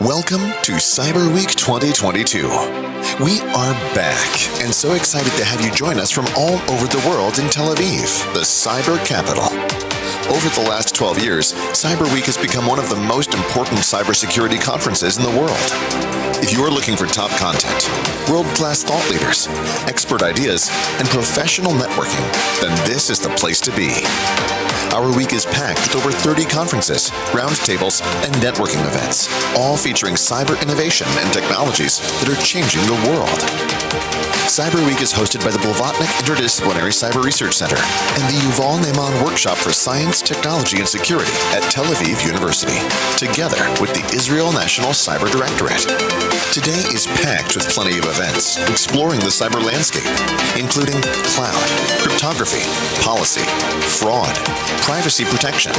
Welcome to Cyber Week 2022. We are back and so excited to have you join us from all over the world in Tel Aviv, the cyber capital. Over the last 12 years, Cyber Week has become one of the most important cybersecurity conferences in the world. If you are looking for top content, world-class thought leaders, expert ideas, and professional networking, then this is the place to be. Our week is packed with over 30 conferences, roundtables, and networking events, all featuring cyber innovation and technologies that are changing the world. Cyber Week is hosted by the Blavatnik Interdisciplinary Cyber Research Center and the Yuval Ne'eman Workshop for Science, Technology, and Security at Tel Aviv University, together with the Israel National Cyber Directorate. Today is packed with plenty of events exploring the cyber landscape, including cloud, cryptography, policy, fraud, privacy protection,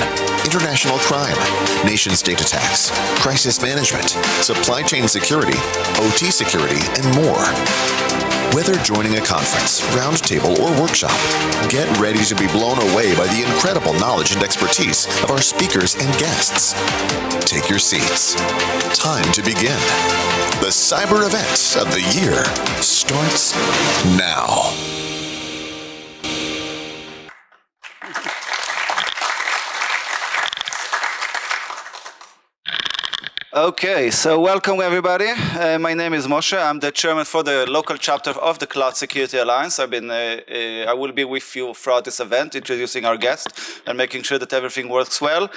international crime, nation-state attacks, crisis management, supply chain security, OT security, and more. Whether joining a conference, roundtable, or workshop, get ready to be blown away by the incredible knowledge and expertise of our speakers and guests. Take your seats. Time to begin. The cyber event of the year starts now. Okay, so welcome everybody. My name is Moshe. I'm the chairman for the local chapter of the Cloud Security Alliance. I will be with you throughout this event, introducing our guest and making sure that everything works well.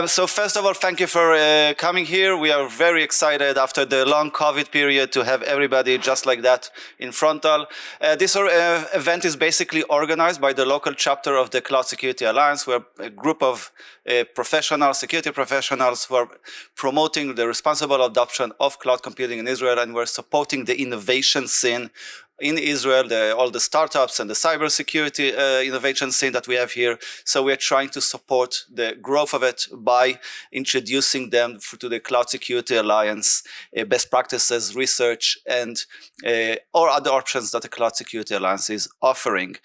So first of all, thank you for coming here. We are very excited after the long COVID period to have everybody just like that in frontal. This event is basically organized by the local chapter of the Cloud Security Alliance. We're a group of security professionals who are promoting the responsible adoption of cloud computing in Israel, and we're supporting the innovation scene in Israel, all the startups and the cybersecurity innovation scene that we have here. So we're trying to support the growth of it by introducing them to the Cloud Security Alliance, best practices, research, and or other options that the Cloud Security Alliance is offering.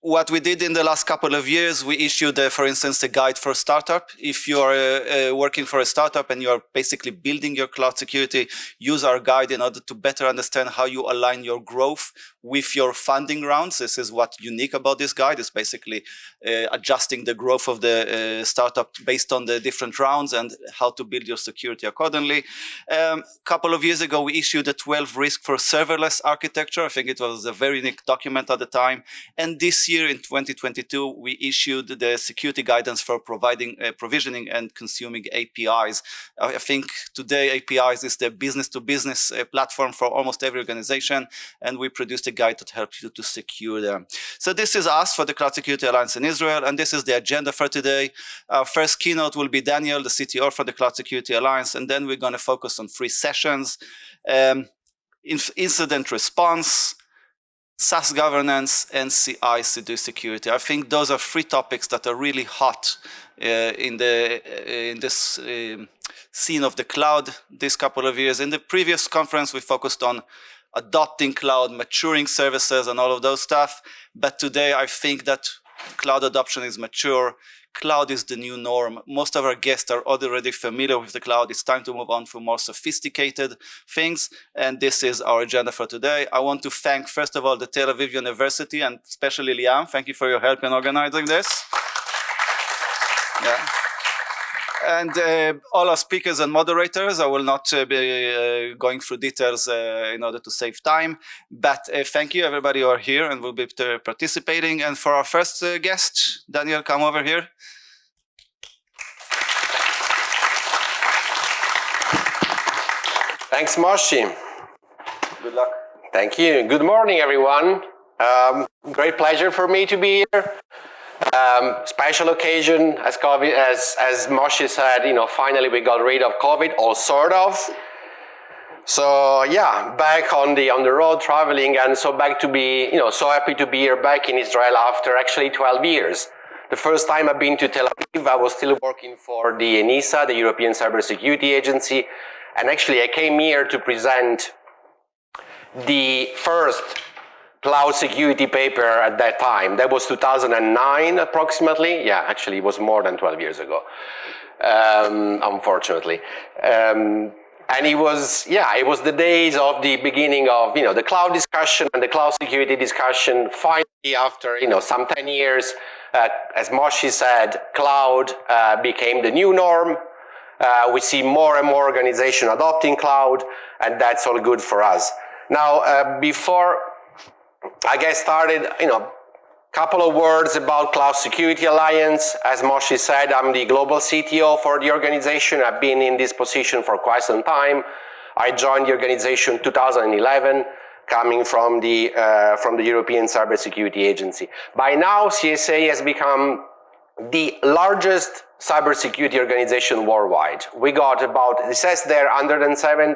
What we did in the last couple of years, we issued, for instance, a guide for a startup. If you are working for a startup and you are basically building your cloud security, use our guide in order to better understand how you align your growth with your funding rounds. This is what's unique about this guide. It's basically adjusting the growth of the startup based on the different rounds and how to build your security accordingly. Couple of years ago, we issued a 12 risk for serverless architecture. I think it was a very unique document at the time. And this year in 2022, we issued the security guidance for provisioning and consuming APIs. I think today APIs is the business-to-business platform for almost every organization, and we produced a guide that helps you to secure them. So this is us for the Cloud Security Alliance in Israel, and this is the agenda for today. Our first keynote will be Daniele, the CTO for the Cloud Security Alliance, and then we're going to focus on 3 sessions. Incident response, SaaS governance, and CI/CD security. I think those are 3 topics that are really hot in this scene of the cloud this couple of years. In the previous conference, we focused on adopting cloud, maturing services, and all of those stuff. But today, I think that cloud adoption is mature. Cloud is the new norm. Most of our guests are already familiar with the cloud. It's time to move on to more sophisticated things. And this is our agenda for today. I want to thank, first of all, the Tel Aviv University and especially Liam. Thank you for your help in organizing this. Yeah. And all our speakers and moderators, I will not be going through details in order to save time. But thank you, everybody who are here and will be participating. And for our first guest, Daniele, come over here. Thanks, Moshe. Good luck. Thank you. Good morning, everyone. Great pleasure for me to be here. Special occasion, as Moshe said, finally we got rid of COVID, or sort of. So yeah, back on the road traveling, and so back to be, so happy to be here back in Israel after actually 12 years. The first time I've been to Tel Aviv, I was still working for the ENISA, the European Cybersecurity Agency, and actually I came here to present the first cloud security paper at that time. That was 2009 approximately. Yeah, actually it was more than 12 years ago. unfortunately. And it was the days of the beginning of, the cloud discussion and the cloud security discussion. Finally, after, some 10 years, as Moshe said, cloud became the new norm. We see more and more organizations adopting cloud, and that's all good for us. Now, before I get started, couple of words about Cloud Security Alliance. As Moshe said, I'm the global CTO for the organization. I've been in this position for quite some time. I joined the organization 2011, coming from the European Cybersecurity Agency. By now, CSA has become the largest cybersecurity organization worldwide. We got about, it says there, 107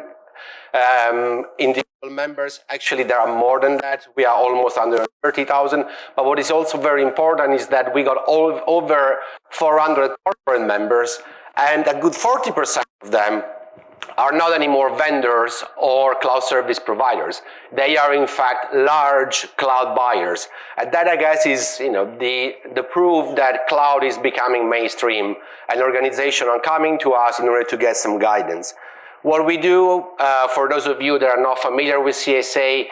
individual members. Actually, there are more than that. We are almost under 30,000. But what is also very important is that we got over 400 corporate members, and a good 40% of them are not anymore vendors or cloud service providers. They are, in fact, large cloud buyers. And that, I guess, is the proof that cloud is becoming mainstream, and organizations are coming to us in order to get some guidance. What we do, for those of you that are not familiar with CSA,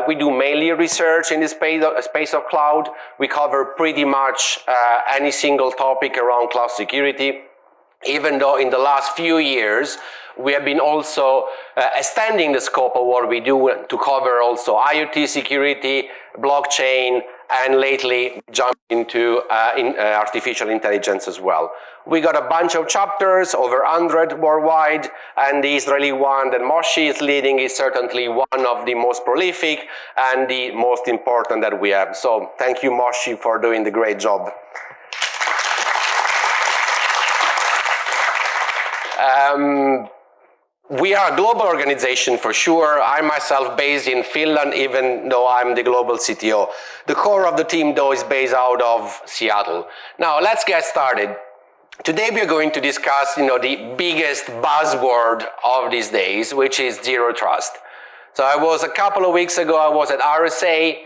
we do mainly research in the space of cloud. We cover pretty much any single topic around cloud security, even though in the last few years, we have been also extending the scope of what we do to cover also IoT security, blockchain, and lately jump into artificial intelligence as well. We got a bunch of chapters, over 100 worldwide, and the Israeli one that Moshe is leading is certainly one of the most prolific and the most important that we have. So thank you, Moshe, for doing the great job. We are a global organization for sure. I myself based in Finland, even though I'm the global CTO. The core of the team, though, is based out of Seattle. Now, let's get started. Today we are going to discuss, the biggest buzzword of these days, which is zero trust. So a couple of weeks ago, I was at RSA,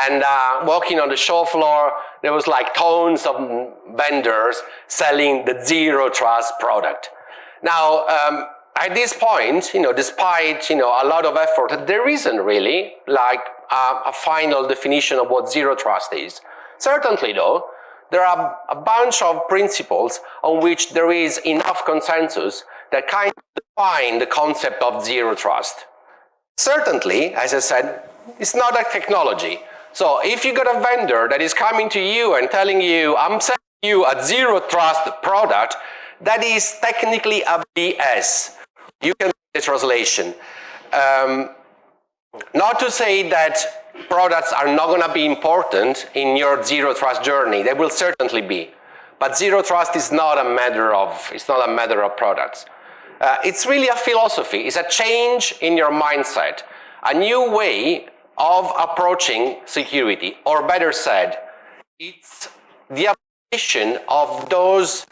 and walking on the show floor, there was like tons of vendors selling the zero trust product. Now, at this point, despite, a lot of effort, there isn't really like a final definition of what zero trust is. Certainly, though, there are a bunch of principles on which there is enough consensus that kind of define the concept of zero trust. Certainly, as I said, it's not a technology. So if you got a vendor that is coming to you and telling you, I'm selling you a zero trust product, that is technically a BS. You can make the translation. Not to say that products are not going to be important in your zero trust journey. They will certainly be. But zero trust is not a matter of products. It's really a philosophy. It's a change in your mindset. A new way of approaching security, or better said, it's the application of those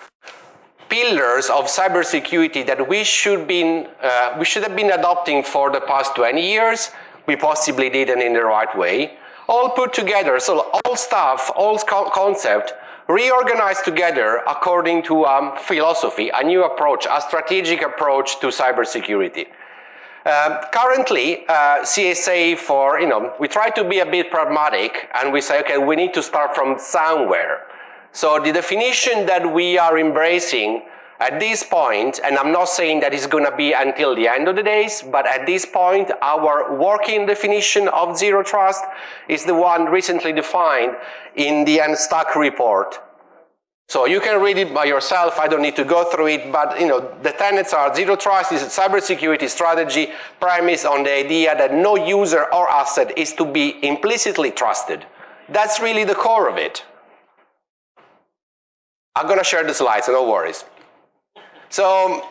pillars of cybersecurity that we should have been adopting for the past 20 years. We possibly didn't in the right way. All put together, so all stuff, all concept, reorganized together according to philosophy, a new approach, a strategic approach to cybersecurity. Currently, CSA we try to be a bit pragmatic, and we say, okay, we need to start from somewhere. So the definition that we are embracing at this point, and I'm not saying that it's going to be until the end of the days, but at this point, our working definition of zero trust is the one recently defined in the Unstuck report. So you can read it by yourself. I don't need to go through it, but the tenets are zero trust is a cybersecurity strategy premised on the idea that no user or asset is to be implicitly trusted. That's really the core of it. I'm going to share the slides, so no worries. So,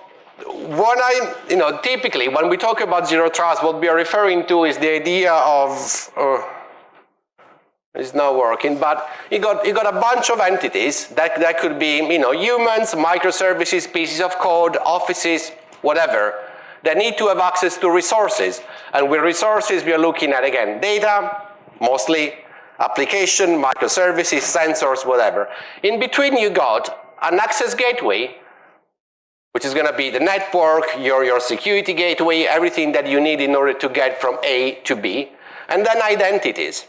typically when we talk about zero trust, what we are referring to is the idea of, it's not working, but you got a bunch of entities that could be, humans, microservices, pieces of code, offices, whatever, that need to have access to resources. And with resources, we are looking at, again, data, mostly, application, microservices, sensors, whatever. In between, you got an access gateway which is going to be the network, your security gateway, everything that you need in order to get from A to B. And then identities,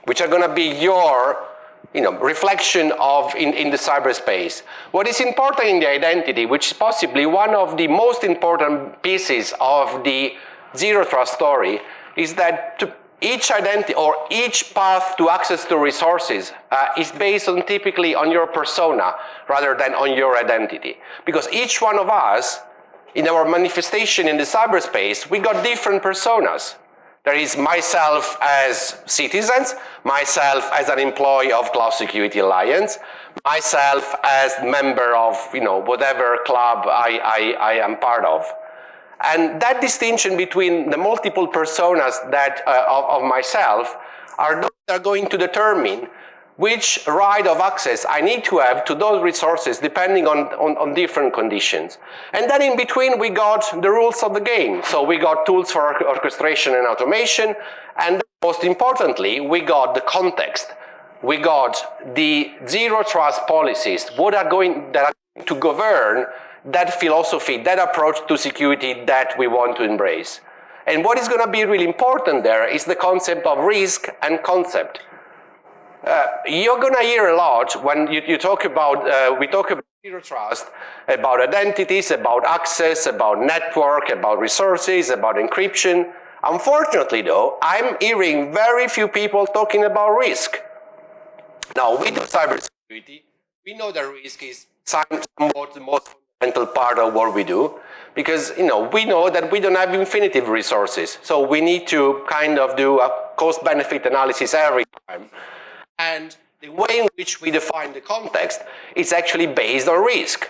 which are going to be your reflection of in the cyberspace. What is important in the identity, which is possibly one of the most important pieces of the Zero Trust story, is that each identity or each path to access to resources is based on typically on your persona rather than on your identity. Because each one of us, in our manifestation in the cyberspace, we got different personas. There is myself as citizens, myself as an employee of Cloud Security Alliance, myself as member of whatever club I am part of. And that distinction between the multiple personas that of myself are going to determine which right of access I need to have to those resources depending on different conditions. And then in between we got the rules of the game. So we got tools for orchestration and automation, and most importantly, we got the context. We got the Zero Trust policies, that are going to govern that philosophy, that approach to security that we want to embrace. And what is going to be really important there is the concept of risk and concept. You're going to hear a lot when we talk about Zero Trust, about identities, about access, about network, about resources, about encryption. Unfortunately, though, I'm hearing very few people talking about risk. Now, with cybersecurity, we know that risk is somewhat the most fundamental part of what we do, because we know that we don't have infinitive resources, so we need to kind of do a cost-benefit analysis every time. And the way in which we define the context is actually based on risk.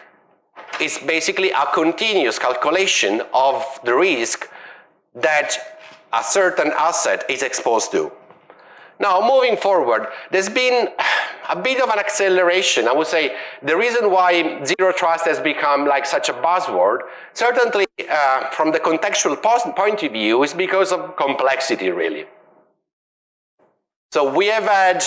It's basically a continuous calculation of the risk that a certain asset is exposed to. Now, moving forward, there's been a bit of an acceleration. I would say the reason why Zero Trust has become like such a buzzword, certainly from the contextual point of view, is because of complexity, really. So we have had,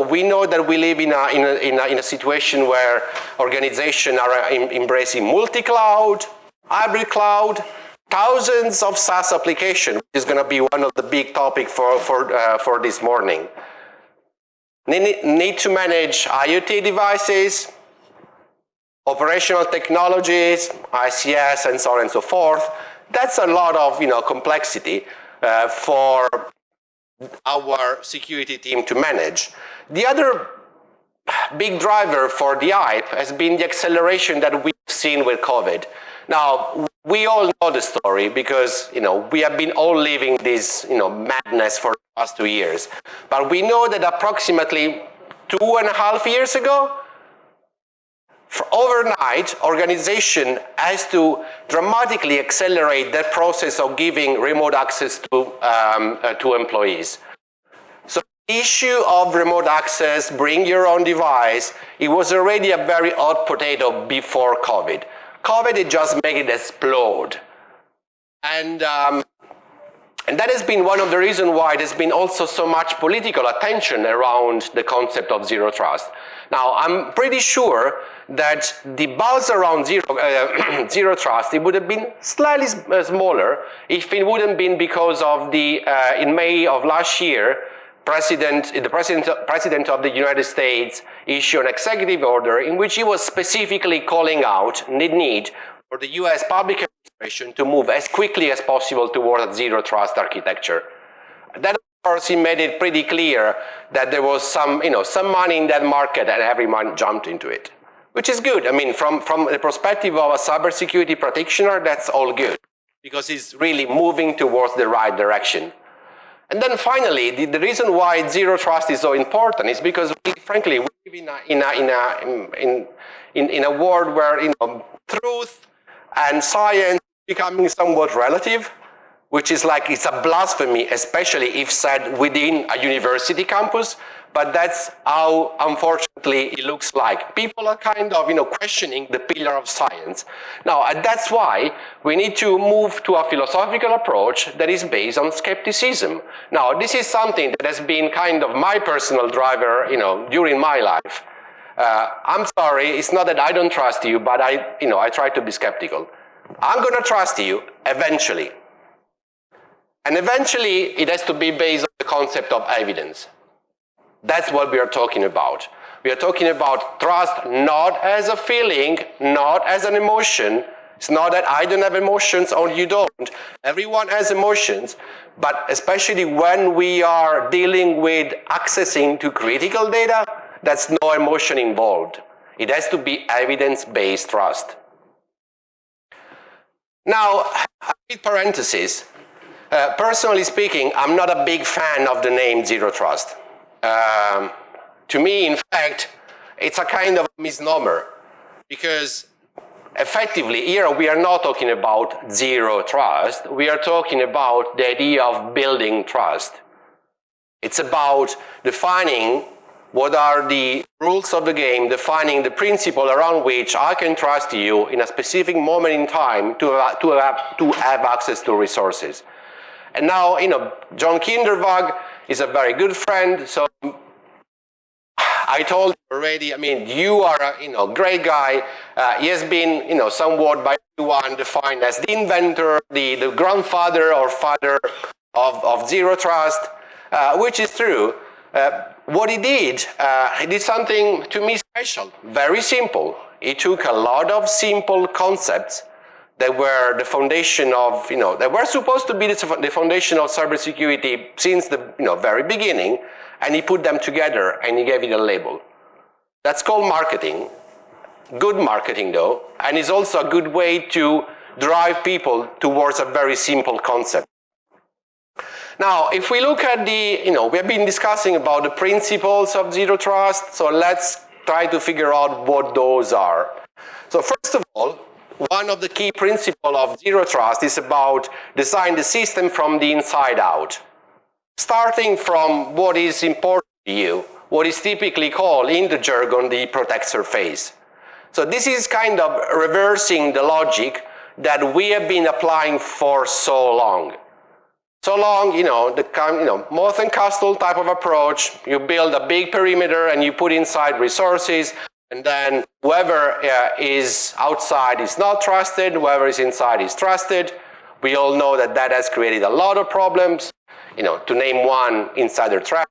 we know that we live in a situation where organizations are embracing multi-cloud, hybrid cloud, thousands of SaaS applications, which is going to be one of the big topics for this morning. Need to manage IoT devices, operational technologies, ICS, and so on and so forth. That's a lot of complexity for our security team to manage. The other big driver for the hype has been the acceleration that we've seen with COVID. Now, we all know the story because, we have been all living this, madness for the past 2 years. But we know that approximately 2.5 years ago, overnight, organization has to dramatically accelerate that process of giving remote access to employees. So the issue of remote access, bring your own device, it was already a very hot potato before COVID. COVID, it just made it explode. And that has been one of the reasons why there's been also so much political attention around the concept of Zero Trust. Now, I'm pretty sure that the buzz around Zero Trust, it would have been slightly smaller if it wouldn't been because of in May of last year, the president of the United States issued an executive order in which he was specifically calling out the need for the US public administration to move as quickly as possible towards a Zero Trust architecture. That, of course, he made it pretty clear that there was some money in that market and everyone jumped into it, which is good. I mean, from the perspective of a cybersecurity practitioner, that's all good because it's really moving towards the right direction. And then finally, the reason why Zero Trust is so important is because, frankly, we live in a world where truth and science becoming somewhat relative, which is like it's a blasphemy, especially if said within a university campus. But that's how, unfortunately, it looks like. People are kind of, questioning the pillar of science. Now, and that's why we need to move to a philosophical approach that is based on skepticism. Now, this is something that has been kind of my personal driver, during my life. I'm sorry, it's not that I don't trust you, but I try to be skeptical. I'm going to trust you eventually. And eventually, it has to be based on the concept of evidence. That's what we are talking about. We are talking about trust not as a feeling, not as an emotion. It's not that I don't have emotions or you don't. Everyone has emotions, but especially when we are dealing with accessing to critical data, that's no emotion involved. It has to be evidence-based trust. Now, with parentheses, personally speaking, I'm not a big fan of the name Zero Trust. To me, in fact, it's a kind of misnomer, because effectively, here we are not talking about zero trust. We are talking about the idea of building trust. It's about defining what are the rules of the game, defining the principle around which I can trust you in a specific moment in time to have access to resources. And now, John Kindervag is a very good friend, so I told him already, you are a great guy. He has been, somewhat by everyone defined as the inventor, the grandfather or father of Zero Trust, which is true. What he did something to me special, very simple. He took a lot of simple concepts that were the foundation of, that were supposed to be the foundation of cybersecurity since the very beginning, and he put them together and he gave it a label. That's called marketing. Good marketing though, and it's also a good way to drive people towards a very simple concept. Now, if we look at we have been discussing about the principles of Zero Trust, so let's try to figure out what those are. So first of all, one of the key principles of Zero Trust is about design the system from the inside out. Starting from what is important to you, what is typically called in the jargon the protect surface. So this is kind of reversing the logic that we have been applying for so long. So long, the moth and castle type of approach, you build a big perimeter and you put inside resources, and then whoever is outside is not trusted, whoever is inside is trusted. We all know that that has created a lot of problems, to name one, insider trap,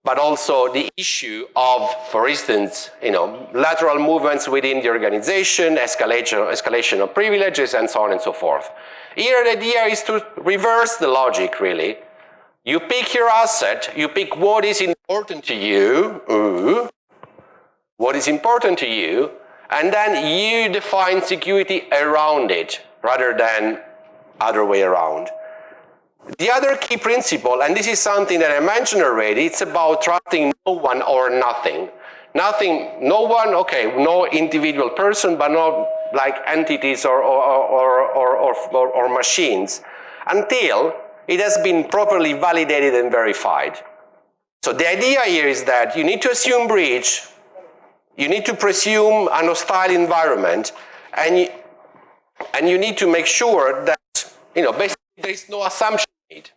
but also the issue of, for instance, lateral movements within the organization, escalation of privileges, and so on and so forth. Here the idea is to reverse the logic, really. You pick your asset, you pick what is important to you, and then you define security around it, rather than other way around. The other key principle, and this is something that I mentioned already, it's about trusting no one or nothing. No one, okay, no individual person, but not like entities or machines, until it has been properly validated and verified. So the idea here is that you need to assume breach, you need to presume an hostile environment, and you need to make sure that, basically there is no assumption made.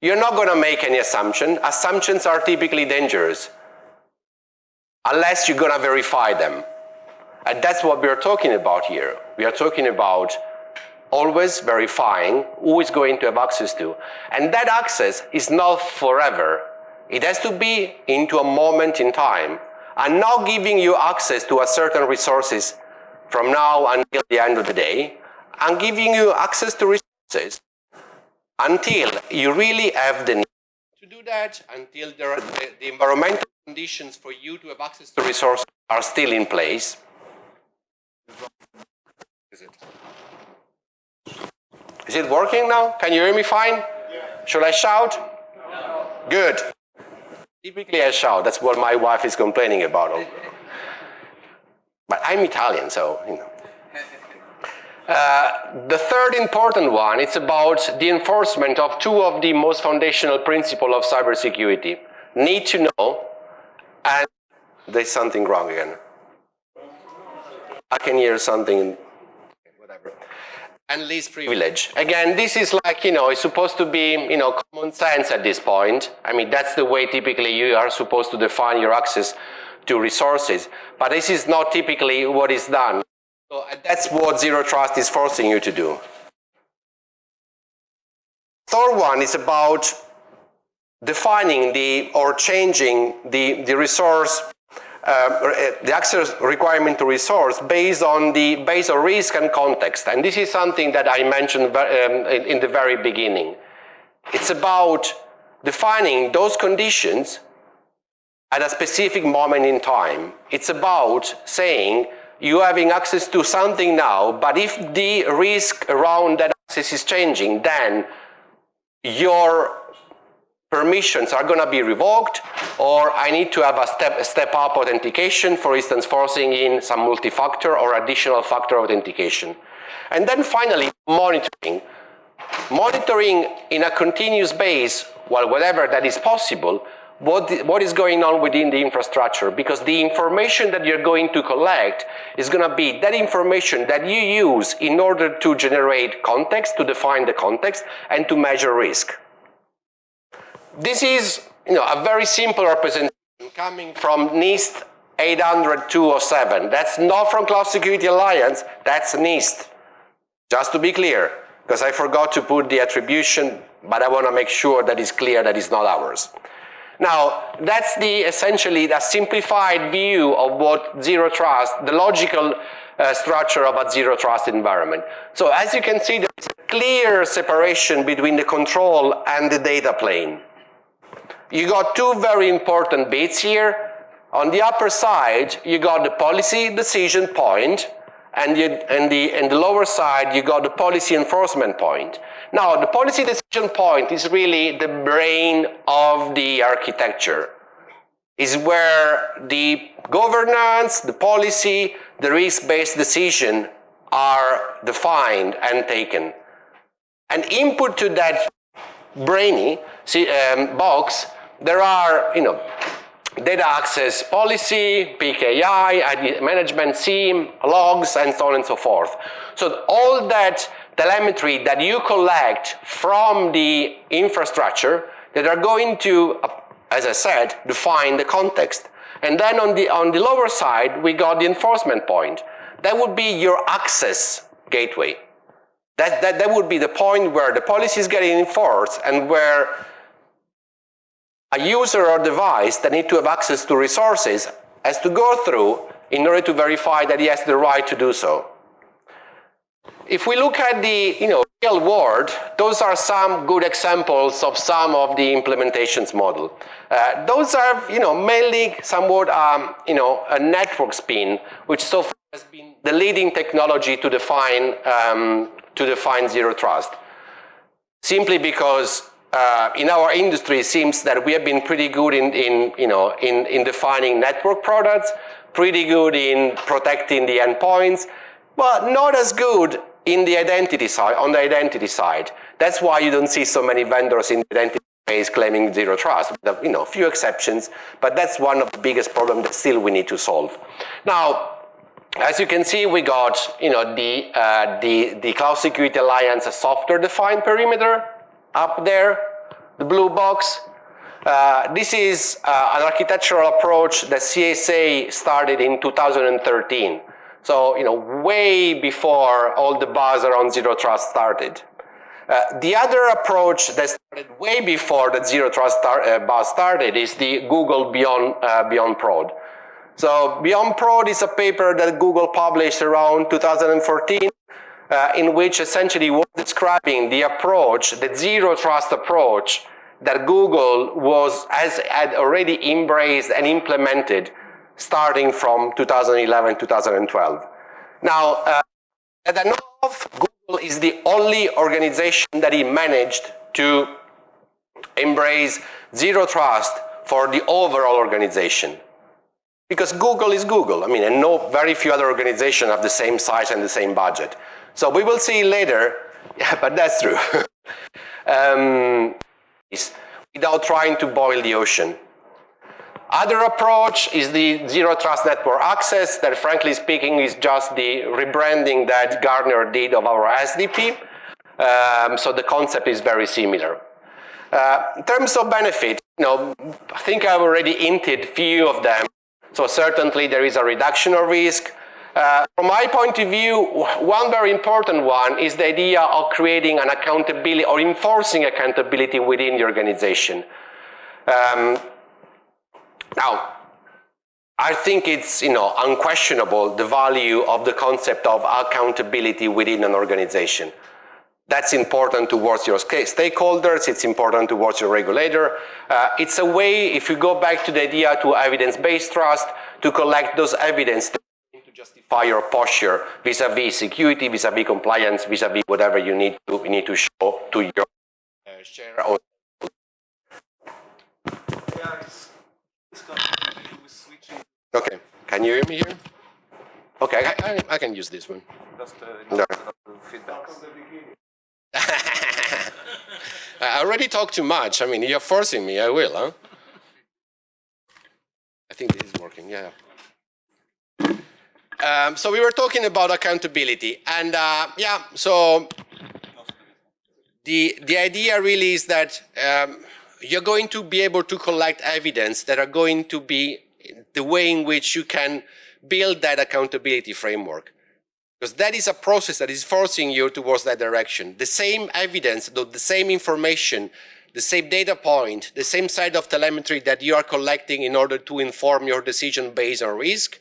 You're not going to make any assumption. Assumptions are typically dangerous, unless you're going to verify them. And that's what we're talking about here. We are talking about always verifying who is going to have access to. And that access is not forever. It has to be into a moment in time. I'm not giving you access to a certain resources from now until the end of the day. I'm giving you access to resources until you really have the need to do that, until the environmental conditions for you to have access to resources are still in place. Is it working now? Can you hear me fine? Yeah. Should I shout? No. Good. Typically I shout. That's what my wife is complaining about. But I'm Italian, so, the third important one, it's about the enforcement of two of the most foundational principles of cybersecurity. Need to know, and there's something wrong again. I can hear something, whatever. and least privilege. Again, this is like, it's supposed to be, common sense at this point. I mean, that's the way typically you are supposed to define your access to resources, but this is not typically what is done. So that's what Zero Trust is forcing you to do. Third one is about defining or changing the resource, the access requirement to resource based on risk and context. And this is something that I mentioned in the very beginning. It's about defining those conditions at a specific moment in time. It's about saying you're having access to something now, but if the risk around that access is changing, then your permissions are going to be revoked, or I need to have a step-up authentication, for instance, forcing in some multi-factor or additional factor authentication. And then finally, monitoring. Monitoring in a continuous base, well, whatever that is possible, what is going on within the infrastructure, because the information that you're going to collect is going to be that information that you use in order to generate context, to define the context, and to measure risk. This is a very simple representation coming from NIST 800-207. That's not from Cloud Security Alliance, that's NIST. Just to be clear, because I forgot to put the attribution, but I want to make sure that it's clear that it's not ours. Now, that's essentially the simplified view of what Zero Trust, the logical structure of a Zero Trust environment. So as you can see, there's a clear separation between the control and the data plane. You got two very important bits here. On the upper side, you got the policy decision point, and the lower side, you got the policy enforcement point. Now, the policy decision point is really the brain of the architecture. Is where the governance, the policy, the risk-based decision are defined and taken. And input to that brainy box, there are, data access policy, PKI, management SIEM, logs, and so on and so forth. So all that telemetry that you collect from the infrastructure that are going to, as I said, define the context. And then on the lower side, we got the enforcement point. That would be your access gateway. That would be the point where the policy is getting enforced and where a user or device that need to have access to resources has to go through in order to verify that he has the right to do so. If we look at the real world, those are some good examples of some of the implementations model. Those are mainly somewhat a network spin, which so far has been the leading technology to define Zero Trust. Simply because in our industry, it seems that we have been pretty good in defining network products, pretty good in protecting the endpoints, but not as good in the identity side, on the identity side. That's why you don't see so many vendors in the identity space claiming Zero Trust. A few exceptions, but that's one of the biggest problems that still we need to solve. Now, as you can see, we got the Cloud Security Alliance software-defined perimeter up there, the blue box. This is an architectural approach that CSA started in 2013. So, way before all the buzz around Zero Trust started. The other approach that started way before the Zero Trust buzz started is the Google Beyond Prod. So, Beyond Prod is a paper that Google published around 2014, in which essentially was describing the approach, the Zero Trust approach that Google had already embraced and implemented starting from 2011, 2012. Now, at the north, Google is the only organization that managed to embrace Zero Trust for the overall organization. Because Google is Google. And very few other organizations have the same size and the same budget. So we will see later, but that's true. Without trying to boil the ocean. Other approach is the Zero Trust Network Access, that frankly speaking is just the rebranding that Gartner did of our SDP. So the concept is very similar. In terms of benefit, I think I've already hinted few of them. So certainly there is a reduction of risk. From my point of view, one very important one is the idea of creating an accountability or enforcing accountability within the organization. Now, I think it's unquestionable the value of the concept of accountability within an organization. That's important towards your stakeholders, it's important towards your regulator. It's a way, if you go back to the idea to evidence-based trust, to collect those evidence to justify your posture vis-a-vis security, vis-a-vis compliance, vis-a-vis whatever you need to show to your share. Okay, can you hear me here? Okay, I can use this one. Just feedback. I already talked too much. I mean, you're forcing me. I will, huh? I think this is working, yeah. So we were talking about accountability, and so the idea really is that you're going to be able to collect evidence that are going to be the way in which you can build that accountability framework. Because that is a process that is forcing you towards that direction. The same evidence, the same information, the same data point, the same set of telemetry that you are collecting in order to inform your decision based on risk,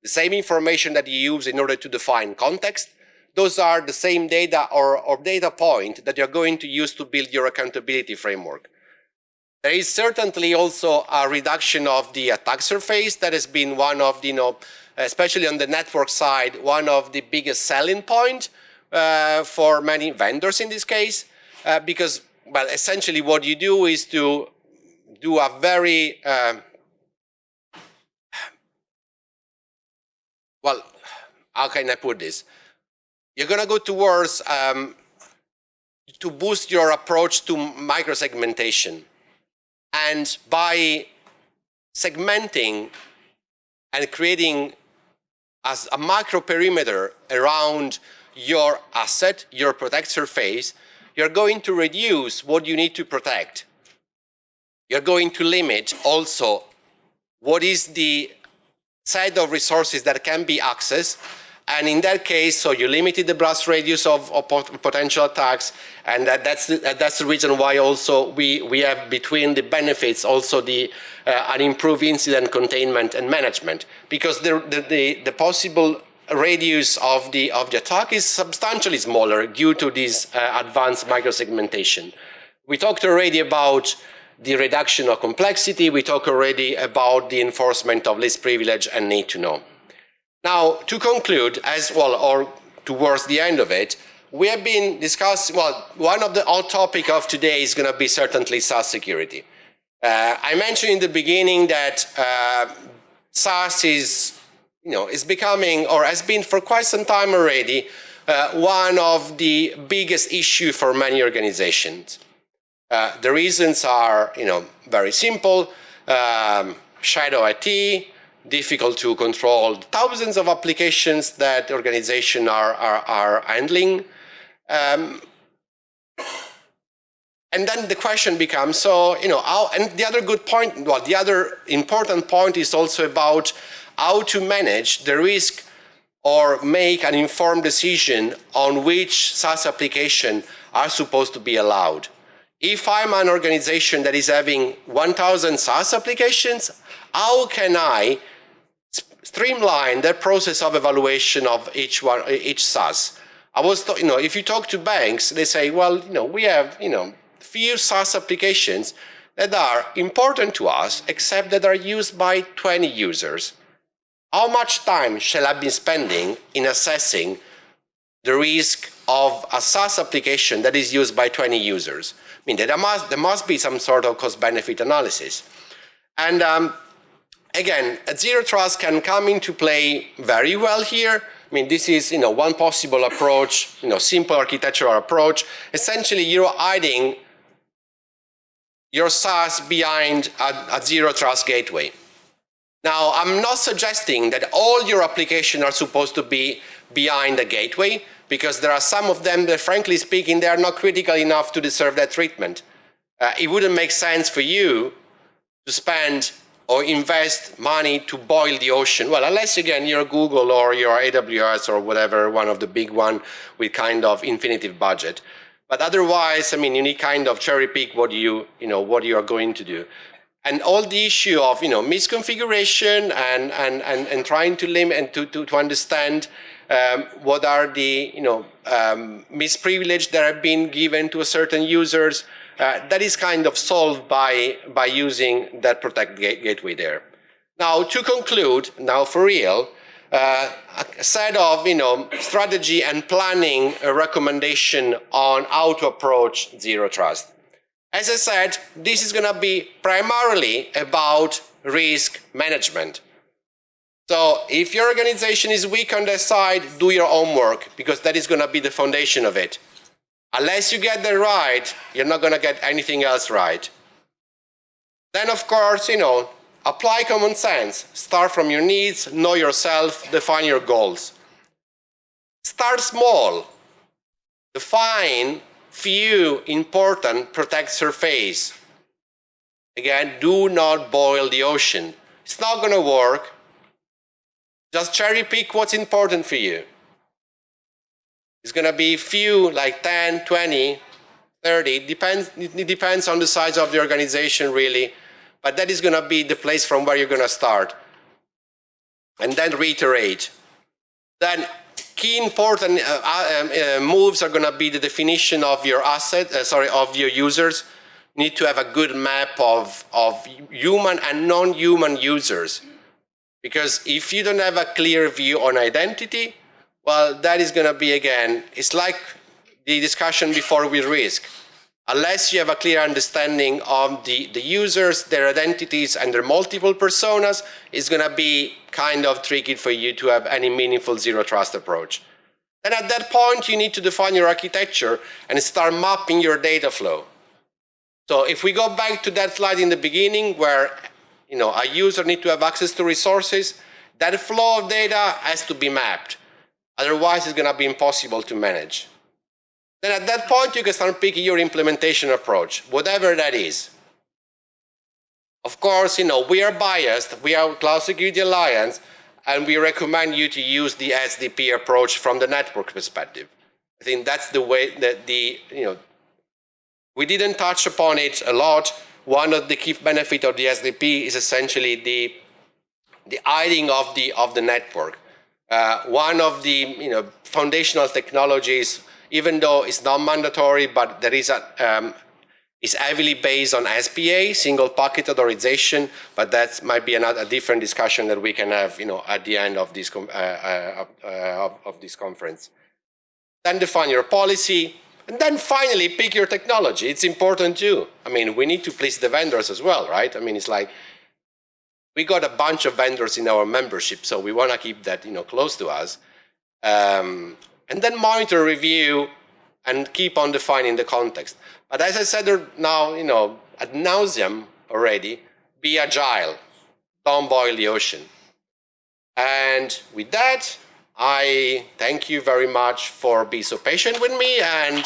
the same information that you use in order to define context, those are the same data or data point that you're going to use to build your accountability framework. There is certainly also a reduction of the attack surface that has been one of the, especially on the network side, one of the biggest selling point for many vendors in this case, because, well, essentially what you do is to do a very, well, how can I put this? You're going to go towards to boost your approach to microsegmentation. And by segmenting and creating as a macro perimeter around your asset, your protect surface, you're going to reduce what you need to protect. You're going to limit also what is the set of resources that can be accessed. And in that case, so you limited the blast radius of potential attacks, and that's the reason why also we have between the benefits also the an improved incident containment and management, because the possible radius of the attack is substantially smaller due to this advanced microsegmentation. We talked already about the reduction of complexity. We talked already about the enforcement of least privilege and need to know. Now, to conclude, as well, or towards the end of it, we have been discussing, well, one of the hot topic of today is going to be certainly SaaS security. I mentioned in the beginning that SaaS is becoming, or has been for quite some time already, one of the biggest issues for many organizations. The reasons are, very simple. Shadow IT, difficult to control, thousands of applications that organizations are handling. And then the question becomes, so, how, and the other good point, well, the other important point is also about how to manage the risk or make an informed decision on which SaaS application are supposed to be allowed. If I'm an organization that is having 1,000 SaaS applications, how can I streamline the process of evaluation of each SaaS? If you talk to banks, they say, well, we have, few SaaS applications that are important to us, except that are used by 20 users. How much time shall I be spending in assessing the risk of a SaaS application that is used by 20 users? I mean, there must be some sort of cost-benefit analysis. And again, Zero Trust can come into play very well here. I mean, this is one possible approach, simple architectural approach. Essentially, you're hiding your SaaS behind a Zero Trust gateway. Now, I'm not suggesting that all your applications are supposed to be behind a gateway, because there are some of them that, frankly speaking, they are not critical enough to deserve that treatment. It wouldn't make sense for you to spend or invest money to boil the ocean. Well, unless, again, you're Google or you're AWS or whatever, one of the big one with kind of infinitive budget. But otherwise, I mean, you need kind of cherry pick what you are going to do. And all the issue of, misconfiguration and trying to limit and to understand what are the, misprivilege that have been given to a certain users, that is kind of solved by using that protect gateway there. Now, to conclude, now for real, a set of, strategy and planning recommendation on how to approach zero trust. As I said, this is going to be primarily about risk management. So if your organization is weak on that side, do your homework, because that is going to be the foundation of it. Unless you get that right, you're not going to get anything else right. Then, of course, apply common sense. Start from your needs, know yourself, define your goals. Start small. Define few important protect surface. Again, do not boil the ocean. It's not going to work. Just cherry pick what's important for you. It's going to be few, like 10, 20, 30. It depends on the size of the organization, really. But that is going to be the place from where you're going to start. And then reiterate. Then key important moves are going to be the definition of your of your users. You need to have a good map of human and non-human users. Because if you don't have a clear view on identity, well, that is going to be, again, it's like the discussion before with risk. Unless you have a clear understanding of the users, their identities, and their multiple personas, it's going to be kind of tricky for you to have any meaningful zero trust approach. Then at that point, you need to define your architecture and start mapping your data flow. So if we go back to that slide in the beginning where a user needs to have access to resources, that flow of data has to be mapped. Otherwise, it's going to be impossible to manage. Then at that point, you can start picking your implementation approach, whatever that is. Of course, we are biased. We are Cloud Security Alliance, and we recommend you to use the SDP approach from the network perspective. I think that's the way that we didn't touch upon it a lot. One of the key benefits of the SDP is essentially the hiding of the network. One of the foundational technologies, even though it's not mandatory, but there is is heavily based on SPA, single packet authorization, but that might be a different discussion that we can have, at the end of this conference. Then define your policy, and then finally pick your technology. It's important too. I mean, we need to please the vendors as well, right? I mean, it's like we got a bunch of vendors in our membership, so we want to keep that, close to us. And then monitor, review, and keep on defining the context. But as I said now, ad nauseam already, be agile. Don't boil the ocean. And with that, I thank you very much for being so patient with me, and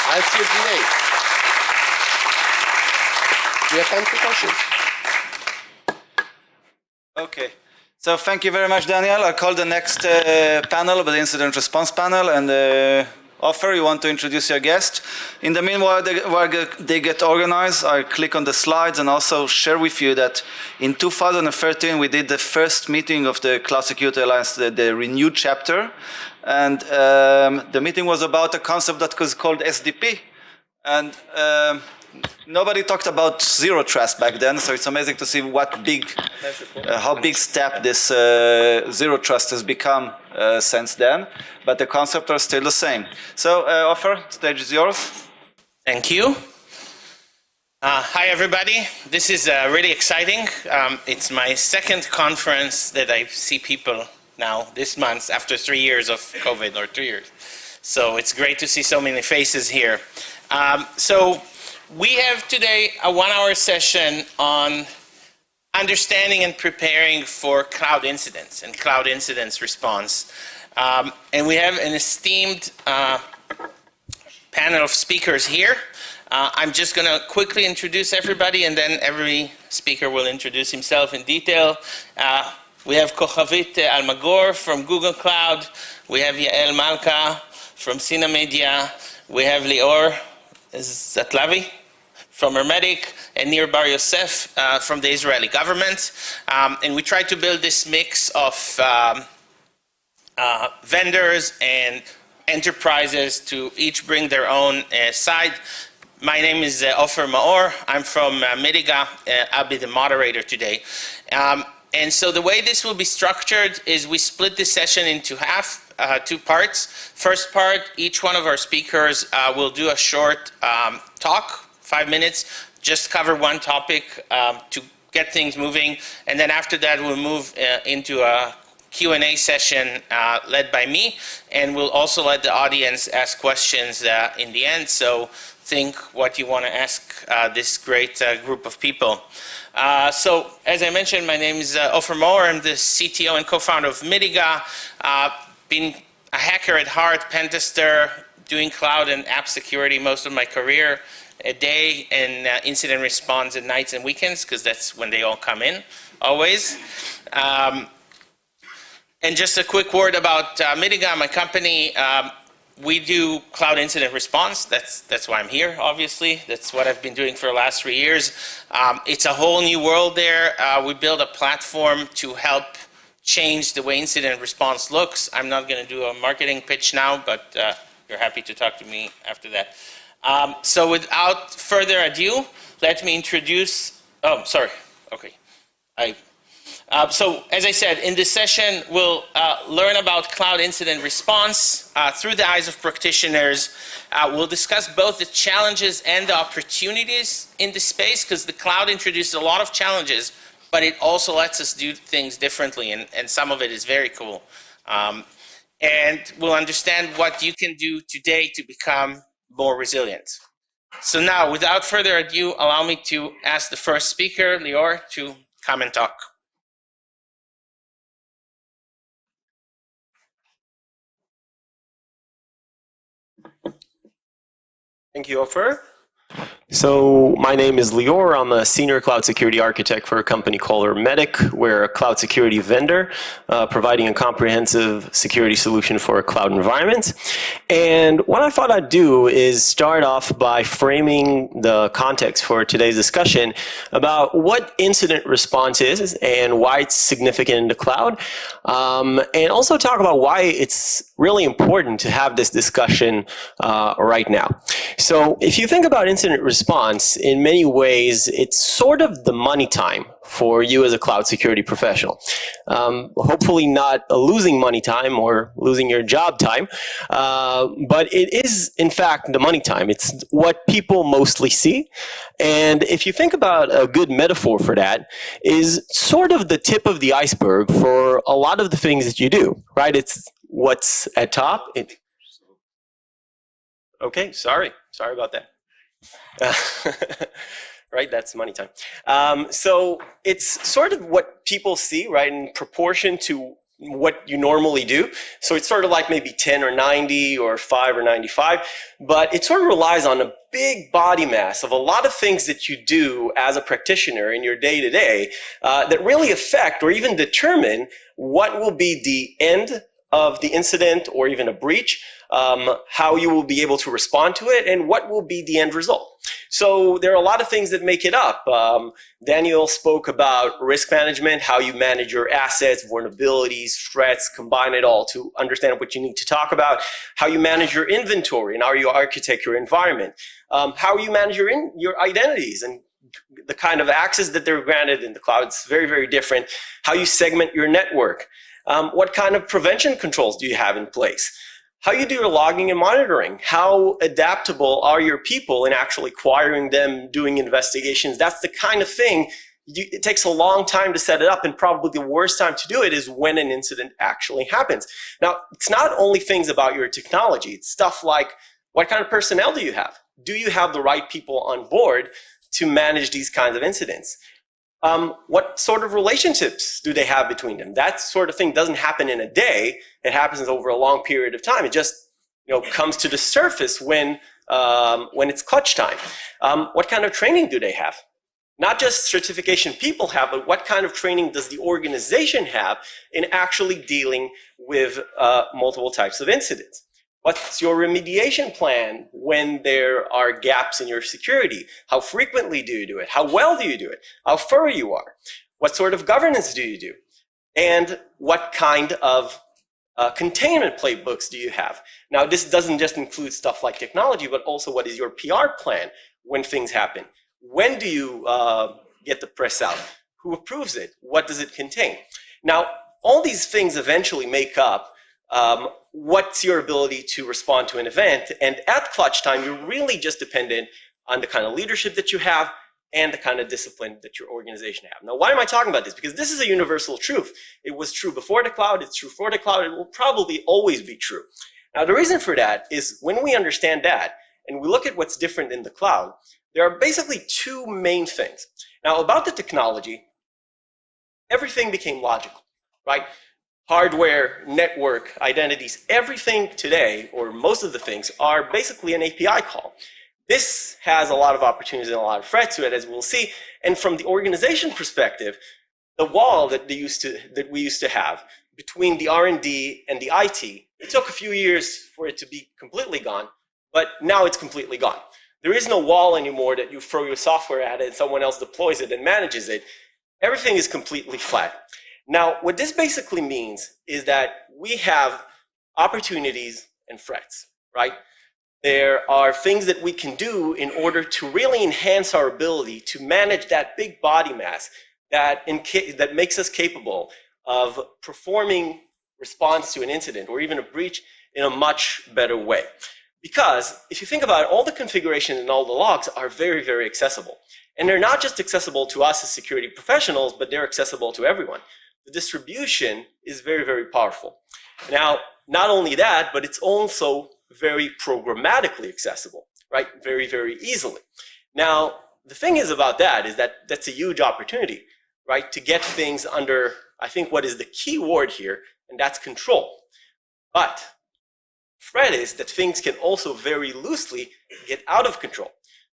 I'll see you today. We have time for questions. Okay. So thank you very much, Daniele. I'll call the next panel, the incident response panel, and Ofer, you want to introduce your guest. In the meanwhile, while they get organized, I'll click on the slides and also share with you that in 2013, we did the first meeting of the Cloud Security Alliance, the renewed chapter. And the meeting was about a concept that was called SDP. And nobody talked about zero trust back then, so it's amazing to see how big step this zero trust has become since then. But the concepts are still the same. So, Ofer, stage is yours. Thank you. Hi, everybody. This is really exciting. It's my second conference that I see people now this month after 3 years of COVID, or 2 years. So it's great to see so many faces here. So we have today a 1-hour session on understanding and preparing for cloud incidents and cloud incidents response. And we have an esteemed panel of speakers here. I'm just going to quickly introduce everybody, and then every speaker will introduce himself in detail. We have Kochavit Almagor from Google Cloud. We have Yael Malka from Sina Media. We have Lior Zatlavi from Hermetic, and Nir Bar Yosef from the Israeli government. And we try to build this mix of vendors and enterprises to each bring their own side. My name is Ofer Maor. I'm from Mitiga. I'll be the moderator today. And so the way this will be structured is we split this session into two parts. First part, each one of our speakers will do a short talk, 5 minutes, just cover one topic to get things moving. And then after that, we'll move into a Q&A session led by me. And we'll also let the audience ask questions in the end. So think what you want to ask this great group of people. So as I mentioned, my name is Ofer Maor. I'm the CTO and co-founder of Mitiga. Been a hacker at heart, pen tester, doing cloud and app security most of my career, a day, and incident response at nights and weekends, because that's when they all come in, always. And just a quick word about Mitiga, my company. We do cloud incident response. That's why I'm here, obviously. That's what I've been doing for the last 3 years. It's a whole new world there. We build a platform to help change the way incident response looks. I'm not going to do a marketing pitch now, but you're happy to talk to me after that. So without further ado, let me introduce, okay. So as I said, in this session, we'll learn about cloud incident response through the eyes of practitioners. We'll discuss both the challenges and the opportunities in this space, because the cloud introduces a lot of challenges, but it also lets us do things differently, and some of it is very cool. And we'll understand what you can do today to become more resilient. So now, without further ado, allow me to ask the first speaker, Lior, to come and talk. Thank you, Ofer. So my name is Lior. I'm a senior cloud security architect for a company called Hermetic. We're a cloud security vendor providing a comprehensive security solution for cloud environments. And what I thought I'd do is start off by framing the context for today's discussion about what incident response is and why it's significant in the cloud. And also talk about why it's really important to have this discussion right now. So if you think about incident response, in many ways, it's sort of the money time for you as a cloud security professional. Hopefully not a losing money time or losing your job time, but it is, in fact, the money time. It's what people mostly see. And if you think about a good metaphor for that, is sort of the tip of the iceberg for a lot of the things that you do, right? It's what's at top. Okay, sorry about that. Right, that's money time. So it's sort of what people see, right, in proportion to what you normally do. So it's sort of like maybe 10 or 90 or 5 or 95, but it sort of relies on a big body mass of a lot of things that you do as a practitioner in your day-to-day that really affect or even determine what will be the end of the incident or even a breach, how you will be able to respond to it, and what will be the end result. So there are a lot of things that make it up. Daniele spoke about risk management, how you manage your assets, vulnerabilities, threats, combine it all to understand what you need to talk about, how you manage your inventory and how you architect your environment, how you manage your identities and the kind of access that they're granted in the cloud. It's very, very different. How you segment your network. What kind of prevention controls do you have in place? How you do your logging and monitoring? How adaptable are your people in actually acquiring them, doing investigations? That's the kind of thing, it takes a long time to set it up, and probably the worst time to do it is when an incident actually happens. Now, it's not only things about your technology, it's stuff like, what kind of personnel do you have? Do you have the right people on board to manage these kinds of incidents? What sort of relationships do they have between them? That sort of thing doesn't happen in a day. It happens over a long period of time. It just comes to the surface when it's clutch time. What kind of training do they have? Not just certification people have, but what kind of training does the organization have in actually dealing with multiple types of incidents? What's your remediation plan when there are gaps in your security? How frequently do you do it? How well do you do it? How thorough you are? What sort of governance do you do? And what kind of containment playbooks do you have? Now, this doesn't just include stuff like technology, but also what is your PR plan when things happen? When do you get the press out? Who approves it? What does it contain? Now, all these things eventually make up what's your ability to respond to an event. And at clutch time, you're really just dependent on the kind of leadership that you have and the kind of discipline that your organization have. Now, why am I talking about this? Because this is a universal truth. It was true before the cloud, it's true for the cloud, it will probably always be true. Now, the reason for that is when we understand that and we look at what's different in the cloud, there are basically two main things. Now, about the technology, everything became logical, right? Hardware, network, identities, everything today, or most of the things, are basically an API call. This has a lot of opportunities and a lot of threats to it, as we'll see. And from the organization perspective, the wall that we used to have between the R&D and the IT, it took a few years for it to be completely gone, but now it's completely gone. There is no wall anymore that you throw your software at it and someone else deploys it and manages it. Everything is completely flat. Now, what this basically means is that we have opportunities and threats, right? There are things that we can do in order to really enhance our ability to manage that big body mass that makes us capable of performing response to an incident or even a breach in a much better way. Because if you think about it, all the configuration and all the logs are very, very accessible. And they're not just accessible to us as security professionals, but they're accessible to everyone. The distribution is very, very powerful. Now, not only that, but it's also very programmatically accessible, right? Very, very easily. Now, the thing is about that is that that's a huge opportunity, right? To get things under, I think, what is the key word here, and that's control. But threat is that things can also very loosely get out of control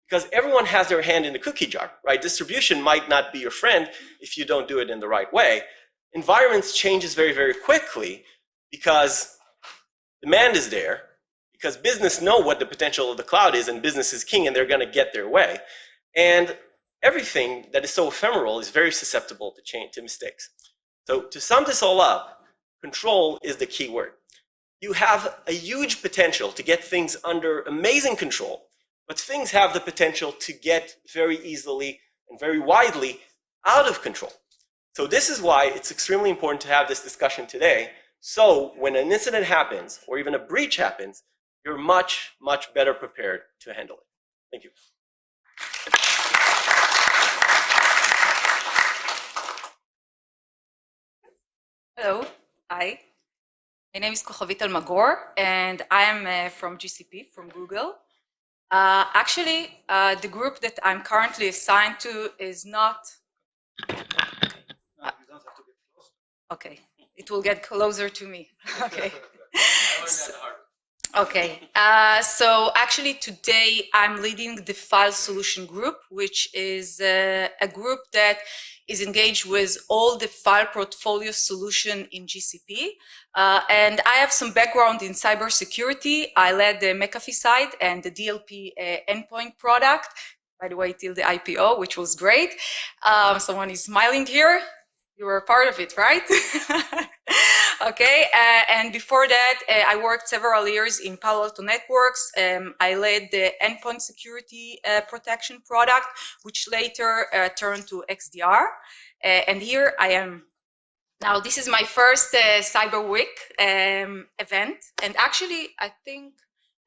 because everyone has their hand in the cookie jar, right? Distribution might not be your friend if you don't do it in the right way. Environments changes very, very quickly because demand is there, because business know what the potential of the cloud is and business is king and they're going to get their way. And everything that is so ephemeral is very susceptible to change, to mistakes. So to sum this all up, control is the key word. You have a huge potential to get things under amazing control, but things have the potential to get very easily and very widely out of control. So this is why it's extremely important to have this discussion today. So when an incident happens or even a breach happens, you're much, much better prepared to handle it. Thank you. Hello, hi. My name is Maor, and I'm from GCP, from Google. Actually, the group that I'm currently assigned to is not. Okay, it will get closer to me. Okay. So actually today I'm leading the file solution group, which is a group that is engaged with all the file portfolio solution in GCP. And I have some background in cybersecurity. I led the McAfee side and the DLP endpoint product, by the way, till the IPO, which was great. Someone is smiling here. You were a part of it, right? Okay, and before that, I worked several years in Palo Alto Networks. I led the endpoint security protection product, which later turned to XDR. And here I am. Now, this is my first Cyber Week event. And actually, I think,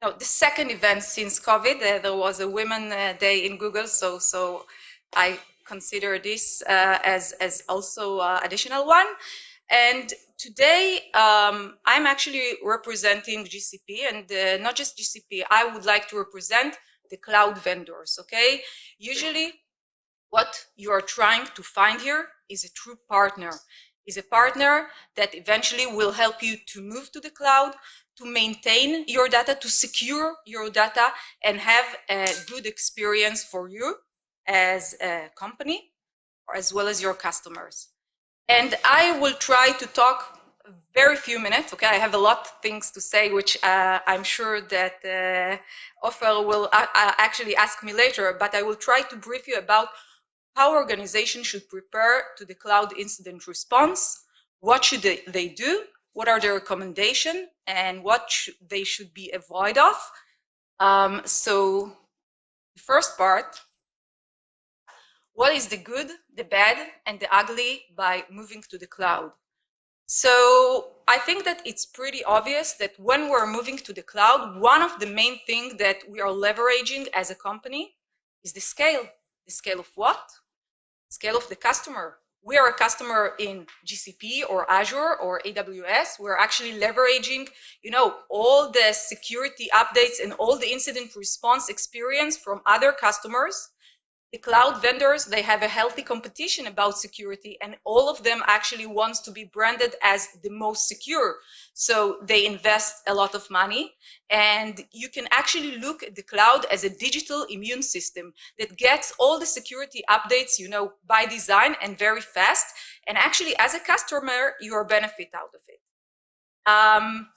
no, the second event since COVID. There was a Women Day in Google, so I consider this as also additional one. And today I'm actually representing GCP, and not just GCP. I would like to represent the cloud vendors. Okay, usually What you are trying to find here is a true partner, is a partner that eventually will help you to move to the cloud, to maintain your data, to secure your data, and have a good experience for you as a company, as well as your customers. And I will try to talk very few minutes, okay? I have a lot of things to say, which I'm sure that Ofer will actually ask me later, but I will try to brief you about how organizations should prepare to the cloud incident response, what should they do, what are their recommendations, and what they should be avoid of. So the first part, what is the good, the bad, and the ugly by moving to the cloud? So I think that it's pretty obvious that when we're moving to the cloud, one of the main things that we are leveraging as a company is the scale. The scale of what? Scale of the customer. We are a customer in GCP or Azure or AWS. We're actually leveraging, all the security updates and all the incident response experience from other customers. The cloud vendors, they have a healthy competition about security, and all of them actually wants to be branded as the most secure. So they invest a lot of money, and you can actually look at the cloud as a digital immune system that gets all the security updates, by design and very fast. And actually, as a customer, you benefit out of it.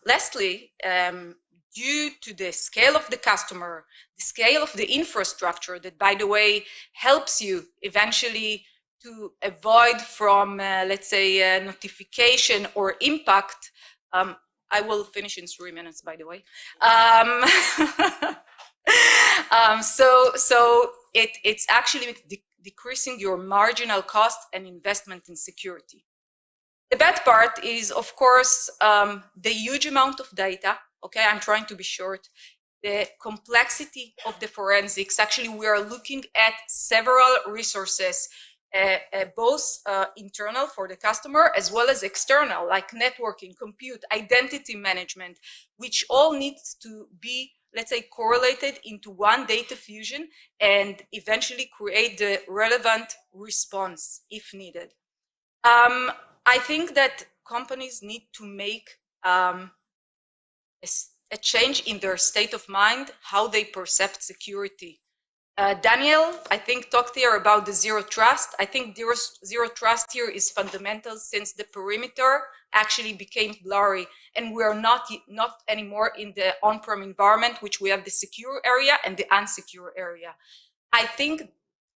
Lastly, due to the scale of the customer, the scale of the infrastructure that, by the way, helps you eventually to avoid from, let's say, notification or impact. I will finish in 3 minutes, by the way. So it's actually decreasing your marginal cost and investment in security. The bad part is, of course, the huge amount of data. Okay, I'm trying to be short. The complexity of the forensics. Actually, we are looking at several resources, both internal for the customer as well as external, like networking, compute, identity management, which all needs to be, let's say, correlated into one data fusion and eventually create the relevant response if needed. I think that companies need to make a change in their state of mind, how they perceive security. Daniele, I think, talked here about the zero trust. I think zero trust here is fundamental since the perimeter actually became blurry and we are not anymore in the on-prem environment, which we have the secure area and the unsecure area. I think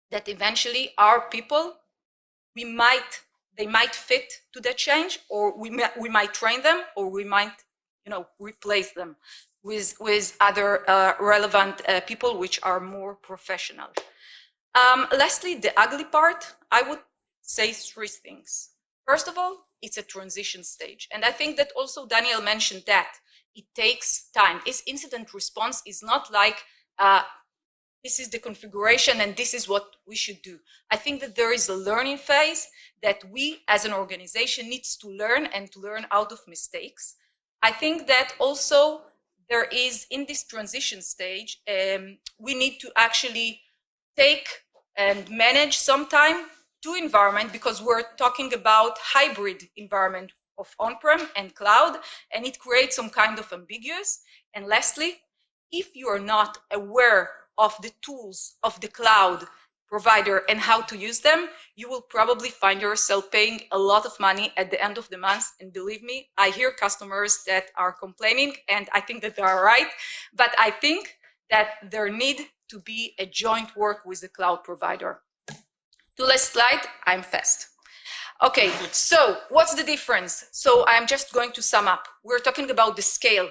that eventually our people, they might fit to the change, or we might train them, or we might replace them with other relevant people which are more professional. Lastly, the ugly part, I would say 3 things. First of all, it's a transition stage. And I think that also Daniele mentioned that it takes time. Its incident response is not like, this is the configuration and this is what we should do. I think that there is a learning phase that we as an organization needs to learn and to learn out of mistakes. I think that also there is, in this transition stage, we need to actually take and manage sometime 2 environments, because we're talking about hybrid environment of on-prem and cloud, and it creates some kind of ambiguous. And lastly, if you are not aware of the tools of the cloud provider and how to use them, you will probably find yourself paying a lot of money at the end of the month. And believe me, I hear customers that are complaining, and I think that they are right. But I think that there need to be a joint work with the cloud provider. To last slide, I'm fast. Okay, so what's the difference? So I'm just going to sum up. We're talking about the scale,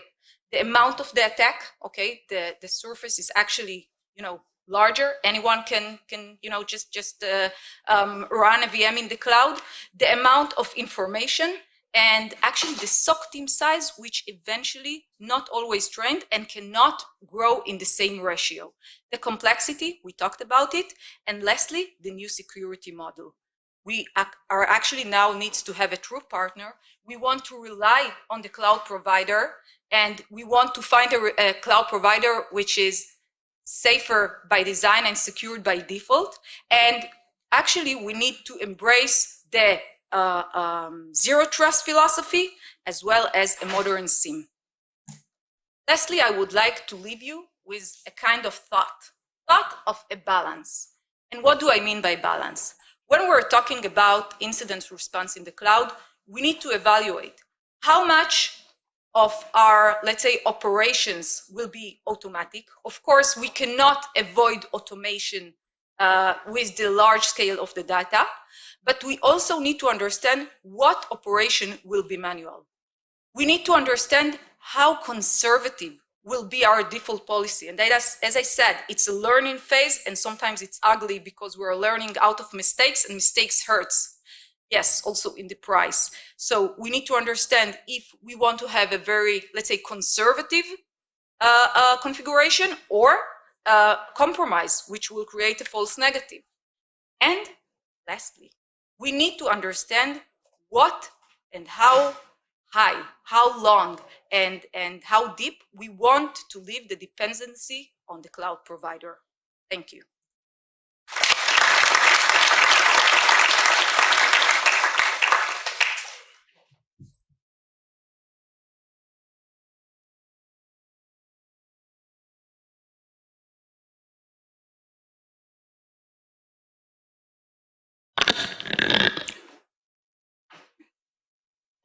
the amount of the attack. Okay, the surface is actually, larger. Anyone can just run a VM in the cloud. The amount of information, and actually the SOC team size, which eventually not always trained and cannot grow in the same ratio. The complexity, we talked about it. And lastly, the new security model. We are actually now needs to have a true partner. We want to rely on the cloud provider, and we want to find a cloud provider which is safer by design and secured by default. And Actually, we need to embrace the zero trust philosophy as well as a modern SIEM. Lastly, I would like to leave you with a kind of thought of a balance. And what do I mean by balance? When we're talking about incident response in the cloud, we need to evaluate how much of our, let's say, operations will be automatic. Of course, we cannot avoid automation with the large scale of the data, but we also need to understand what operation will be manual. We need to understand how conservative will be our default policy. And that is, as I said, it's a learning phase, and sometimes it's ugly because we're learning out of mistakes, and mistakes hurts. Yes, also in the price. So we need to understand if we want to have a very, let's say, conservative configuration or compromise, which will create a false negative. And lastly, we need to understand what and how high, how long, and how deep we want to leave the dependency on the cloud provider. Thank you.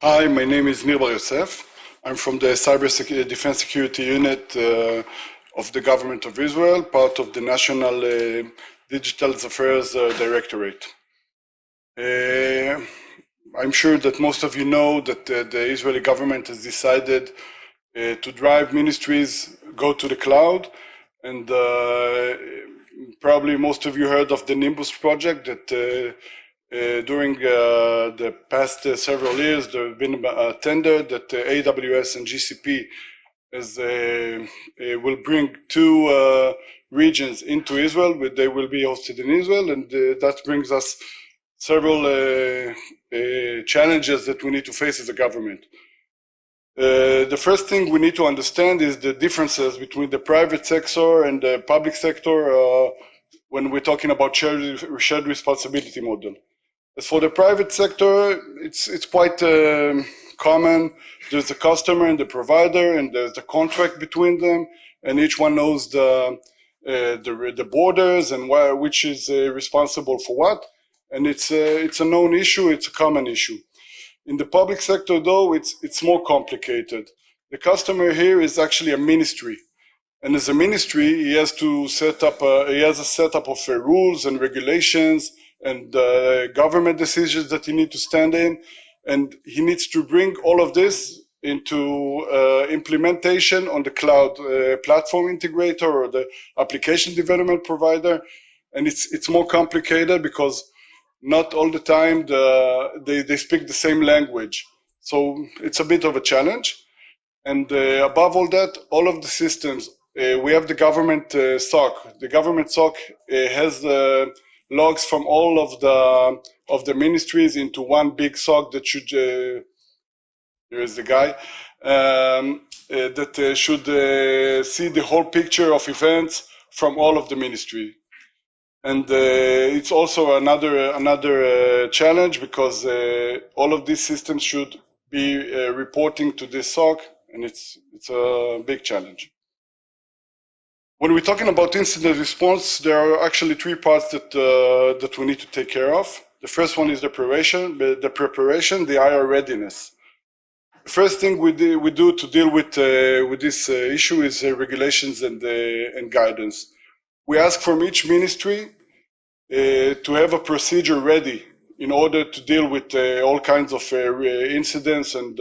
Hi, my name is Yosef. I'm from the Cyber Defense Security Unit of the Government of Israel, part of the National Digital Affairs Directorate. I'm sure that most of you know that the Israeli government has decided to drive ministries go to the cloud, and probably most of you heard of the Nimbus project that during the past several years, there have been a tender that AWS and GCP will bring two regions into Israel, but they will be hosted in Israel, and that brings us several challenges that we need to face as a government. The first thing we need to understand is the differences between the private sector and the public sector when we're talking about shared responsibility model. As for the private sector, it's quite common. There's the customer and the provider, and there's the contract between them, and each one knows the borders and which is responsible for what. And it's a known issue. It's a common issue. In the public sector, though, it's more complicated. The customer here is actually a ministry. And as a ministry, he has to set up he has a setup of rules and regulations and government decisions that he needs to stand in, and he needs to bring all of this into implementation on the cloud platform integrator or the application development provider. And it's more complicated because not all the time they speak the same language. So it's a bit of a challenge. And above all that, all of the systems, we have the government SOC. The government SOC has logs from all of the ministries into one big SOC that should, here is the guy, that should see the whole picture of events from all of the ministry. And it's also another challenge because all of these systems should be reporting to this SOC, and it's a big challenge. When we're talking about incident response, there are actually three parts that we need to take care of. The first one is the preparation, the IR readiness. The first thing we do to deal with this issue is regulations and guidance. We ask from each ministry to have a procedure ready in order to deal with all kinds of incidents, and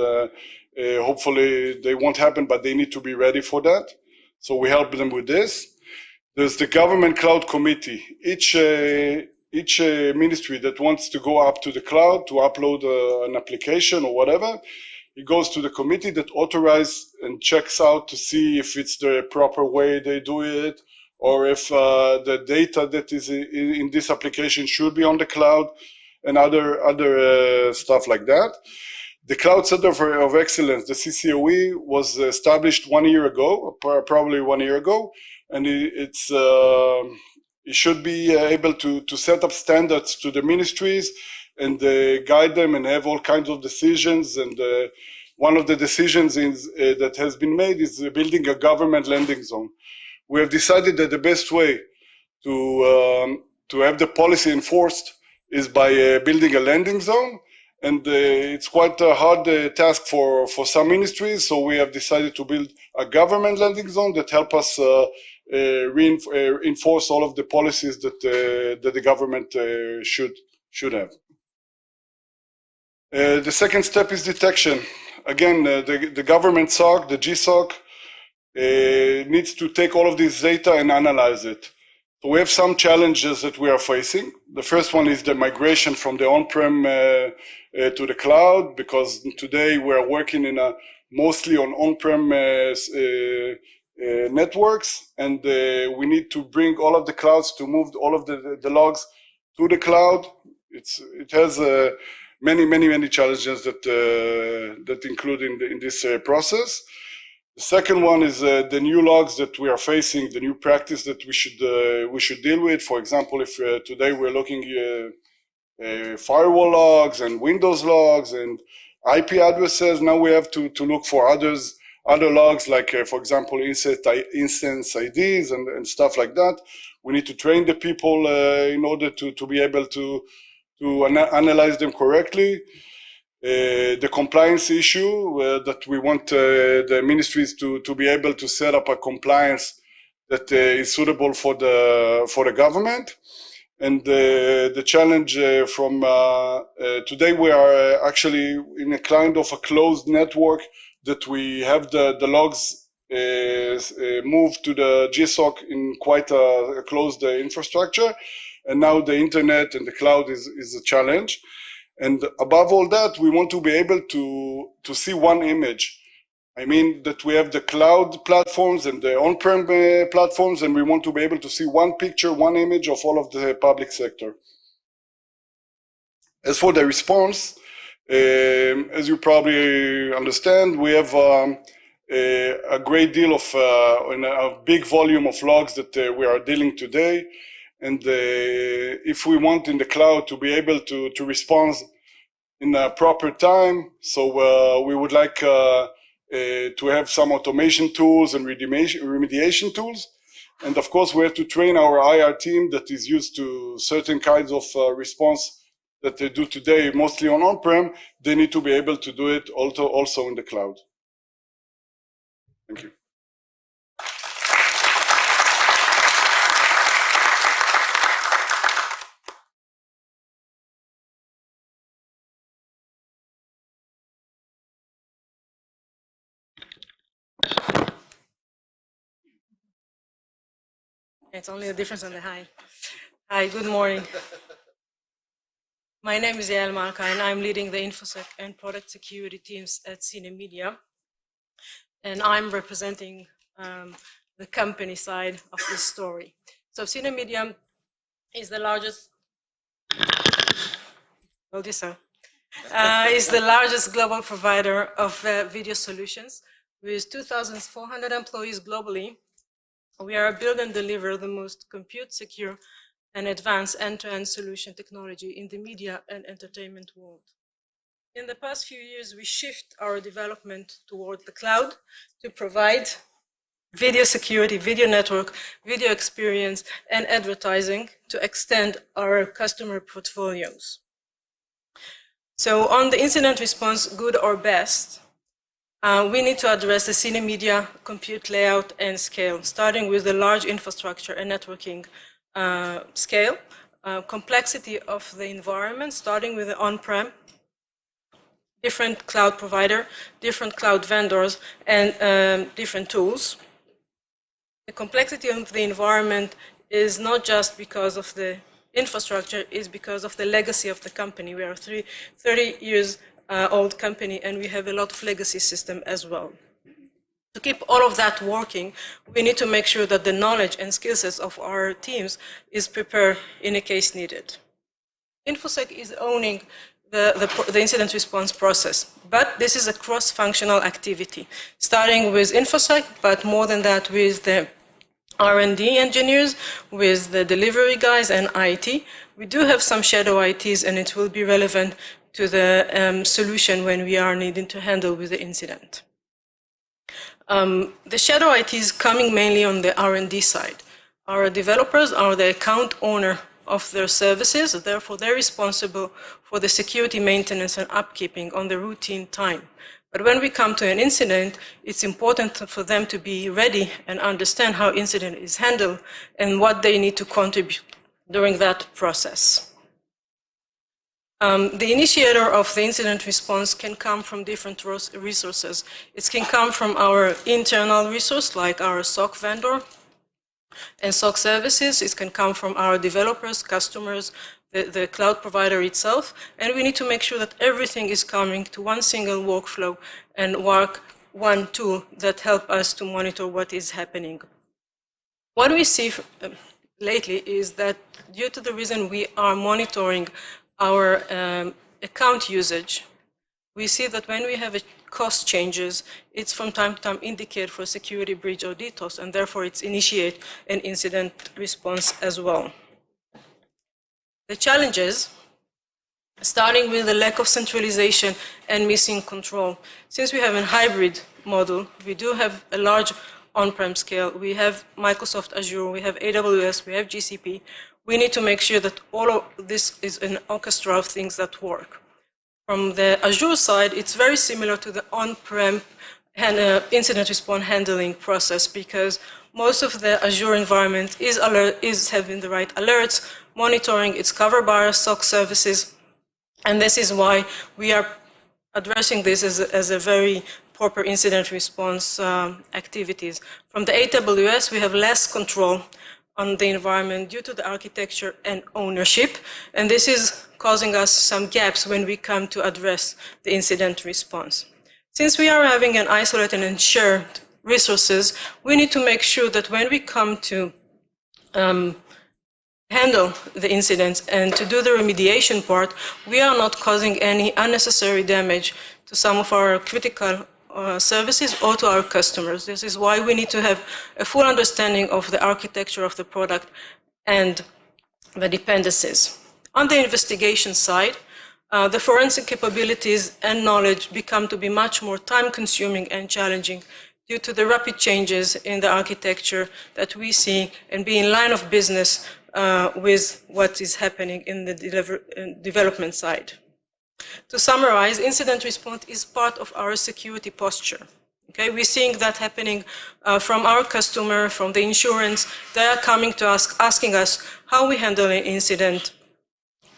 hopefully they won't happen, but they need to be ready for that. So we help them with this. There's the Government Cloud Committee. Each ministry that wants to go up to the cloud to upload an application or whatever, it goes to the committee that authorizes and checks out to see if it's the proper way they do it, or if the data that is in this application should be on the cloud, and other stuff like that. The Cloud Center of Excellence, the CCOE, was established 1 year ago, probably 1 year ago, and it's It should be able to set up standards to the ministries and guide them and have all kinds of decisions. And one of the decisions that has been made is building a government landing zone. We have decided that the best way to have the policy enforced is by building a landing zone. And it's quite a hard task for some ministries. So we have decided to build a government landing zone that help us enforce all of the policies that the government should have. The second step is detection. Again, the government SOC, the GSOC, needs to take all of this data and analyze it. So we have some challenges that we are facing. The first one is the migration from the on-prem to the cloud, because today we are working mostly on on-prem networks, and we need to bring all of the clouds to move all of the logs to the cloud. It has many challenges that include in this process. The second one is the new logs that we are facing, the new practice that we should deal with. For example, if today we're looking firewall logs and Windows logs and IP addresses, now we have to look for other logs, like for example instance IDs and stuff like that. We need to train the people in order to be able to analyze them correctly. The compliance issue that we want the ministries to be able to set up a compliance that is suitable for the government. And the challenge from today, we are actually in a kind of a closed network that we have the logs moved to the GSOC in quite a closed infrastructure. And now the internet and the cloud is a challenge. And above all that, we want to be able to see one image. I mean that we have the cloud platforms and the on-prem platforms, and we want to be able to see one picture, one image of all of the public sector. As for the response, as you probably understand, we have a great deal of a big volume of logs that we are dealing today. And if we want in the cloud to be able to respond in a proper time, so we would like to have some automation tools and remediation tools. And of course, we have to train our IR team that is used to certain kinds of response that they do today, mostly on-prem. They need to be able to do it also in the cloud. Thank you. It's only a difference on the high. Hi, good morning. My name is Yael Malka, and I'm leading the InfoSec and product security teams at CineMedia. And I'm representing the company side of this story. So CineMedia is the largest, is the largest global provider of video solutions with 2,400 employees globally. We are build and deliver the most compute secure and advanced end-to-end solution technology in the media and entertainment world. In the past few years, we shift our development toward the cloud to provide video security, video network, video experience, and advertising to extend our customer portfolios. So on the incident response, good or best, we need to address the CineMedia compute layout and scale, starting with the large infrastructure and networking scale, complexity of the environment, starting with the on-prem, different cloud provider, different cloud vendors, and different tools. The complexity of the environment is not just because of the infrastructure, it's because of the legacy of the company. We are 30 years old company, and we have a lot of legacy system as well. To keep all of that working, we need to make sure that the knowledge and skill sets of our teams is prepared in a case needed. InfoSec is owning the incident response process, but this is a cross-functional activity, starting with InfoSec, but more than that with the R&D engineers, with the delivery guys and IT. We do have some shadow ITs, and it will be relevant to the solution when we are needing to handle with the incident. The shadow IT is coming mainly on the R&D side. Our developers are the account owner of their services, therefore they're responsible for the security maintenance and upkeeping on the routine time. But when we come to an incident, it's important for them to be ready and understand how incident is handled and what they need to contribute during that process. The initiator of the incident response can come from different resources. It can come from our internal resource, like our SOC vendor and SOC services. It can come from our developers, customers, the cloud provider itself. And we need to make sure that everything is coming to one single workflow and one tool that help us to monitor what is happening. What we see lately is that due to the reason we are monitoring our account usage, we see that when we have cost changes, it's from time to time indicate for security breach or DDoS, and therefore it's initiate an incident response as well. The challenges, starting with the lack of centralization and missing control. Since we have a hybrid model, we do have a large on-prem scale. We have Microsoft Azure, we have AWS, we have GCP. We need to make sure that all of this is an orchestra of things that work. From the Azure side, it's very similar to the on-prem incident response handling process, because most of the Azure environment is having the right alerts, monitoring, it's covered by our SOC services, and this is why we are addressing this as a very proper incident response activities. From the AWS, we have less control on the environment due to the architecture and ownership, and this is causing us some gaps when we come to address the incident response. Since we are having an isolated and shared resources, we need to make sure that when we come to handle the incidents and to do the remediation part, we are not causing any unnecessary damage to some of our critical services or to our customers. This is why we need to have a full understanding of the architecture of the product and the dependencies. On the investigation side, the forensic capabilities and knowledge become to be much more time-consuming and challenging due to the rapid changes in the architecture that we see and be in line of business with what is happening in the development side. To summarize, incident response is part of our security posture. Okay, we're seeing that happening from our customer, from the insurance. They are coming to us, asking us how we handle an incident,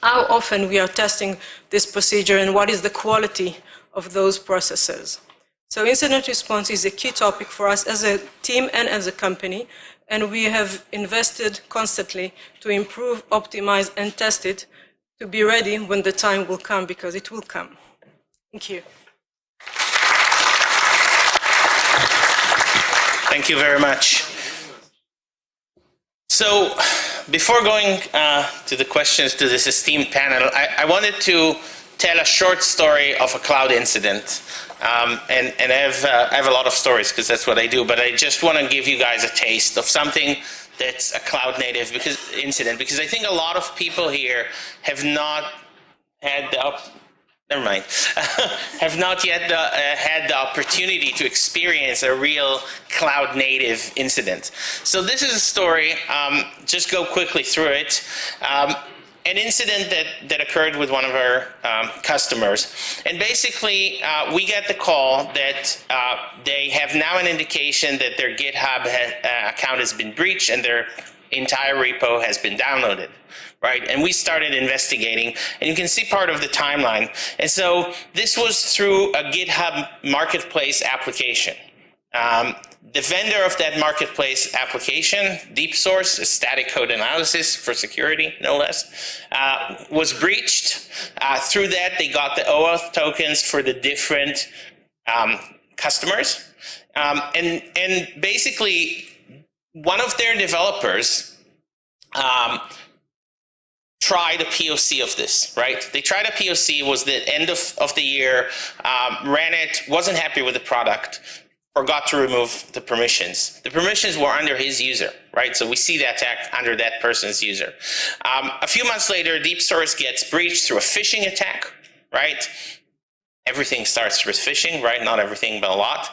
how often we are testing this procedure, and what is the quality of those processes. So incident response is a key topic for us as a team and as a company, and we have invested constantly to improve, optimize, and test it to be ready when the time will come, because it will come. Thank you. Thank you very much. So before going to the questions to this esteemed panel, I wanted to tell a short story of a cloud incident. And I have a lot of stories because that's what I do, but I just want to give you guys a taste of something that's a cloud native incident, because I think a lot of people here have not had the have not yet had the opportunity to experience a real cloud native incident. So this is a story, just go quickly through it. An incident that occurred with one of our customers. And basically, we get the call that they have now an indication that their GitHub account has been breached and their entire repo has been downloaded, right? And we started investigating, and you can see part of the timeline. And so this was through a GitHub marketplace application. The vendor of that marketplace application, DeepSource, a static code analysis for security, no less, was breached. Through that, they got the OAuth tokens for the different customers. And basically, one of their developers tried a POC of this, right? They tried a POC, was the end of the year, ran it, wasn't happy with the product, forgot to remove the permissions. The permissions were under his user, right? So we see the attack under that person's user. A few months later, deep source gets breached through a phishing attack, right? Everything starts with phishing, right? Not everything, but a lot.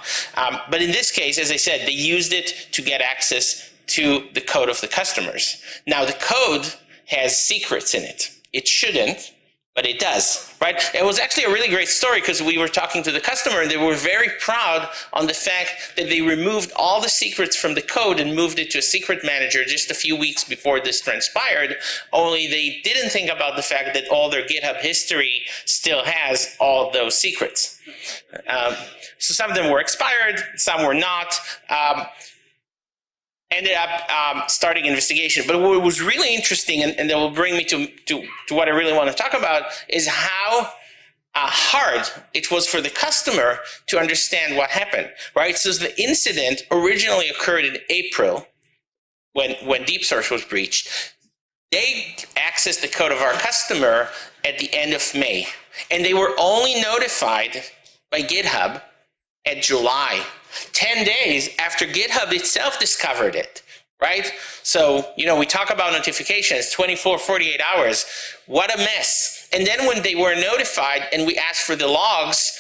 But in this case, as I said, they used it to get access to the code of the customers. Now, the code has secrets in it. It shouldn't, but it does, right? It was actually a really great story because we were talking to the customer and they were very proud on the fact that they removed all the secrets from the code and moved it to a secret manager just a few weeks before this transpired, only they didn't think about the fact that all their GitHub history still has all those secrets. So some of them were expired, some were not. Ended up starting investigation. But what was really interesting, and that will bring me to what I really want to talk about, is how hard it was for the customer to understand what happened, right? So the incident originally occurred in April when Deep Source was breached. They accessed the code of our customer at the end of May, and they were only notified by GitHub at July, 10 days after GitHub itself discovered it, right? So, we talk about notifications, 24, 48 hours. What a mess. And then when they were notified and we asked for the logs,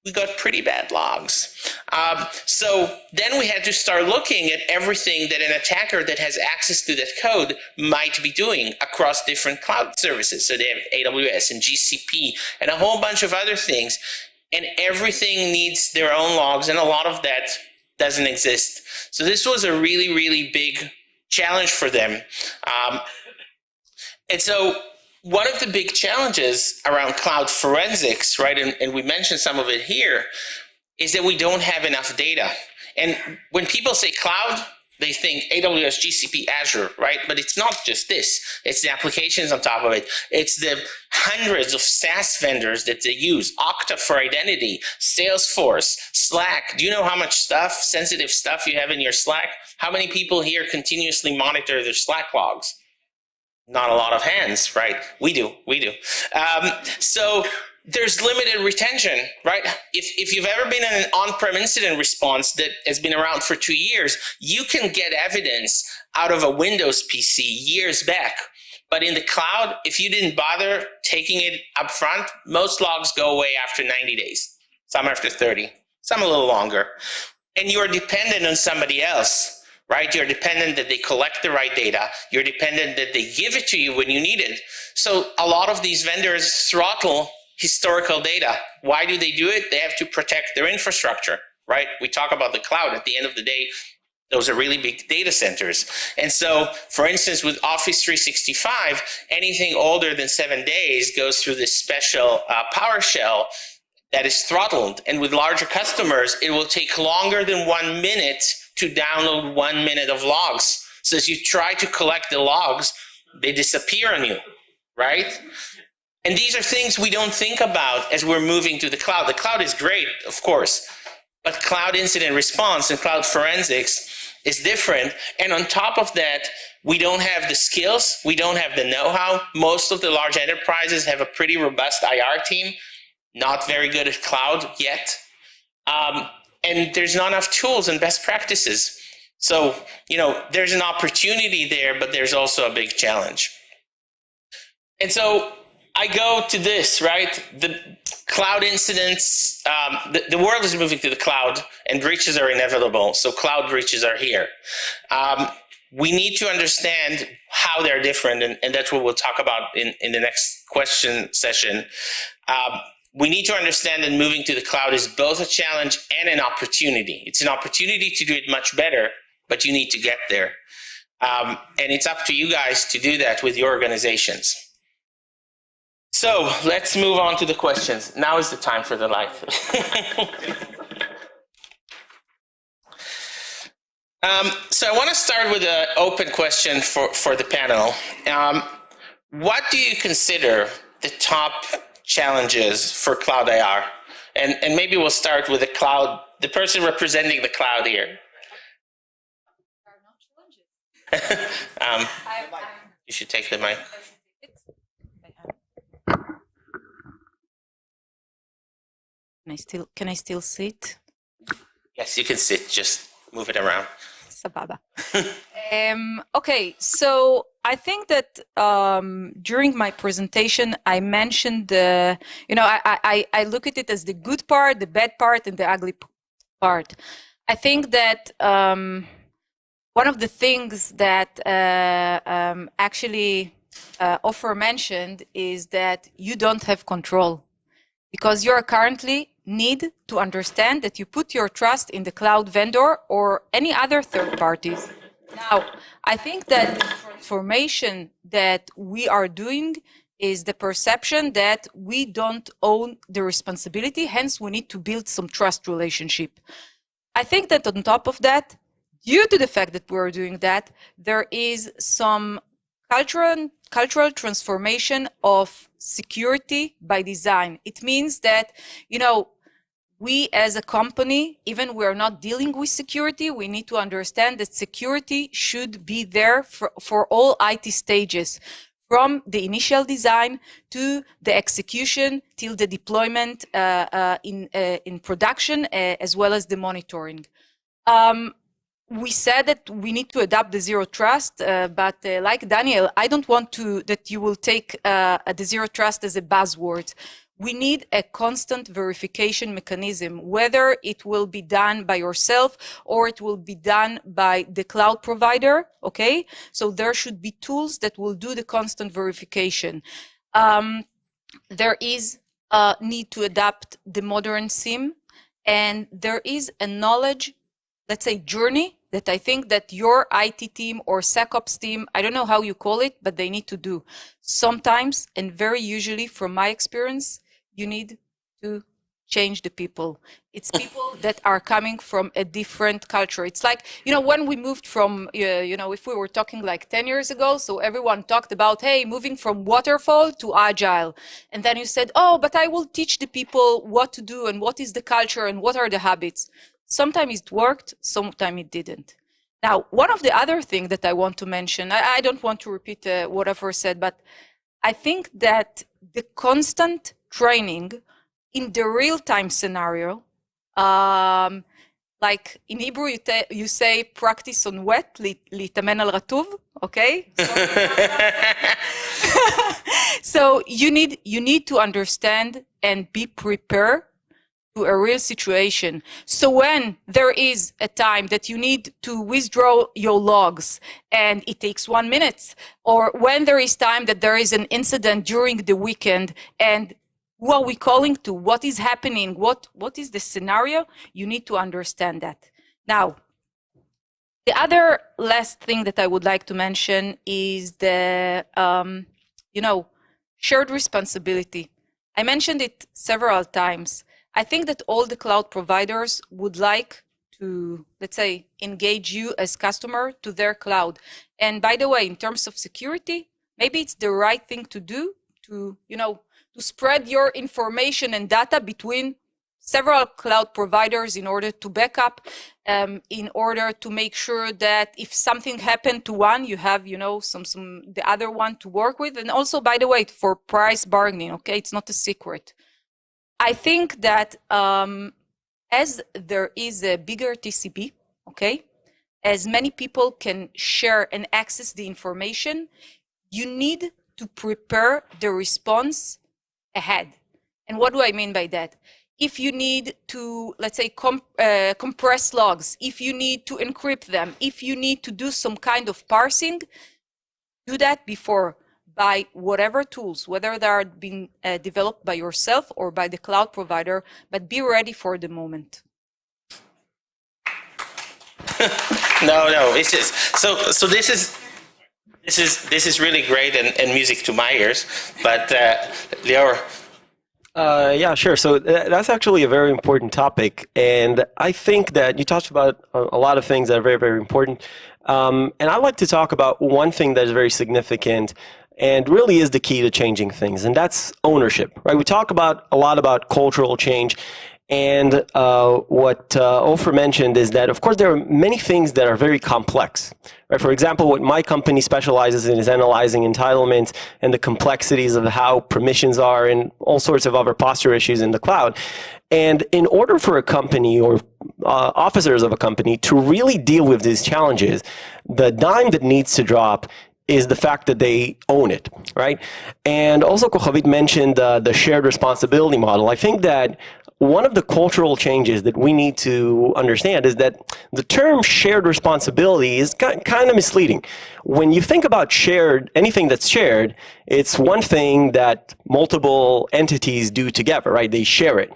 we got pretty bad logs. So then we had to start looking at everything that an attacker that has access to that code might be doing across different cloud services. So they have AWS and GCP and a whole bunch of other things. And everything needs their own logs, and a lot of that doesn't exist. So this was a really, really big challenge for them. And so one of the big challenges around cloud forensics, right, and we mentioned some of it here, is that we don't have enough data. And when people say cloud, they think AWS, GCP, Azure, right? But it's not just this. It's the applications on top of it. It's the hundreds of SaaS vendors that they use. Okta for identity, Salesforce, Slack. Do you know how much sensitive stuff you have in your Slack? How many people here continuously monitor their Slack logs? Not a lot of hands, right? We do. So there's limited retention, right? If you've ever been in an on-prem incident response that has been around for 2 years, you can get evidence out of a Windows PC years back. But in the cloud, if you didn't bother taking it up front, most logs go away after 90 days, some after 30, some a little longer. And you're dependent on somebody else, right? You're dependent that they collect the right data. You're dependent that they give it to you when you need it. So a lot of these vendors throttle historical data. Why do they do it? They have to protect their infrastructure, right? We talk about the cloud. At the end of the day, those are really big data centers. And so, for instance, with Office 365, anything older than 7 days goes through this special PowerShell that is throttled. And with larger customers, it will take longer than 1 minute to download 1 minute of logs. So as you try to collect the logs, they disappear on you, right? And these are things we don't think about as we're moving to the cloud. The cloud is great, of course, but cloud incident response and cloud forensics is different. And on top of that, we don't have the skills. We don't have the know-how. Most of the large enterprises have a pretty robust IR team, not very good at cloud yet. And there's not enough tools and best practices. So, there's an opportunity there, but there's also a big challenge. And so I go to this, right? The cloud incidents, the world is moving to the cloud and breaches are inevitable. So cloud breaches are here. We need to understand how they're different, and that's what we'll talk about in the next question session. We need to understand that moving to the cloud is both a challenge and an opportunity. It's an opportunity to do it much better, but you need to get there. And it's up to you guys to do that with your organizations. So let's move on to the questions. Now is the time for the light. So I want to start with an open question for the panel. What do you consider the top challenges for cloud IR? And maybe we'll start with the person representing the cloud here. There are no challenges. You should take the mic. Can I still sit? Yes, you can sit. Just move it around. Sababa. Okay, so I think that during my presentation, I mentioned I look at it as the good part, the bad part, and the ugly part. I think that one of the things that actually Ofer mentioned is that you don't have control, because you are currently need to understand that you put your trust in the cloud vendor or any other third parties. Now, I think that the transformation that we are doing is the perception that we don't own the responsibility, hence we need to build some trust relationship. I think that on top of that, due to the fact that we're doing that, there is some cultural transformation of security by design. It means that, we as a company, even we are not dealing with security, we need to understand that security should be there for all IT stages, from the initial design to the execution till the deployment in production, as well as the monitoring. We said that we need to adopt the zero trust, but like Daniel, I don't want that you will take the zero trust as a buzzword. We need a constant verification mechanism, whether it will be done by yourself or it will be done by the cloud provider, okay? So there should be tools that will do the constant verification. There is a need to adapt the modern SIEM, and there is a knowledge, let's say, journey that I think that your IT team or SecOps team, I don't know how you call it, but they need to do. Sometimes, and very usually from my experience, you need to change the people. It's people that are coming from a different culture. It's like, when we moved from, if we were talking like 10 years ago, so everyone talked about, hey, moving from waterfall to agile. And then you said, oh, but I will teach the people what to do and what is the culture and what are the habits. Sometimes it worked, sometimes it didn't. Now, one of the other things that I want to mention, I don't want to repeat what Ofer said, but I think that the constant training in the real-time scenario, like in Hebrew, you say practice on wet, להתאמן על רטוב, okay? So you need to understand and be prepared to a real situation. So when there is a time that you need to withdraw your logs and it takes 1 minute, or when there is time that there is an incident during the weekend and who are we calling to, what is happening, what is the scenario, you need to understand that. Now, the other last thing that I would like to mention is the, shared responsibility. I mentioned it several times. I think that all the cloud providers would like to, let's say, engage you as customer to their cloud. And by the way, in terms of security, maybe it's the right thing to do to, to spread your information and data between several cloud providers in order to back up, in order to make sure that if something happened to one, you have, the other one to work with. And also, by the way, for price bargaining, okay, it's not a secret. I think that as there is a bigger TCP, okay, as many people can share and access the information, you need to prepare the response ahead. And what do I mean by that? If you need to, let's say, compress logs, if you need to encrypt them, if you need to do some kind of parsing, do that before, by whatever tools, whether they are being developed by yourself or by the cloud provider, but be ready for the moment. No, this is so. This is really great and music to my ears. But Lior. Yeah, sure. So that's actually a very important topic, and I think that you talked about a lot of things that are very, very important. And I'd like to talk about one thing that is very significant and really is the key to changing things, and that's ownership, right? We talk a lot about cultural change, And what Ofer mentioned is that, of course, there are many things that are very complex. Right? For example, what my company specializes in is analyzing entitlements and the complexities of how permissions are and all sorts of other posture issues in the cloud. And in order for a company or officers of a company to really deal with these challenges, the dime that needs to drop is the fact that they own it, right? And also, Kochavit mentioned the shared responsibility model. I think that one of the cultural changes that we need to understand is that the term shared responsibility is kind of misleading. When you think about shared, anything that's shared, it's one thing that multiple entities do together, right? They share it.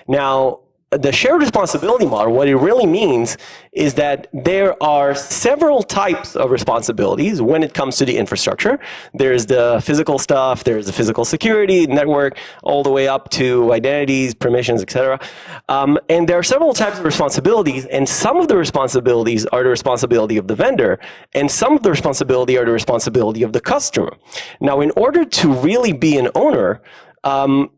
Now, the shared responsibility model, what it really means is that there are several types of responsibilities when it comes to the infrastructure. There's the physical stuff, there's the physical security, network, all the way up to identities, permissions, etc. And there are several types of responsibilities, and some of the responsibilities are the responsibility of the vendor, and some of the responsibility are the responsibility of the customer. Now, in order to really be an owner,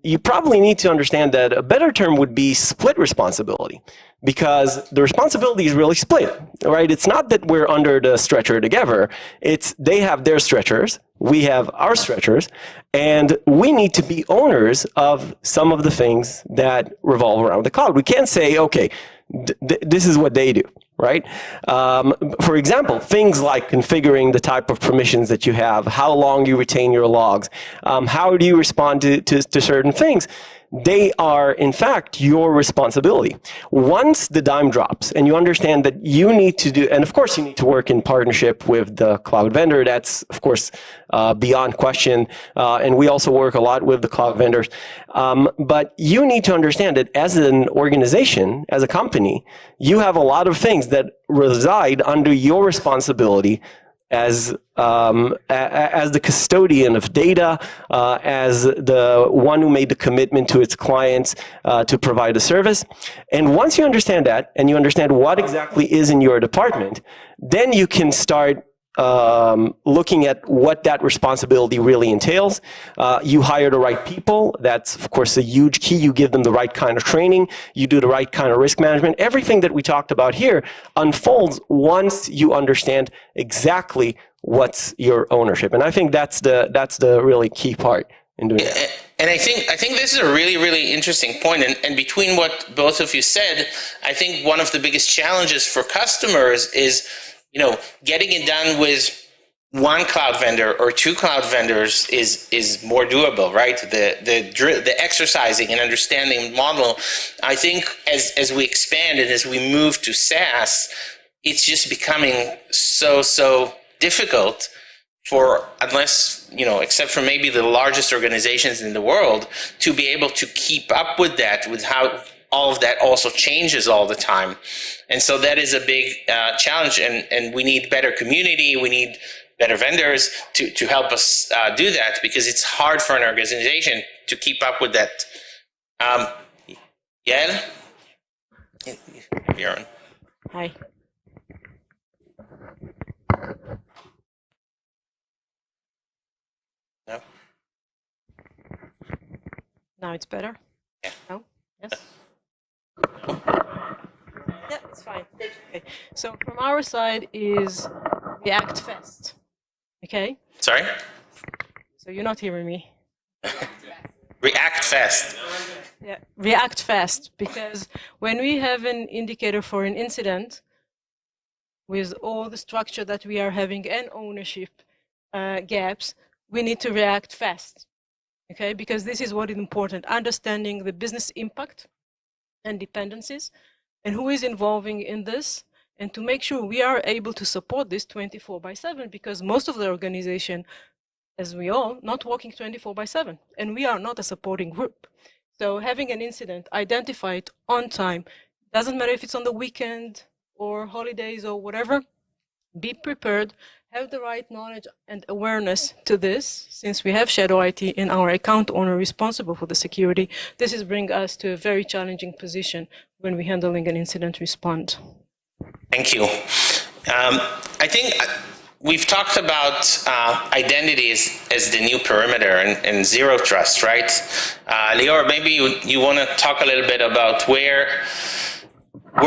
you probably need to understand that a better term would be split responsibility, because the responsibility is really split, right? It's not that we're under the stretcher together. It's they have their stretchers, we have our stretchers, and we need to be owners of some of the things that revolve around the cloud. We can't say, okay, this is what they do. Right? For example, things like configuring the type of permissions that you have, how long you retain your logs, how do you respond to certain things, they are, in fact, your responsibility. Once the dime drops and you understand that you need to do, and of course you need to work in partnership with the cloud vendor, that's of course beyond question, and we also work a lot with the cloud vendors, but you need to understand that as an organization, as a company, you have a lot of things that reside under your responsibility as the custodian of data, as the one who made the commitment to its clients to provide a service. And once you understand that, and you understand what exactly is in your department, then you can start looking at what that responsibility really entails. You hire the right people. That's, of course, a huge key. You give them the right kind of training. You do the right kind of risk management. Everything that we talked about here unfolds once you understand exactly what's your ownership. And I think that's the really key part in doing that. And I think this is a really, really interesting point. And between what both of you said, I think one of the biggest challenges for customers is, getting it done with one cloud vendor or two cloud vendors is more doable, right? The exercising and understanding model. I think as we expand and as we move to SaaS, it's just becoming so difficult except for maybe the largest organizations in the world, to be able to keep up with that, with how all of that also changes all the time. And so that is a big challenge, and we need better community, we need better vendors to help us do that, because it's hard for an organization to keep up with that. Yael? Yaron. Hi. No? Now it's better? Yeah. No? Yes? Yeah, it's fine. Okay. So from our side is React Fast. Okay? Sorry? So you're not hearing me. React Fast. Yeah, React Fast, because when we have an indicator for an incident, with all the structure that we are having and ownership gaps, we need to react fast. Okay, because this is what is important, understanding the business impact and dependencies and who is involving in this, and to make sure we are able to support this 24/7, because most of the organization, as we all, not working 24/7, and we are not a supporting group. So having an incident, identify it on time, doesn't matter if it's on the weekend or holidays or whatever, be prepared, have the right knowledge and awareness to this. Since we have Shadow IT in our account owner responsible for the security, this is bring us to a very challenging position when we're handling an incident response. Thank you. I think we've talked about identity as the new perimeter and zero trust, right? Lior, maybe you want to talk a little bit about where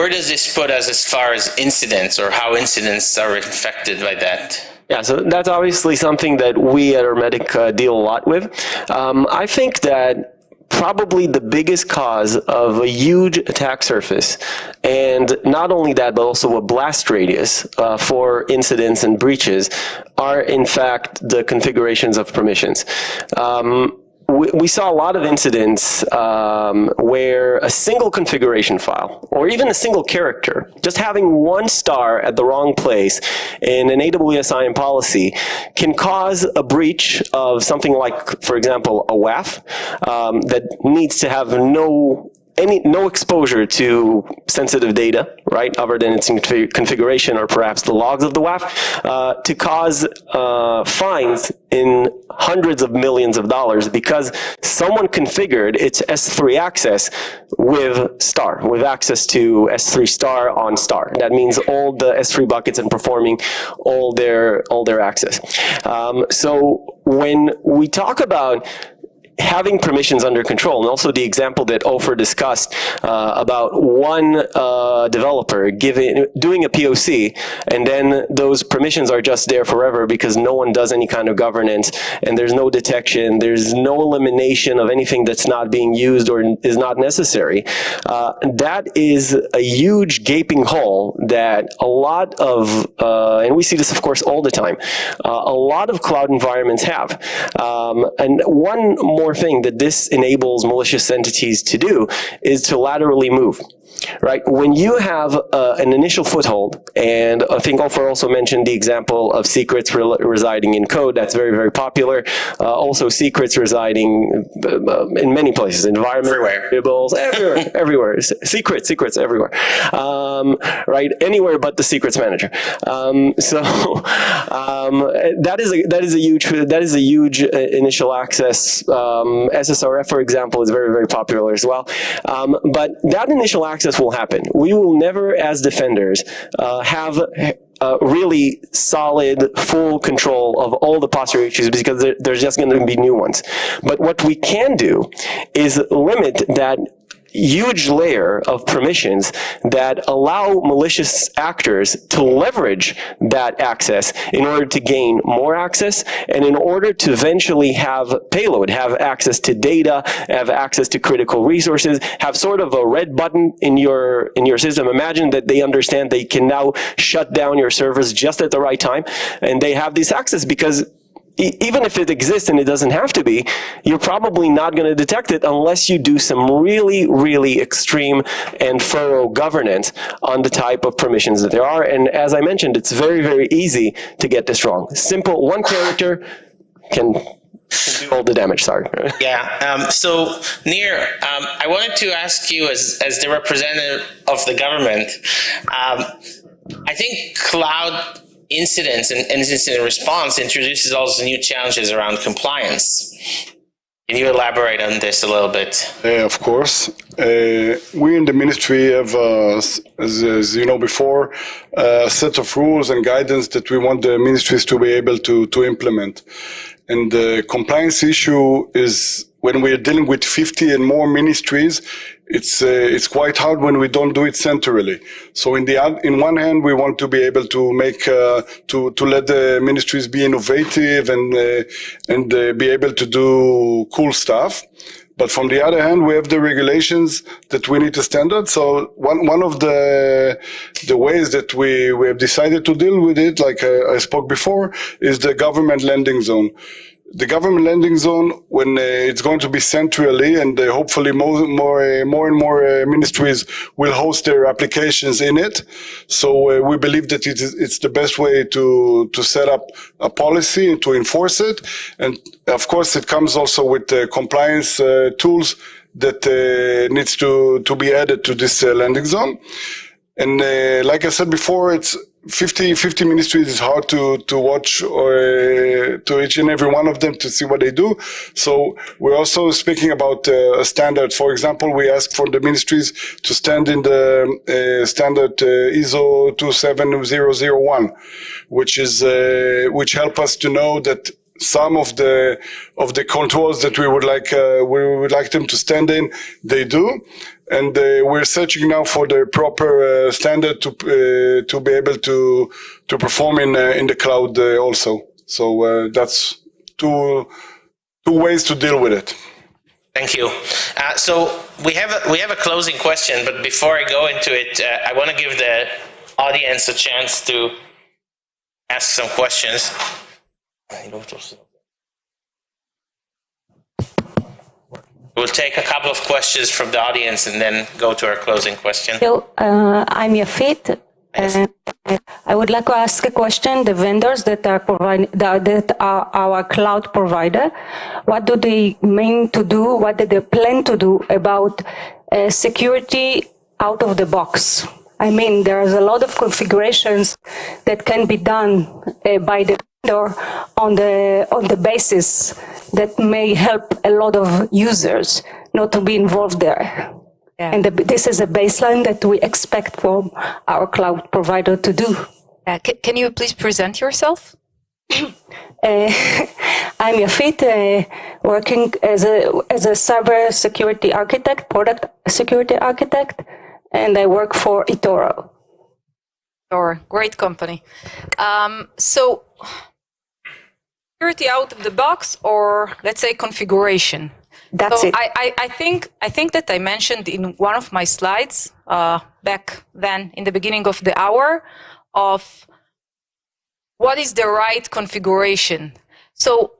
does this put us as far as incidents, or how incidents are affected by that? Yeah, so that's obviously something that we at Hermetic deal a lot with. I think that probably the biggest cause of a huge attack surface, and not only that, but also a blast radius for incidents and breaches, are in fact the configurations of permissions. We saw a lot of incidents where a single configuration file, or even a single character, just having one star at the wrong place in an AWS IAM policy, can cause a breach of something like, for example, a WAF that needs to have no exposure to sensitive data, right, other than its configuration or perhaps the logs of the WAF, to cause fines in hundreds of millions of dollars because someone configured its S3 access with star, with access to S3 star on star. That means all the S3 buckets and performing all their access. So when we talk about having permissions under control, and also the example that Ofer discussed about one developer doing a POC, and then those permissions are just there forever because no one does any kind of governance, and there's no detection, there's no elimination of anything that's not being used or is not necessary. That is a huge gaping hole that a lot of, and we see this of course all the time, a lot of cloud environments have. And one more thing that this enables malicious entities to do is to laterally move. Right? When you have an initial foothold, and I think Ofer also mentioned the example of secrets residing in code, that's very, very popular. Also secrets residing in many places, environment, variables, everywhere. Secrets everywhere. Right? Anywhere but the secrets manager. That is a huge initial access. SSRF, for example, is very, very popular as well. But that initial access will happen. We will never, as defenders, have really solid, full control of all the posterior issues because there's just going to be new ones. But what we can do is limit that huge layer of permissions that allow malicious actors to leverage that access in order to gain more access and in order to eventually have payload, have access to data, have access to critical resources, have sort of a red button in your system. Imagine that they understand they can now shut down your servers just at the right time, and they have this access because even if it exists and it doesn't have to be, you're probably not going to detect it unless you do some really, really extreme and thorough governance on the type of permissions that there are. And as I mentioned, it's very, very easy to get this wrong. Simple, one character can do all the damage, sorry. Yeah, so Nir, I wanted to ask you as the representative of the government, I think cloud incidents and incident response introduces also new challenges around compliance. Can you elaborate on this a little bit? Of course. We in the ministry have, as you know before, a set of rules and guidance that we want the ministries to be able to implement. And the compliance issue is when we're dealing with 50 and more ministries, it's quite hard when we don't do it centrally. So in one hand, we want to be able to make to let the ministries be innovative and be able to do cool stuff. But from the other hand, we have the regulations that we need to standard. So one of the ways that we have decided to deal with it, like I spoke before, is the government landing zone. The government landing zone, when it's going to be centrally, and hopefully more and more ministries will host their applications in it. So we believe that it's the best way to set up a policy and to enforce it. And of course, it comes also with compliance tools that needs to be added to this landing zone. And like I said before, 50 ministries is hard to watch or to each and every one of them to see what they do. So we're also speaking about a standard. For example, we ask for the ministries to stand in the standard ISO 27001, which help us to know that some of the controls that we would like them to stand in, they do. And we're searching now for the proper standard to be able to perform in the cloud also. So that's two ways to deal with it. Thank you. So we have a closing question, but before I go into it, I want to give the audience a chance to ask some questions. We'll take a couple of questions from the audience and then go to our closing question. I'm Yafit. I would like to ask a question. The vendors that are our cloud provider, what do they mean to do? What do they plan to do about security out of the box? I mean, there's a lot of configurations that can be done by the vendor on the basis that may help a lot of users not to be involved there. Yeah. And this is a baseline that we expect from our cloud provider to do. Can you please present yourself? I'm Yafit, working as a cyber security architect, product security architect, and I work for eToro. Great company. So, security out of the box, or let's say configuration. That's it. I think that I mentioned in one of my slides back then in the beginning of the hour of what is the right configuration. So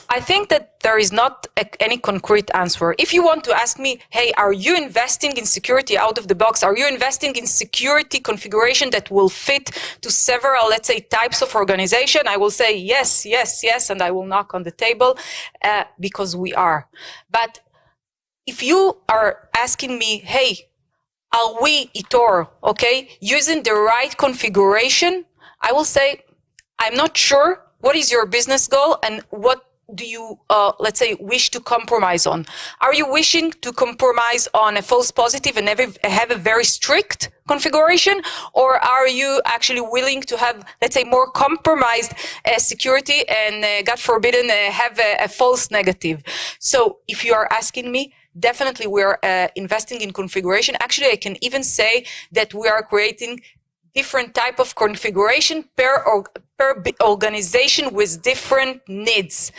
I think that there is not any concrete answer. If you want to ask me, hey, are you investing in security out of the box? Are you investing in security configuration that will fit to several, let's say, types of organization? I will say yes, yes, yes, and I will knock on the table because we are. But if you are asking me, hey, are we eToro, okay, using the right configuration? I will say, I'm not sure. What is your business goal and what do you, let's say, wish to compromise on? Are you wishing to compromise on a false positive and have a very strict configuration? Or are you actually willing to have, let's say, more compromised security and, God forbidden, have a false negative? So if you are asking me, definitely we are investing in configuration. Actually, I can even say that we are creating different type of configuration per organization with different needs.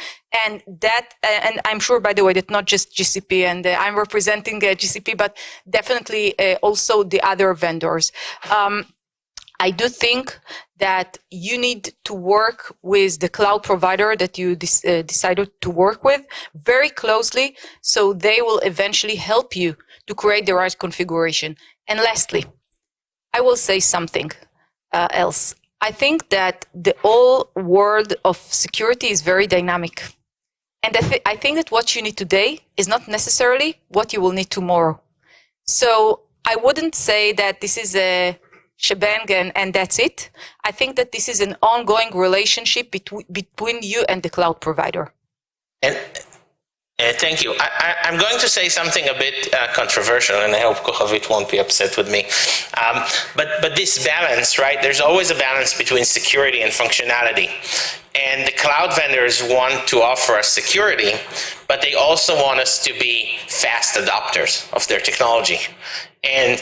And that, and I'm sure, by the way, that not just GCP, and I'm representing GCP, but definitely also the other vendors. I do think that you need to work with the cloud provider that you decided to work with very closely, so they will eventually help you to create the right configuration. And lastly, I will say something else. I think that the whole world of security is very dynamic. And I think that what you need today is not necessarily what you will need tomorrow. So I wouldn't say that this is a shebang and that's it. I think that this is an ongoing relationship between you and the cloud provider. And thank you. I'm going to say something a bit controversial, and I hope Kochavit won't be upset with me. But this balance, right? There's always a balance between security and functionality. And the cloud vendors want to offer us security, but they also want us to be fast adopters of their technology. And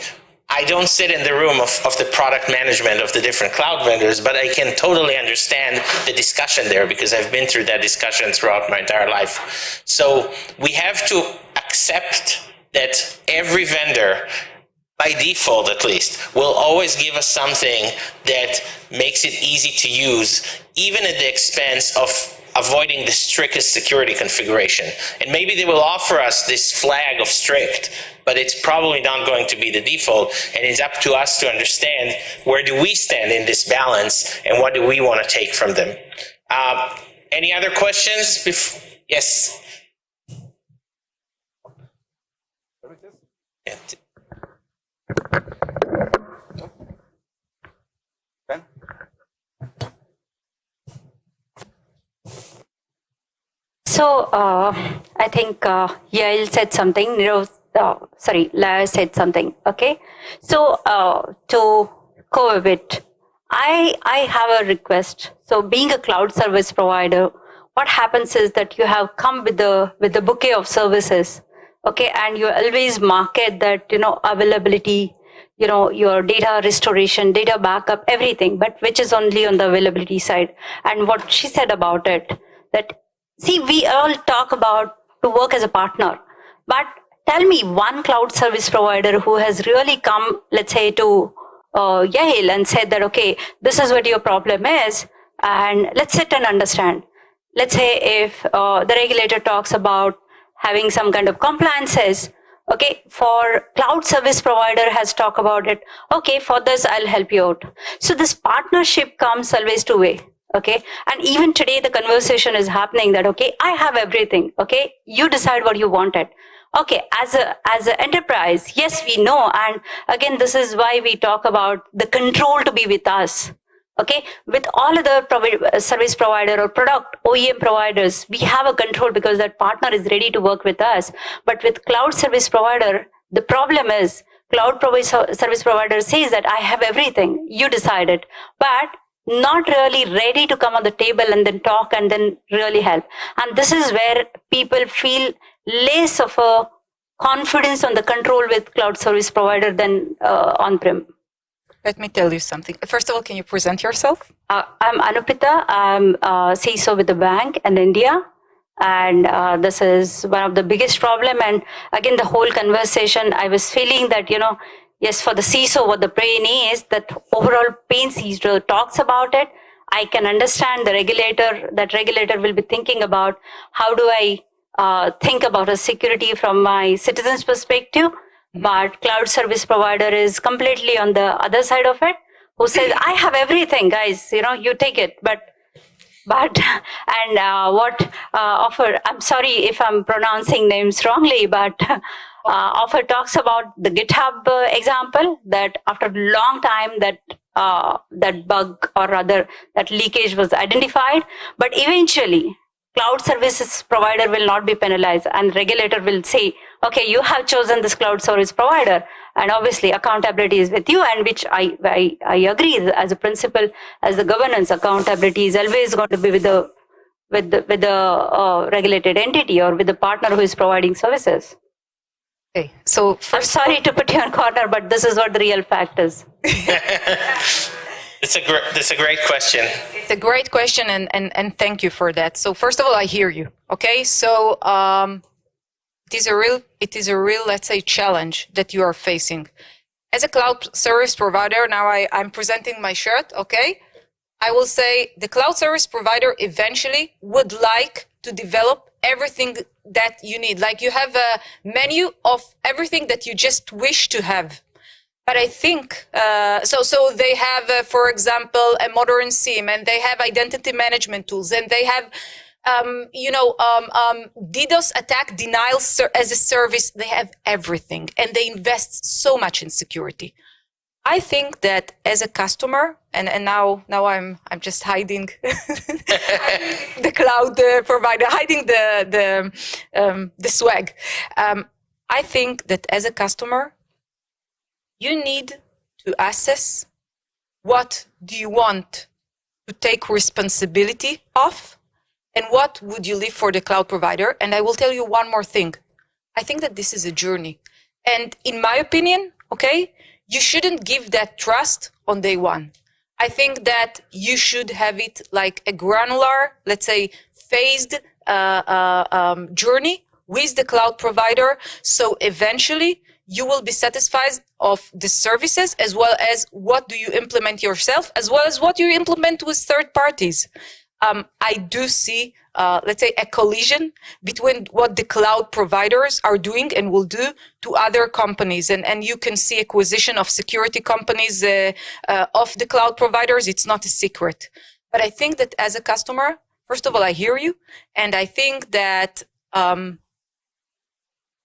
I don't sit in the room of the product management of the different cloud vendors, but I can totally understand the discussion there because I've been through that discussion throughout my entire life. So we have to accept that every vendor, by default at least, will always give us something that makes it easy to use, even at the expense of avoiding the strictest security configuration. And maybe they will offer us this flag of strict, but it's probably not going to be the default. And it's up to us to understand where do we stand in this balance and what do we want to take from them. Any other questions? Yes. So I think Yael said something. Lara said something. Okay. So to go a bit, I have a request. So being a cloud service provider, what happens is that you have come with the bouquet of services. Okay, and you always market that availability, your data restoration, data backup, everything, but which is only on the availability side. And what she said about it, that see, we all talk about to work as a partner, but tell me one cloud service provider who has really come, let's say, to Yael and said that, okay, this is what your problem is, and let's sit and understand. Let's say if the regulator talks about having some kind of compliances, okay, for cloud service provider has talked about it, okay, for this I'll help you out. So this partnership comes always two way. Okay, and even today the conversation is happening that, okay, I have everything, okay, you decide what you wanted. Okay, as an enterprise, yes, we know, and again, this is why we talk about the control to be with us. Okay, with all other service provider or product OEM providers, we have a control because that partner is ready to work with us. But with cloud service provider, the problem is cloud service provider says that I have everything, you decide it, but not really ready to come on the table and then talk and then really help. And this is where people feel less of a confidence on the control with cloud service provider than on-prem. Let me tell you something. First of all, can you present yourself? I'm Anupita. I'm CISO with the bank in India. And this is one of the biggest problem. And again, the whole conversation, I was feeling that, yes, for the CISO, what the pain is, that overall pain CISO talks about it. I can understand the regulator, that regulator will be thinking about how do I think about a security from my citizens' perspective. But cloud service provider is completely on the other side of it, who says, I have everything, guys, you take it. But what Ofer, I'm sorry if I'm pronouncing names wrongly, but Ofer talks about the GitHub example, that after a long time that bug or rather that leakage was identified, but eventually cloud services provider will not be penalized and regulator will say, okay, you have chosen this cloud service provider, and obviously accountability is with you, and which I agree as a principle, as the governance, accountability is always going to be with the regulated entity or with the partner who is providing services. Okay, so I'm sorry to put you on corner, but this is what the real fact is. It's a great question. It's a great question, and thank you for that. So first of all, I hear you. Okay, so it is a real, let's say, challenge that you are facing. As a cloud service provider, now I'm presenting my shirt, okay? I will say the cloud service provider eventually would like to develop everything that you need. Like you have a menu of everything that you just wish to have. But I think, so they have, for example, a modern SIEM, and they have identity management tools, and they have, DDoS attack denial as a service. They have everything, and they invest so much in security. I think that as a customer, and now I'm just hiding the cloud provider, hiding the swag. I think that as a customer, you need to assess what do you want to take responsibility of, and what would you leave for the cloud provider. And I will tell you one more thing. I think that this is a journey. And in my opinion, okay, you shouldn't give that trust on day one. I think that you should have it like a granular, let's say, phased journey with the cloud provider. So eventually you will be satisfied of the services, as well as what do you implement yourself, as well as what you implement with third parties. I do see, let's say, a collision between what the cloud providers are doing and will do to other companies. And you can see acquisition of security companies of the cloud providers. It's not a secret. But I think that as a customer, first of all, I hear you. And I think that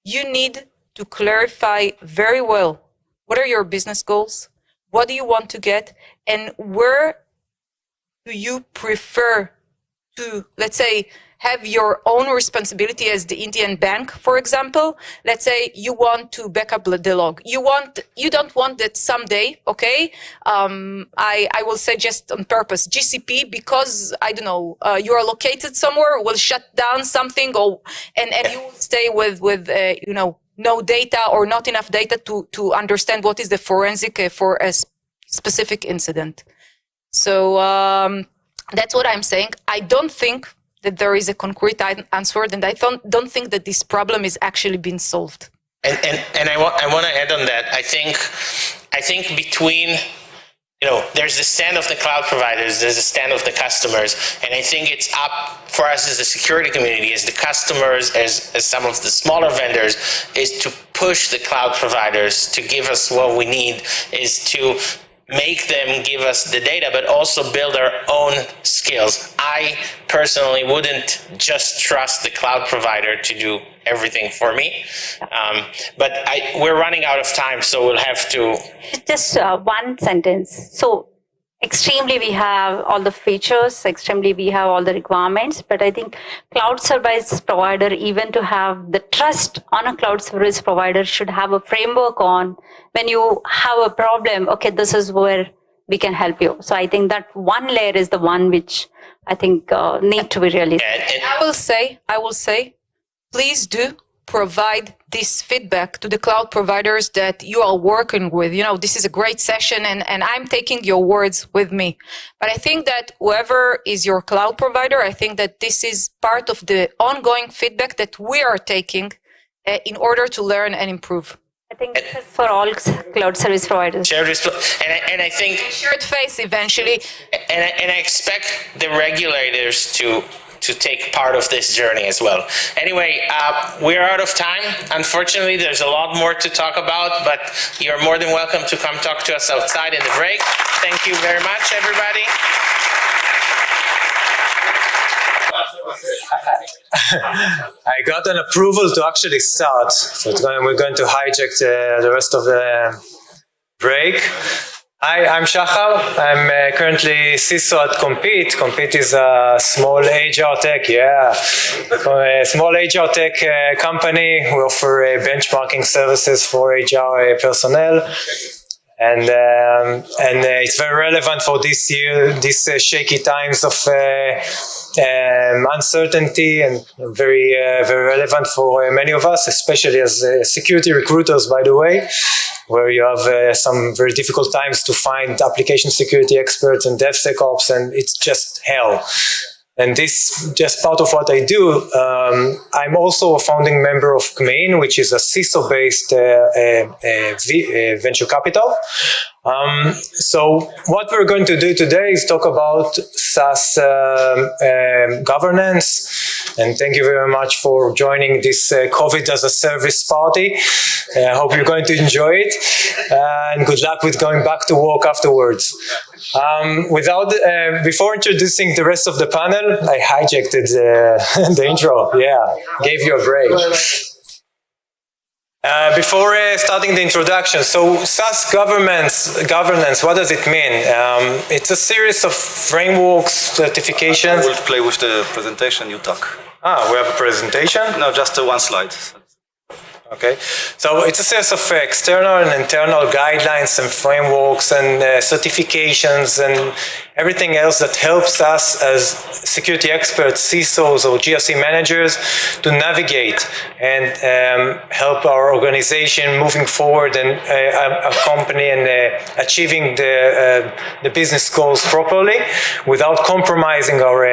you need to clarify very well, what are your business goals? What do you want to get? And where do you prefer to, let's say, have your own responsibility as the Indian bank, for example. Let's say you want to back up the log. You don't want that someday, okay? I will say just on purpose, GCP, because I don't know, you are located somewhere, will shut down something, and you will stay with you know, no data or not enough data to understand what is the forensic for a specific incident. So that's what I'm saying. I don't think that there is a concrete answer, and I don't think that this problem is actually being solved. And I want to add on that. I think between, you know, there's the stand of the cloud providers, there's the stand of the customers, and I think it's up for us as the security community, as the customers, as some of the smaller vendors, is to push the cloud providers to give us what we need, is to make them give us the data, but also build our own skills. I personally wouldn't just trust the cloud provider to do everything for me. But we're running out of time, so we'll have to... Just one sentence. So extremely we have all the features, extremely we have all the requirements, but I think cloud service provider, even to have the trust on a cloud service provider, should have a framework on when you have a problem, okay, this is where we can help you. So I think that one layer is the one which I think need to be realistic. I will say, please do provide this feedback to the cloud providers that you are working with. You know, this is a great session, and I'm taking your words with me. But I think that whoever is your cloud provider, I think that this is part of the ongoing feedback that we are taking in order to learn and improve. I think this is for all cloud service providers. And I think shared face eventually. And I expect the regulators to take part of this journey as well. Anyway, we're out of time. Unfortunately, there's a lot more to talk about, but you're more than welcome to come talk to us outside in the break. Thank you very much, everybody. I got an approval to actually start, so we're going to hijack the rest of the break. Hi, I'm Shachar. I'm currently CISO at Compete. Compete is a small HR tech, a small HR tech company. We offer benchmarking services for HR personnel. And it's very relevant for this year, these shaky times of uncertainty, and very relevant for many of us, especially as security recruiters, by the way, where you have some very difficult times to find application security experts and DevSecOps, and it's just hell. And this just part of what I do. I'm also a founding member of CMAIN, which is a CISO-based venture capital. So what we're going to do today is talk about SaaS governance. And thank you very much for joining this COVID as a service party. I hope you're going to enjoy it. And good luck with going back to work afterwards. Before introducing the rest of the panel, I hijacked the intro. Yeah, gave you a break. Before starting the introduction, so SaaS governance, what does it mean? It's a series of frameworks, certifications. I will play with the presentation, you talk. We have a presentation? No, just one slide. Okay, so it's a series of external and internal guidelines and frameworks and certifications and everything else that helps us as security experts, CISOs or GRC managers to navigate and help our organization moving forward and accompany and achieving the business goals properly without compromising our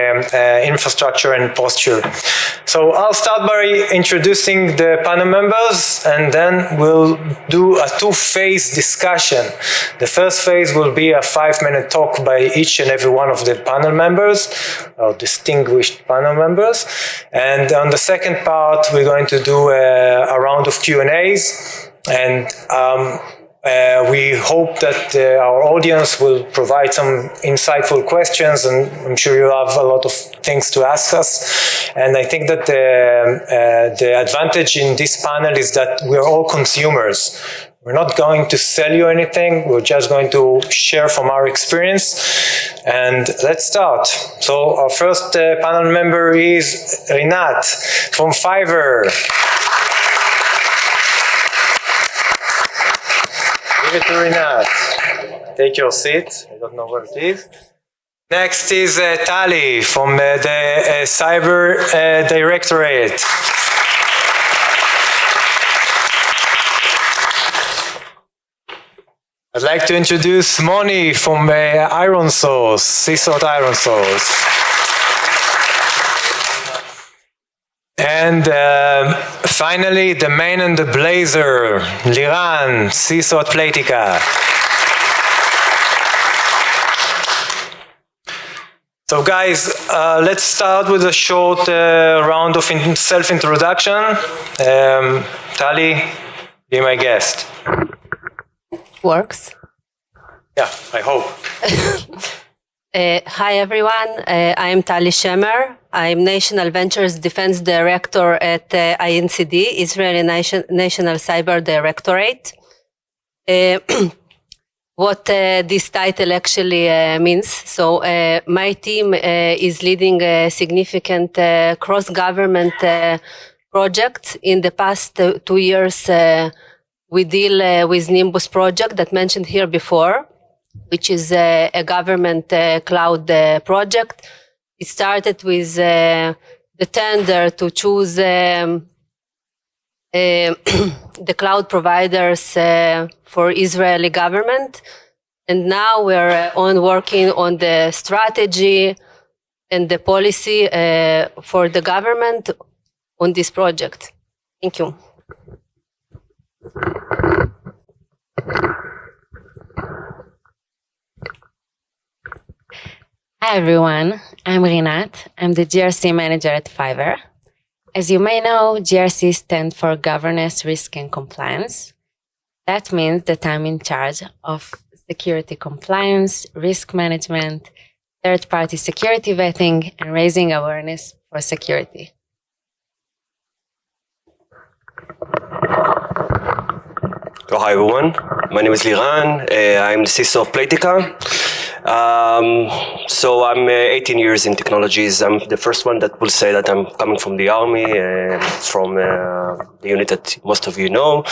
infrastructure and posture. So I'll start by introducing the panel members, and then we'll do a two-phase discussion. The first phase will be a 5-minute talk by each and every one of the panel members, or distinguished panel members. And on the second part, we're going to do a round of Q&As. And we hope that our audience will provide some insightful questions, and I'm sure you have a lot of things to ask us. And I think that the advantage in this panel is that we're all consumers. We're not going to sell you anything. We're just going to share from our experience. And let's start. So our first panel member is Rinat from Fiverr. Give it to Rinat. Take your seat. I don't know where it is. Next is Tali from the Cyber Directorate. I'd like to introduce Moni from Iron Source, CISO at Iron Source. And finally, the man and the blazer, Liran, CISO at Playtika. So guys, let's start with a short round of self-introduction. Tali, be my guest. Works. Yeah, I hope. Hi everyone, I am Tali Shemer. I'm National Ventures Defense Director at INCD, Israeli National Cyber Directorate. What this title actually means. So my team is leading a significant cross-government project. In the past 2 years, we deal with Nimbus project that mentioned here before, which is a government cloud project. It started with the tender to choose the cloud providers for Israeli government. And now we're working on the strategy and the policy for the government on this project. Thank you. Hi everyone, I'm Rinat. I'm the GRC manager at Fiverr. As you may know, GRC stands for Governance, Risk and Compliance. That means that I'm in charge of security compliance, risk management, third-party security vetting, and raising awareness for security. So hi everyone, my name is Liran. I'm the CISO of Playtika. So I'm 18 years in technologies. I'm the first one that will say that I'm coming from the army, from the unit that most of you know.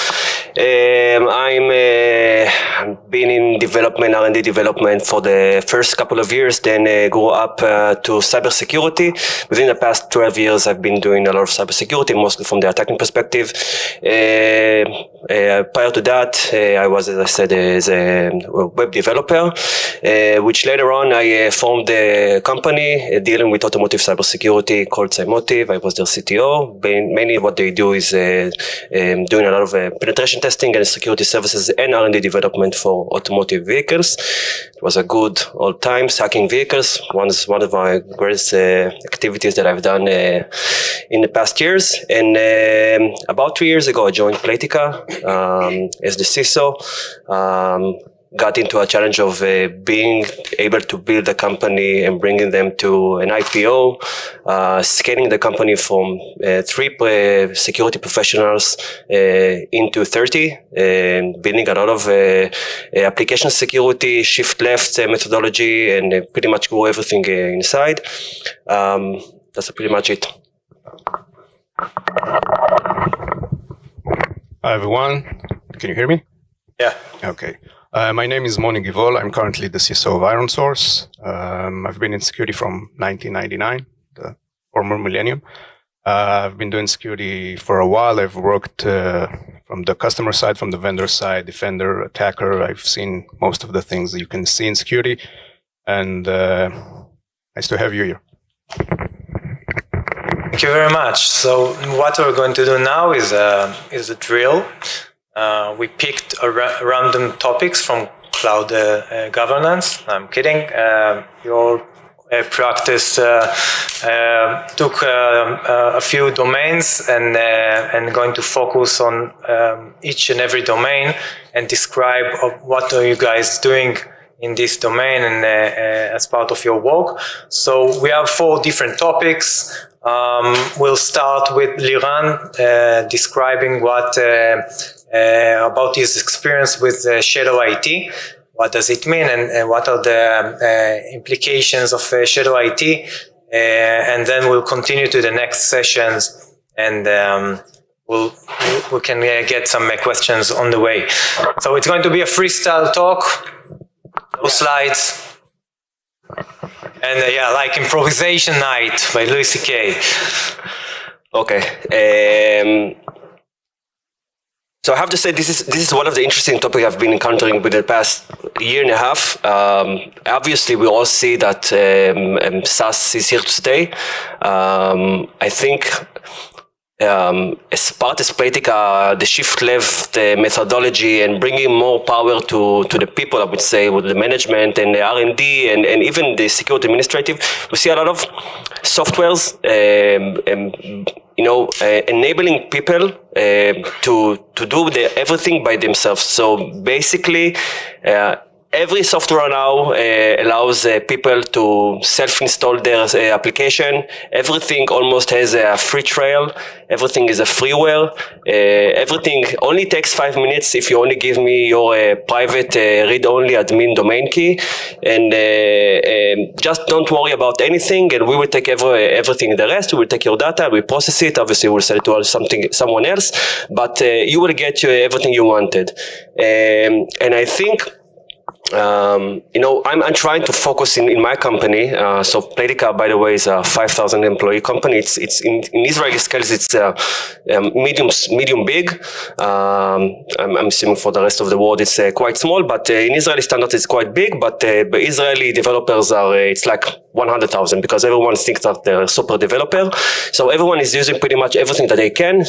I've been in development, R&D development for the first couple of years, then grew up to cybersecurity. Within the past 12 years, I've been doing a lot of cybersecurity, mostly from the attacking perspective. Prior to that, I was, as I said, as a web developer, which later on I formed a company dealing with automotive cybersecurity called Cymotive. I was their CTO. Mainly what they do is doing a lot of penetration testing and security services and R&D development for automotive vehicles. It was a good old times, hacking vehicles. One of my greatest activities that I've done in the past years. And about 3 years ago, I joined Playtika as the CISO. Got into a challenge of being able to build a company and bringing them to an IPO, scaling the company from 3 security professionals into 30, and building a lot of application security, shift left methodology, and pretty much grew everything inside. That's pretty much it. Hi everyone, can you hear me? Yeah. Okay. My name is Moni Givol. I'm currently the CISO of Iron Source. I've been in security from 1999, the former millennium. I've been doing security for a while. I've worked from the customer side, from the vendor side, defender, attacker. I've seen most of the things that you can see in security. And nice to have you here. Thank you very much. So what we're going to do now is a drill. We picked random topics from cloud governance. I'm kidding. Your practice took a few domains and going to focus on each and every domain and describe what are you guys doing in this domain and as part of your work. So we have 4 different topics. We'll start with Liran describing what about his experience with Shadow IT, what does it mean, and what are the implications of shadow IT, and then we'll continue to the next sessions, and we can get some questions on the way. So it's going to be a freestyle talk, no slides. And like improvisation night by Louis C.K. Okay. So I have to say this is one of the interesting topics I've been encountering with the past year and a half. Obviously, we all see that SaaS is here to stay. I think as part of Playtika, the shift left methodology and bringing more power to the people, I would say, with the management and the R&D and even the security administrative. We see a lot of softwares, enabling people to do everything by themselves. So basically, every software now allows people to self-install their application. Everything almost has a free trial. Everything is a freeware. Everything only takes 5 minutes if you only give me your private read-only admin domain key. And just don't worry about anything, and we will take everything the rest. We will take your data, we process it. Obviously, we'll sell it to someone else, but you will get everything you wanted. And I think I'm trying to focus in my company. So Playtika, by the way, is a 5,000 employee company. It's in Israeli scales, it's medium big. I'm assuming for the rest of the world it's quite small, but in Israeli standards it's quite big. But Israeli developers it's like 100,000 because everyone thinks that they're a super developer. So everyone is using pretty much everything that they can.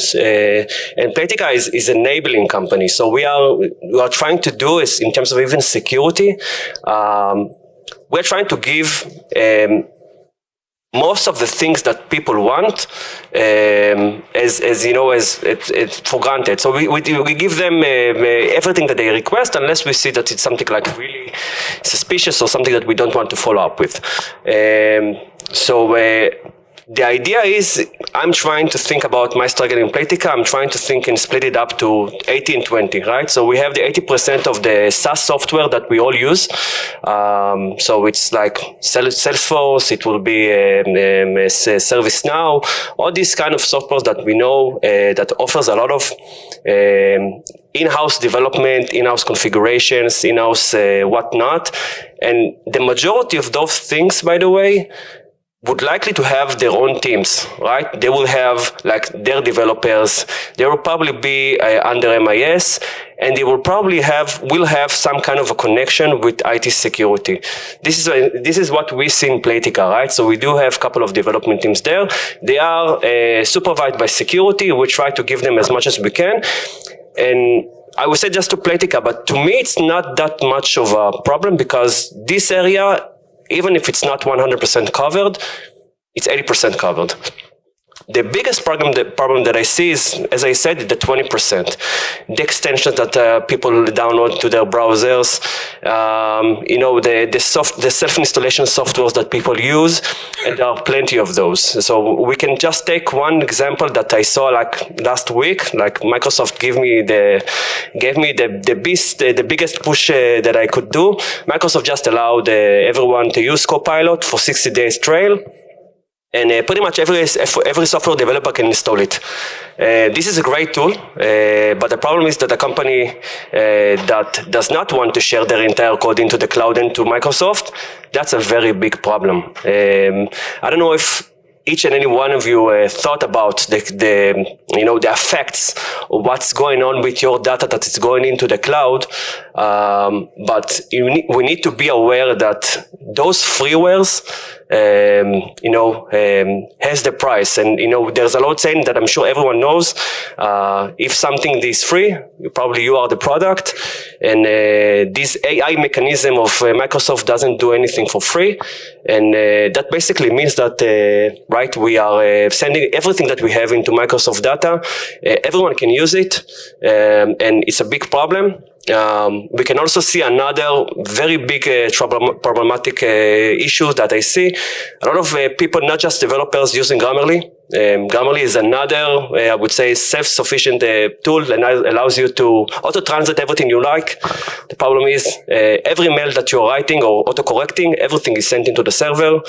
And Playtika is an enabling company. So we are trying to do is in terms of even security. We're trying to give most of the things that people want as for granted. So we give them everything that they request, unless we see that it's something like really suspicious or something that we don't want to follow up with. The idea is, I'm trying to think about my struggle in Playtika. I'm trying to think and split it up to 80 and 20, right? So we have the 80% of the SaaS software that we all use. So it's like Salesforce, it will be ServiceNow, all these kind of softwares that we know that offers a lot of in-house development, in-house configurations, in-house whatnot. And the majority of those things, by the way, would likely to have their own teams, right? They will have like their developers. They will probably be under MIS, and they will probably will have some kind of a connection with IT security. This is what we see in Playtika, right? So we do have a couple of development teams there. They are supervised by security. We try to give them as much as we can. And I would say just to Playtika, but to me, it's not that much of a problem because this area, even if it's not 100% covered, it's 80% covered. The biggest problem that I see is, as I said, the 20%. The extensions that people download to their browsers, the self-installation softwares that people use, and there are plenty of those. So we can just take one example that I saw like last week. Like Microsoft gave me the biggest push that I could do. Microsoft just allowed everyone to use Copilot for 60 days trial. And pretty much every software developer can install it. This is a great tool, but the problem is that a company that does not want to share their entire code into the cloud and to Microsoft, that's a very big problem. I don't know if each and any one of you thought about the effects of what's going on with your data that is going into the cloud, but we need to be aware that those freewares has the price. And, there's a lot saying that I'm sure everyone knows, if something is free, you are the product. And this AI mechanism of Microsoft doesn't do anything for free. And that basically means that, right, we are sending everything that we have into Microsoft data. Everyone can use it. And it's a big problem. we can also see another very big problematic issue that I see. A lot of people, not just developers, using Grammarly. Grammarly is another, I would say, self-sufficient tool that allows you to auto-translate everything you like. The problem is every mail that you're writing or auto-correcting, everything is sent into the server,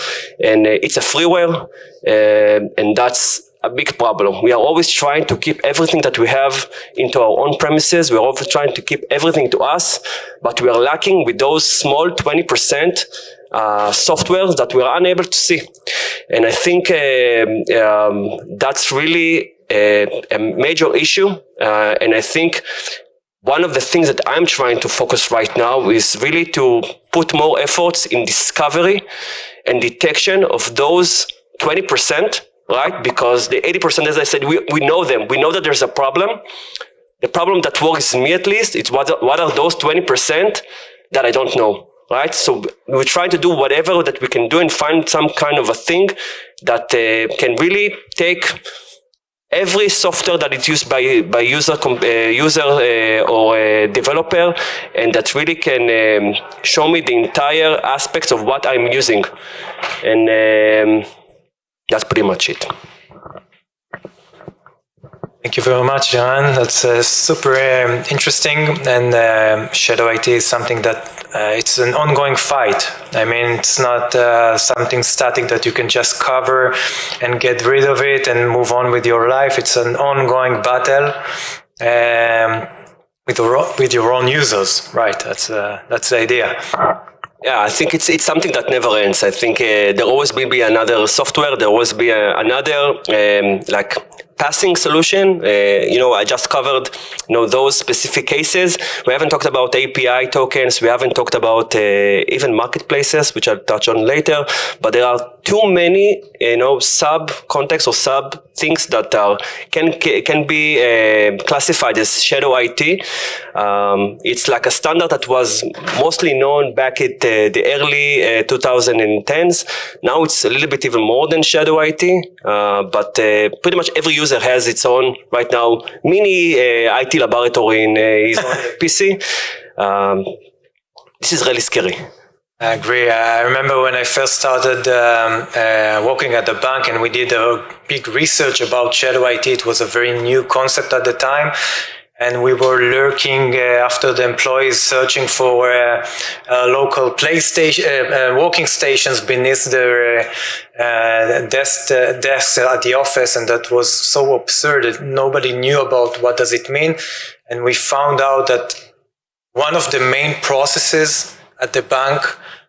and it's a freeware, and that's a big problem. We are always trying to keep everything that we have into our own premises. We're always trying to keep everything to us, but we are lacking with those small 20% software that we are unable to see. And I think that's really a major issue. And I think one of the things that I'm trying to focus right now is really to put more efforts in discovery and detection of those 20%, right? Because the 80%, as I said, we know them. We know that there's a problem. The problem that worries me, at least, is what are those 20% that I don't know, right? So we're trying to do whatever that we can do and find some kind of a thing that can really take every software that is used by user or a developer, and that really can show me the entire aspects of what I'm using. And that's pretty much it. Thank you very much, John. That's super interesting. And Shadow IT is something that it's an ongoing fight. I mean, it's not something static that you can just cover and get rid of it and move on with your life. It's an ongoing battle with your own users, right? That's the idea. Yeah, I think it's something that never ends. I think there always will be another software. There always be another like passing solution. I just covered those specific cases. We haven't talked about API tokens. We haven't talked about even marketplaces, which I'll touch on later. But there are too many sub contexts or sub things that can be classified as shadow IT. It's like a standard that was mostly known back at the early 2010s. Now it's a little bit even more than shadow IT, but pretty much every user has its own, right now, mini IT laboratory in his own PC. This is really scary. I agree. I remember when I first started working at the bank and we did a big research about shadow IT. It was a very new concept at the time. And we were lurking after the employees, searching for local working stations beneath their desks at the office, and that was so absurd that nobody knew about what does it mean. And we found out that one of the main processes at the bank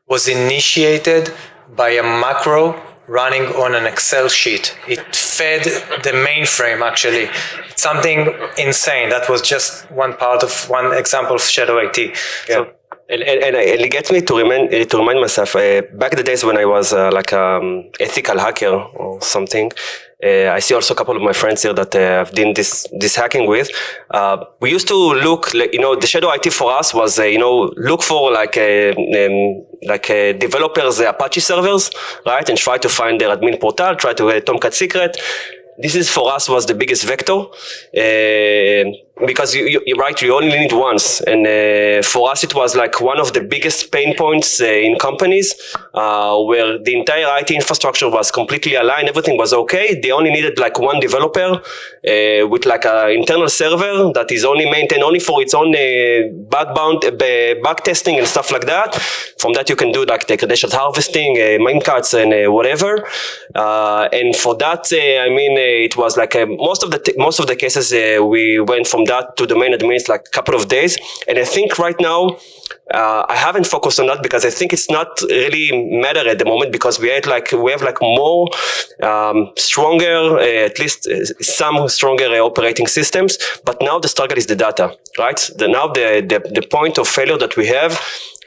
was initiated by a macro running on an Excel sheet. It fed the mainframe, actually. Something insane. That was just one example of shadow IT. Yeah. So, and it gets me to remind myself, back in the days when I was like ethical hacker or something, I see also a couple of my friends here that I've done this hacking with. We used to look, the shadow IT for us was, look for like developers' Apache servers, right? And try to find their admin portal, try to Tomcat secret. This is for us was the biggest vector, because you're right, you only need once. And for us, it was like one of the biggest pain points in companies, where the entire IT infrastructure was completely aligned, everything was okay. They only needed like one developer with like an internal server that is only maintained only for its own bug testing and stuff like that. From that, you can do like the credentials harvesting, memcached and whatever. And for that, it was like most of the cases we went from that to domain admins like a couple of days. And I think right now I haven't focused on that because I think it's not really matter at the moment, because we have more stronger, at least some stronger operating systems. But now the struggle is the data, right? Now the point of failure that we have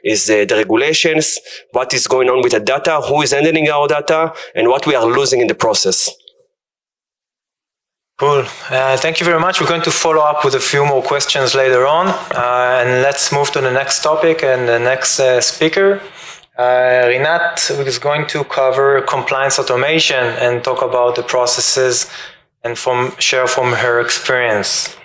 is the regulations, what is going on with the data, who is handling our data, and what we are losing in the process. Cool. Thank you very much. We're going to follow up with a few more questions later on. And let's move to the next topic and the next speaker. Rinat is going to cover compliance automation and talk about the processes and share from her experience.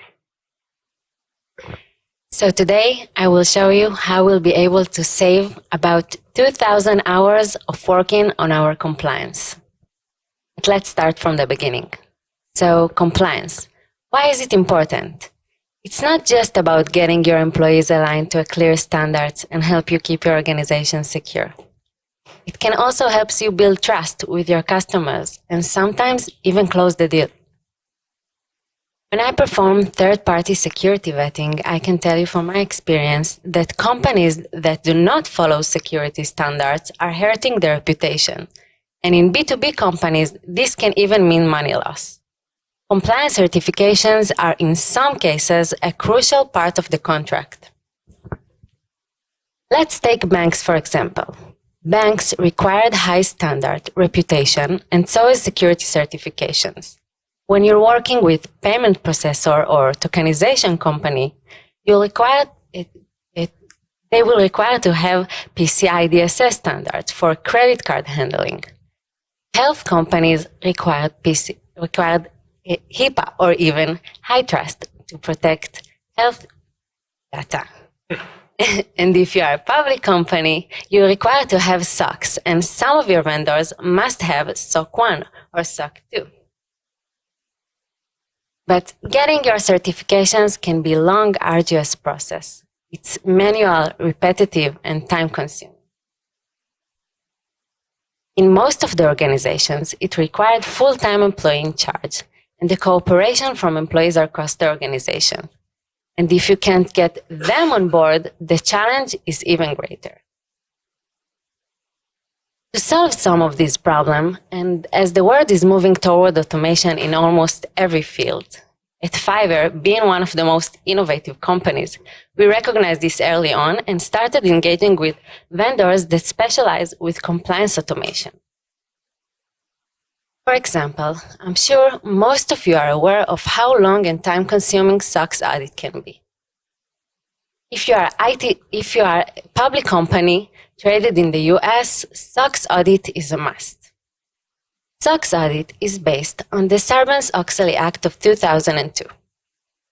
So today I will show you how we'll be able to save about 2,000 hours of working on our compliance. But let's start from the beginning. So compliance. Why is it important? It's not just about getting your employees aligned to a clear standards and help you keep your organization secure. It can also help you build trust with your customers and sometimes even close the deal. When I perform third-party security vetting, I can tell you from my experience that companies that do not follow security standards are hurting their reputation. And in B2B companies, this can even mean money loss. Compliance certifications are in some cases a crucial part of the contract. Let's take banks for example. Banks required high standard, reputation, and so is security certifications. When you're working with payment processor or tokenization company, they will require to have PCI DSS standards for credit card handling. Health companies required HIPAA or even HITRUST to protect health data. And if you are a public company, you're required to have SOCs, and some of your vendors must have SOC 1 or SOC 2. But getting your certifications can be a long, arduous process. It's manual, repetitive, and time-consuming. In most of the organizations, it required full-time employee in charge, and the cooperation from employees across the organization. And if you can't get them on board, the challenge is even greater. To solve some of these problems, and as the world is moving toward automation in almost every field, at Fiverr, being one of the most innovative companies, we recognized this early on and started engaging with vendors that specialize with compliance automation. For example, I'm sure most of you are aware of how long and time-consuming SOX audit can be. If you are a public company traded in the US, SOX audit is a must. SOX audit is based on the Sarbanes-Oxley Act of 2002,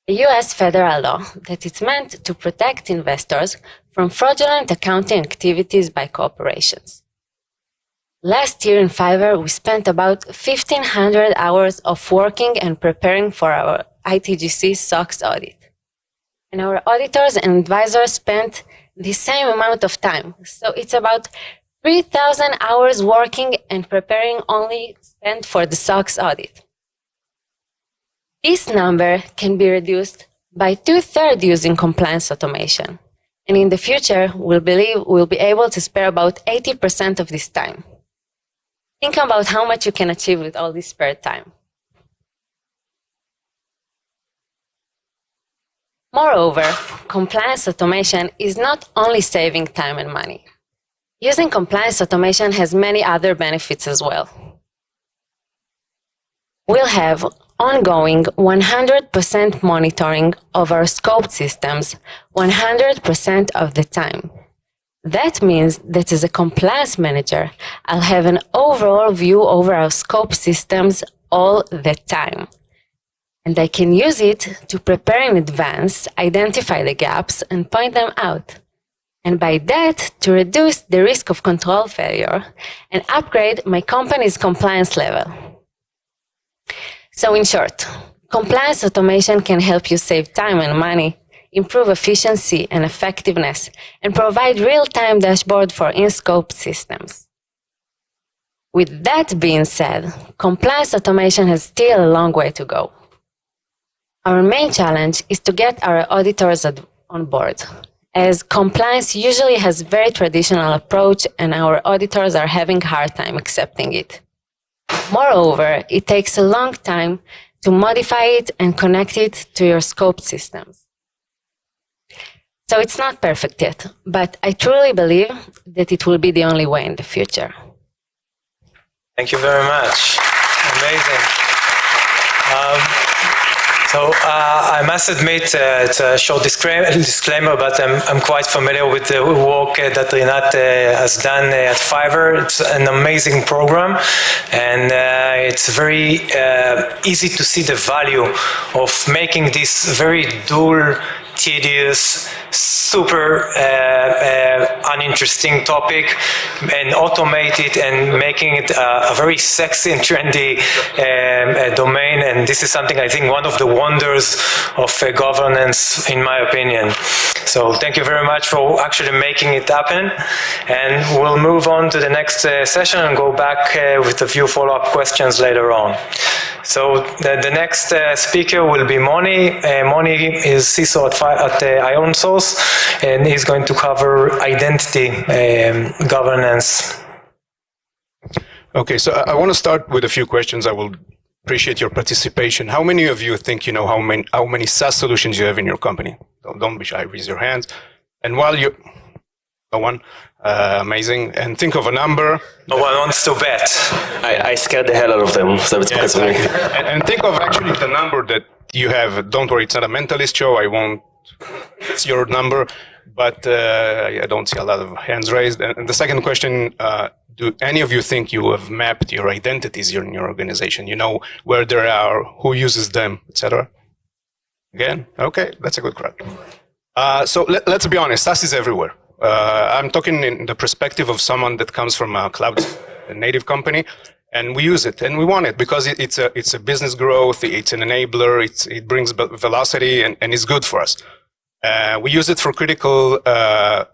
a US federal law that is meant to protect investors from fraudulent accounting activities by corporations. Last year in Fiverr, we spent about 1,500 hours of working and preparing for our ITGC SOX audit. And our auditors and advisors spent the same amount of time. So it's about 3,000 hours working and preparing only spent for the SOX audit. This number can be reduced by 2/3 using compliance automation. And in the future, we believe we'll be able to spare about 80% of this time. Think about how much you can achieve with all this spare time. Moreover, compliance automation is not only saving time and money. Using compliance automation has many other benefits as well. We'll have ongoing 100% monitoring of our scoped systems 100% of the time. That means that as a compliance manager, I'll have an overall view over our scope systems all the time. And I can use it to prepare in advance, identify the gaps, and point them out. And by that, to reduce the risk of control failure and upgrade my company's compliance level. So in short, compliance automation can help you save time and money, improve efficiency and effectiveness, and provide real-time dashboard for in-scope systems. With that being said, compliance automation has still a long way to go. Our main challenge is to get our auditors on board, as compliance usually has a very traditional approach and our auditors are having a hard time accepting it. Moreover, it takes a long time to modify it and connect it to your scope systems. So it's not perfect yet, but I truly believe that it will be the only way in the future. Thank you very much. Amazing. I must admit, it's a short disclaimer, but I'm quite familiar with the work that Rinat has done at Fiverr. It's an amazing program, and it's very easy to see the value of making this very dual tedious, super uninteresting topic, and automate it and making it a very sexy and trendy domain. And this is something I think one of the wonders of governance, in my opinion. So thank you very much for actually making it happen. And we'll move on to the next session and go back with a few follow-up questions later on. So the next speaker will be Moni. Moni is CISO at IronSource, and he's going to cover identity governance. Okay, so I want to start with a few questions. I will appreciate your participation. How many of you think you know how many SaaS solutions you have in your company? Don't be shy, raise your hands. And while you, no one, amazing. And think of a number. No one wants to bet. I scared the hell out of them, so it's because of me. And think of actually the number that you have. Don't worry, it's not a mentalist show. I won't, it's your number. But I don't see a lot of hands raised. And the second question, do any of you think you have mapped your identities in your organization? You know where they are, who uses them, etc.? Again? Okay, that's a good crowd. So let's be honest, SaaS is everywhere. I'm talking in the perspective of someone that comes from a cloud native company, and we use it, and we want it because it's a business growth, it's an enabler, it brings velocity, and it's good for us. We use it for critical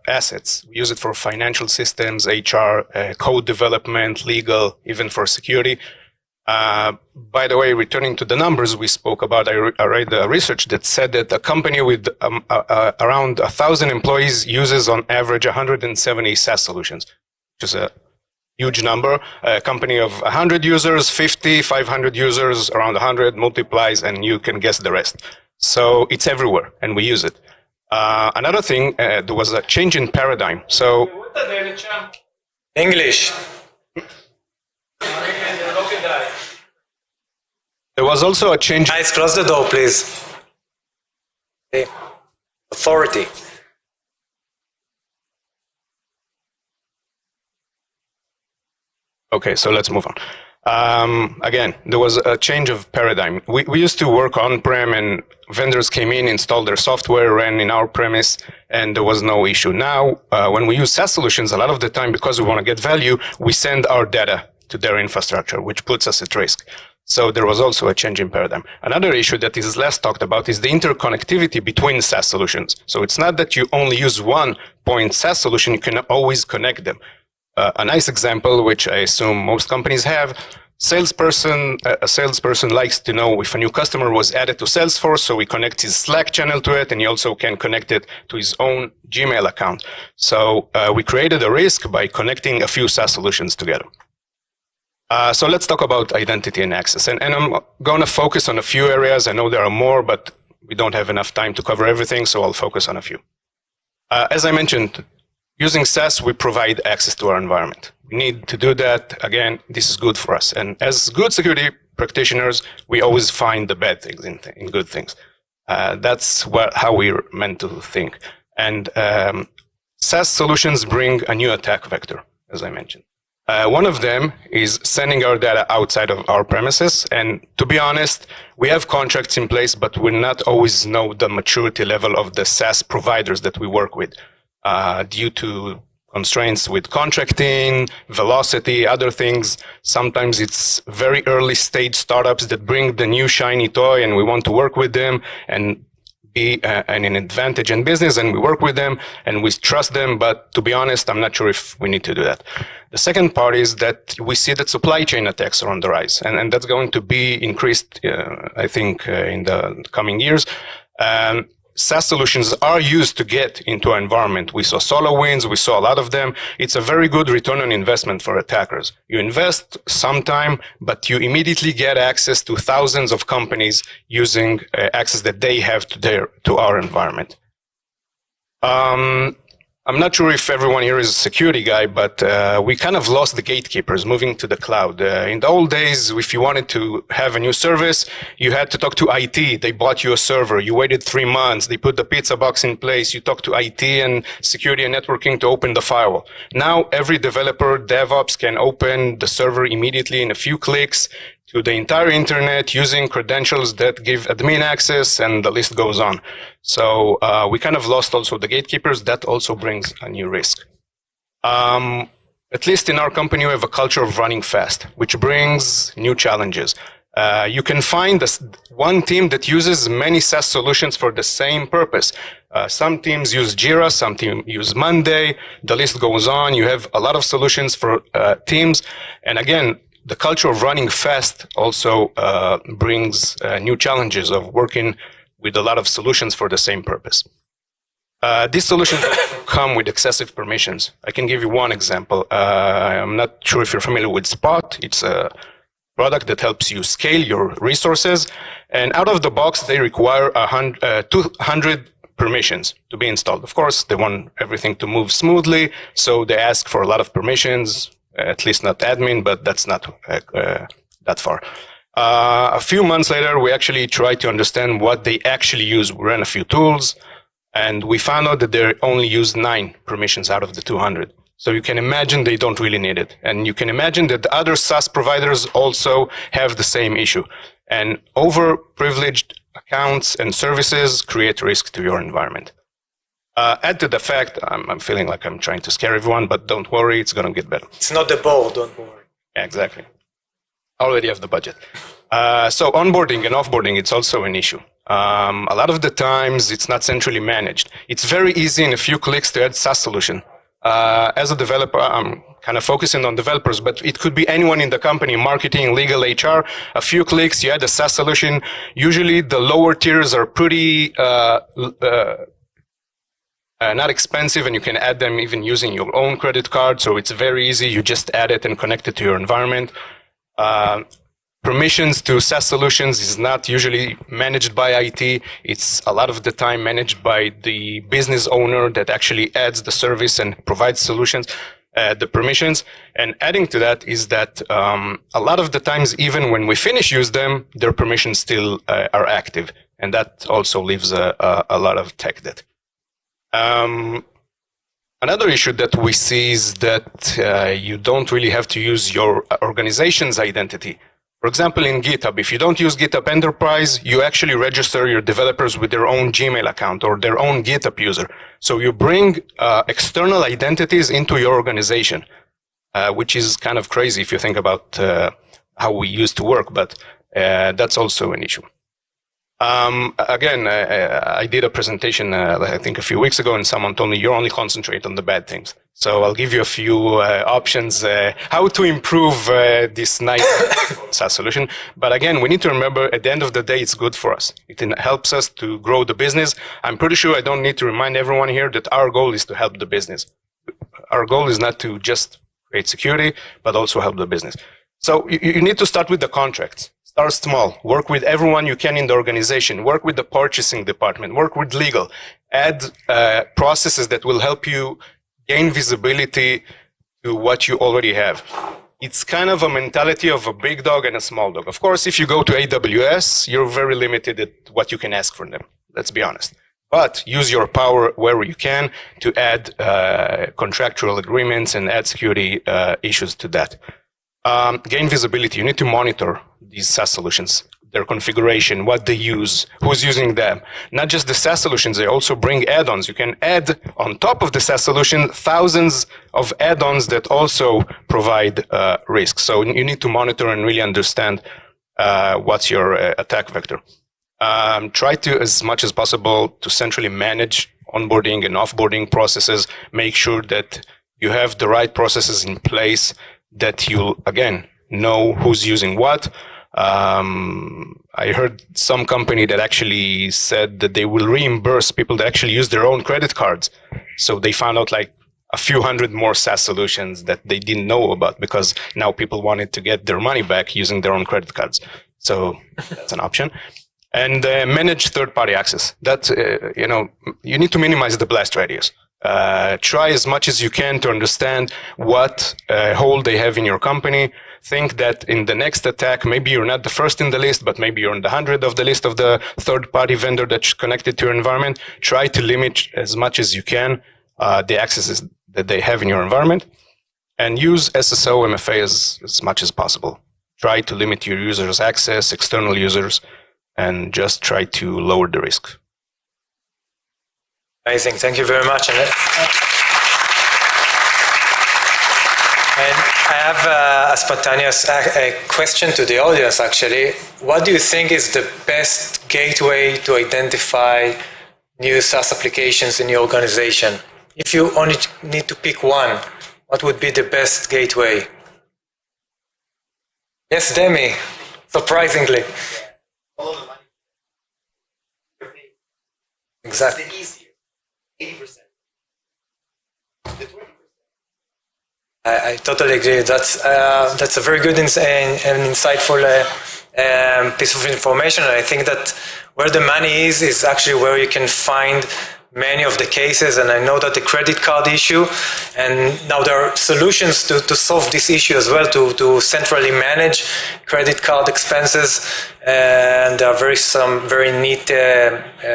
assets. We use it for financial systems, HR, code development, legal, even for security. By the way, returning to the numbers we spoke about, I read the research that said that a company with around 1,000 employees uses on average 170 SaaS solutions, which is a huge number. A company of 100 users, 50, 500 users, around 100 multiplies, and you can guess the rest. So it's everywhere, and we use it. Another thing, there was a change in paradigm. So English. There was also a change. Guys, close the door, please. Okay. Authority. Okay, so let's move on. Again, there was a change of paradigm. We used to work on-prem, and vendors came in, installed their software, ran in our premise, and there was no issue. Now, when we use SaaS solutions, a lot of the time, because we want to get value, we send our data to their infrastructure, which puts us at risk. So there was also a change in paradigm. Another issue that is less talked about is the interconnectivity between SaaS solutions. So it's not that you only use one point SaaS solution, you can always connect them. A nice example, which I assume most companies have, a salesperson likes to know if a new customer was added to Salesforce, so we connect his Slack channel to it, and he also can connect it to his own Gmail account. So we created a risk by connecting a few SaaS solutions together. So let's talk about identity and access. And I'm going to focus on a few areas. I know there are more, but we don't have enough time to cover everything, so I'll focus on a few. As I mentioned, using SaaS, we provide access to our environment. We need to do that. Again, this is good for us. And as good security practitioners, we always find the bad things in good things. That's how we're meant to think. And SaaS solutions bring a new attack vector, as I mentioned. One of them is sending our data outside of our premises. And to be honest, we have contracts in place, but we not always know the maturity level of the SaaS providers that we work with due to constraints with contracting, velocity, other things. Sometimes it's very early stage startups that bring the new shiny toy and we want to work with them and be an advantage in business, and we work with them and we trust them. But to be honest, I'm not sure if we need to do that. The second part is that we see that supply chain attacks are on the rise, and that's going to be increased, I think, in the coming years. SaaS solutions are used to get into our environment. We saw SolarWinds, we saw a lot of them. It's a very good return on investment for attackers. You invest some time, but you immediately get access to thousands of companies using access that they have to our environment. I'm not sure if everyone here is a security guy, but we kind of lost the gatekeepers moving to the cloud. In the old days, if you wanted to have a new service, you had to talk to IT. They bought you a server. You waited 3 months. They put the pizza box in place. You talk to IT and security and networking to open the firewall. Now, every developer, DevOps can open the server immediately in a few clicks. to the entire internet using credentials that give admin access, and the list goes on. So we kind of lost also the gatekeepers. That also brings a new risk. At least in our company, we have a culture of running fast, which brings new challenges. You can find one team that uses many SaaS solutions for the same purpose. Some teams use Jira, some teams use Monday. The list goes on. You have a lot of solutions for teams. And again, the culture of running fast also brings new challenges of working with a lot of solutions for the same purpose. These solutions come with excessive permissions. I can give you one example. I'm not sure if you're familiar with Spot. It's a product that helps you scale your resources. And out of the box, they require 200 permissions to be installed. Of course, they want everything to move smoothly, so they ask for a lot of permissions, at least not admin, but that's not that far. A few months later, we actually tried to understand what they actually use. We ran a few tools, and we found out that they only use 9 permissions out of the 200. So you can imagine they don't really need it. And you can imagine that the other SaaS providers also have the same issue. And overprivileged accounts and services create risk to your environment. Add to the fact, I'm feeling like I'm trying to scare everyone, but don't worry, it's going to get better. It's not the ball, don't worry. Yeah, exactly. I already have the budget. So onboarding and offboarding, it's also an issue. A lot of the times, it's not centrally managed. It's very easy in a few clicks to add SaaS solution. As a developer, I'm kind of focusing on developers, but it could be anyone in the company, marketing, legal, HR. A few clicks, you add a SaaS solution. Usually the lower tiers are pretty not expensive, and you can add them even using your own credit card. So it's very easy. You just add it and connect it to your environment. Permissions to SaaS solutions is not usually managed by IT. It's a lot of the time managed by the business owner that actually adds the service and provides solutions, the permissions. And adding to that is that a lot of the times, even when we finish use them, their permissions still are active. And that also leaves a lot of tech debt. Another issue that we see is that you don't really have to use your organization's identity. For example, in GitHub, if you don't use GitHub Enterprise, you actually register your developers with their own Gmail account or their own GitHub user. So you bring external identities into your organization, which is kind of crazy if you think about how we used to work, but that's also an issue. Again, I did a presentation, I think a few weeks ago, and someone told me you only concentrate on the bad things. So I'll give you a few options how to improve this nice SaaS solution. But again, we need to remember at the end of the day, it's good for us. It helps us to grow the business. I'm pretty sure I don't need to remind everyone here that our goal is to help the business. Our goal is not to just create security, but also help the business. So you need to start with the contracts. Start small. Work with everyone you can in the organization. Work with the purchasing department. Work with legal. Add processes that will help you gain visibility to what you already have. It's kind of a mentality of a big dog and a small dog. Of course, if you go to AWS, you're very limited at what you can ask from them. Let's be honest. But use your power wherever you can to add contractual agreements and add security issues to that. Gain visibility. You need to monitor these SaaS solutions, their configuration, what they use, who's using them. Not just the SaaS solutions, they also bring add-ons. You can add on top of the SaaS solution thousands of add-ons that also provide risk. So you need to monitor and really understand what's your attack vector. Try to, as much as possible, to centrally manage onboarding and offboarding processes. Make sure that you have the right processes in place, that you'll, again, know who's using what. I heard some company that actually said that they will reimburse people that actually use their own credit cards. So they found out like a few hundred more SaaS solutions that they didn't know about, because now people wanted to get their money back using their own credit cards. So that's an option. And manage third-party access. That, you need to minimize the blast radius. Try as much as you can to understand what hole they have in your company. Think that in the next attack, maybe you're not the first in the list, but maybe you're in the 100th of the list of the third-party vendor that's connected to your environment. Try to limit as much as you can the accesses that they have in your environment, and use SSO MFA as much as possible. try to limit your users' access, external users, and just try to lower the risk. Amazing. Thank you very much. And I have a spontaneous question to the audience, actually. What do you think is the best gateway to identify new SaaS applications in your organization? If you only need to pick one, what would be the best gateway? Yes, Demi, surprisingly. Exactly. 80%. I totally agree. That's a very good and insightful piece of information. And I think that where the money is actually where you can find many of the cases. And I know that the credit card issue, and now there are solutions to solve this issue as well, to centrally manage credit card expenses. And there are some very neat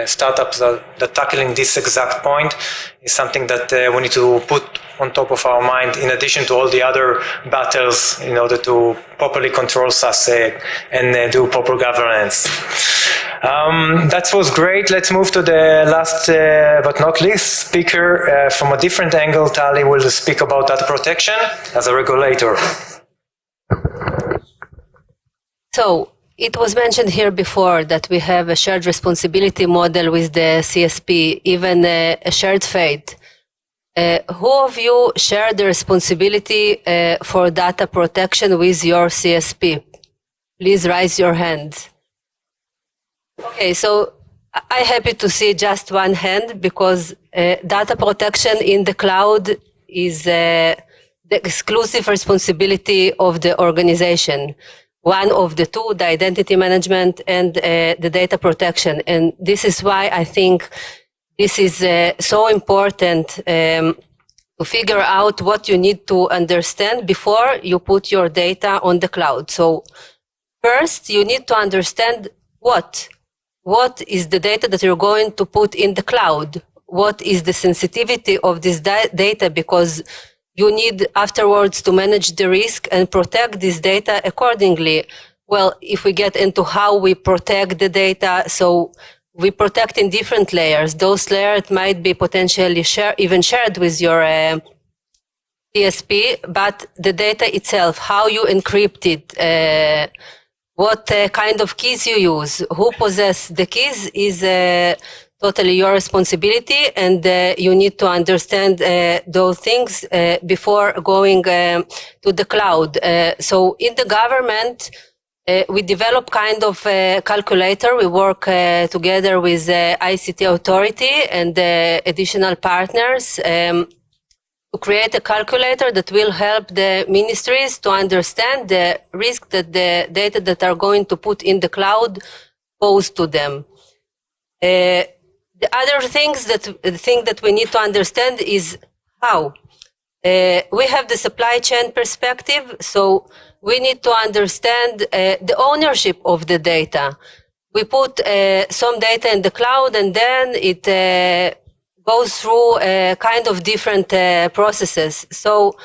startups that are tackling this exact point. Is something that we need to put on top of our mind, in addition to all the other battles, in order to properly control SaaS and do proper governance. That was great. Let's move to the last but not least speaker. From a different angle, Tali will speak about data protection as a regulator. So, it was mentioned here before that we have a shared responsibility model with the CSP, even a shared fate. Who of you share the responsibility for data protection with your CSP? Please raise your hand. Okay, so I'm happy to see just one hand, because data protection in the cloud is the exclusive responsibility of the organization. One of the two, the identity management and the data protection. And this is why I think this is so important to figure out what you need to understand before you put your data on the cloud. So first, you need to understand what is the data that you're going to put in the cloud? What is the sensitivity of this data? Because you need afterwards to manage the risk and protect this data accordingly. Well, if we get into how we protect the data, so we protect in different layers. Those layers might be potentially even shared with your CSP, but the data itself, how you encrypt it, what kind of keys you use, who possess the keys is totally your responsibility, and you need to understand those things before going to the cloud. So in the government, we develop kind of a calculator. We work together with ICT authority and additional partners to create a calculator that will help the ministries to understand the risk that the data that are going to put in the cloud pose to them. The other thing that we need to understand is how. We have the supply chain perspective, so we need to understand the ownership of the data. We put some data in the cloud, and then it goes through kind of different processes. So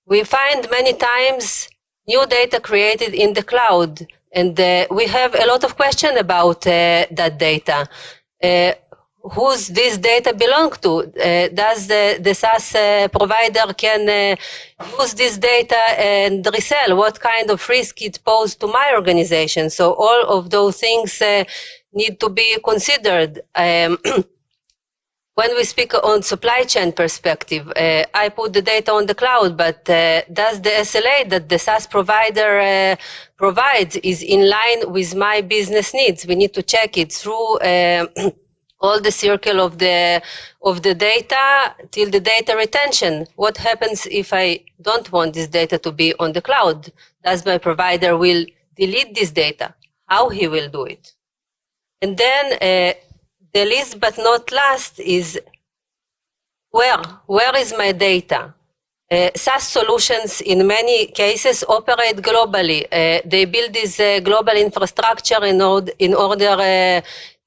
we find many times new data created in the cloud, and we have a lot of questions about that data. Who's this data belong to? Does the SaaS provider can use this data and resell? What kind of risk it poses to my organization? So all of those things need to be considered. When we speak on supply chain perspective, I put the data on the cloud, but does the SLA that the SaaS provider provides is in line with my business needs? We need to check it through all the circle of the data till the data retention. What happens if I don't want this data to be on the cloud? Does my provider will delete this data? How he will do it? And then the least but not last is where is my data? SaaS solutions in many cases operate globally. They build this global infrastructure in order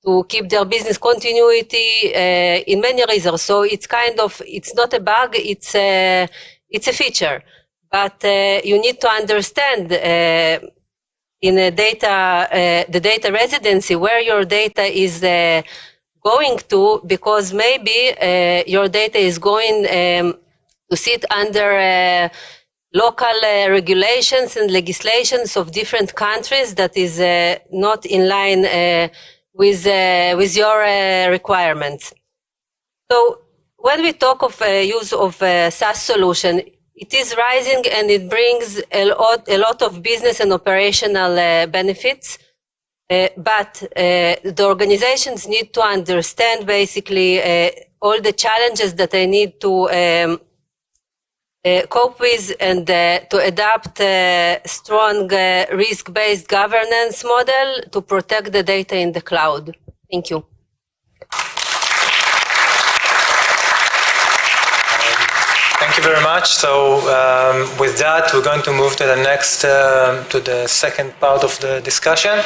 to keep their business continuity in many reasons. So it's it's not a bug, it's a feature. But you need to understand in a the data residency, where your data is going to, because maybe your data is going to sit under local regulations and legislations of different countries that is not in line with your requirements. So when we talk of use of SaaS solution, it is rising and it brings a lot of business and operational benefits. But the organizations need to understand basically all the challenges that they need to cope with and to adapt a strong risk-based governance model to protect the data in the cloud. Thank you. Thank you very much. So with that, we're going to move to the next, to the second part of the discussion.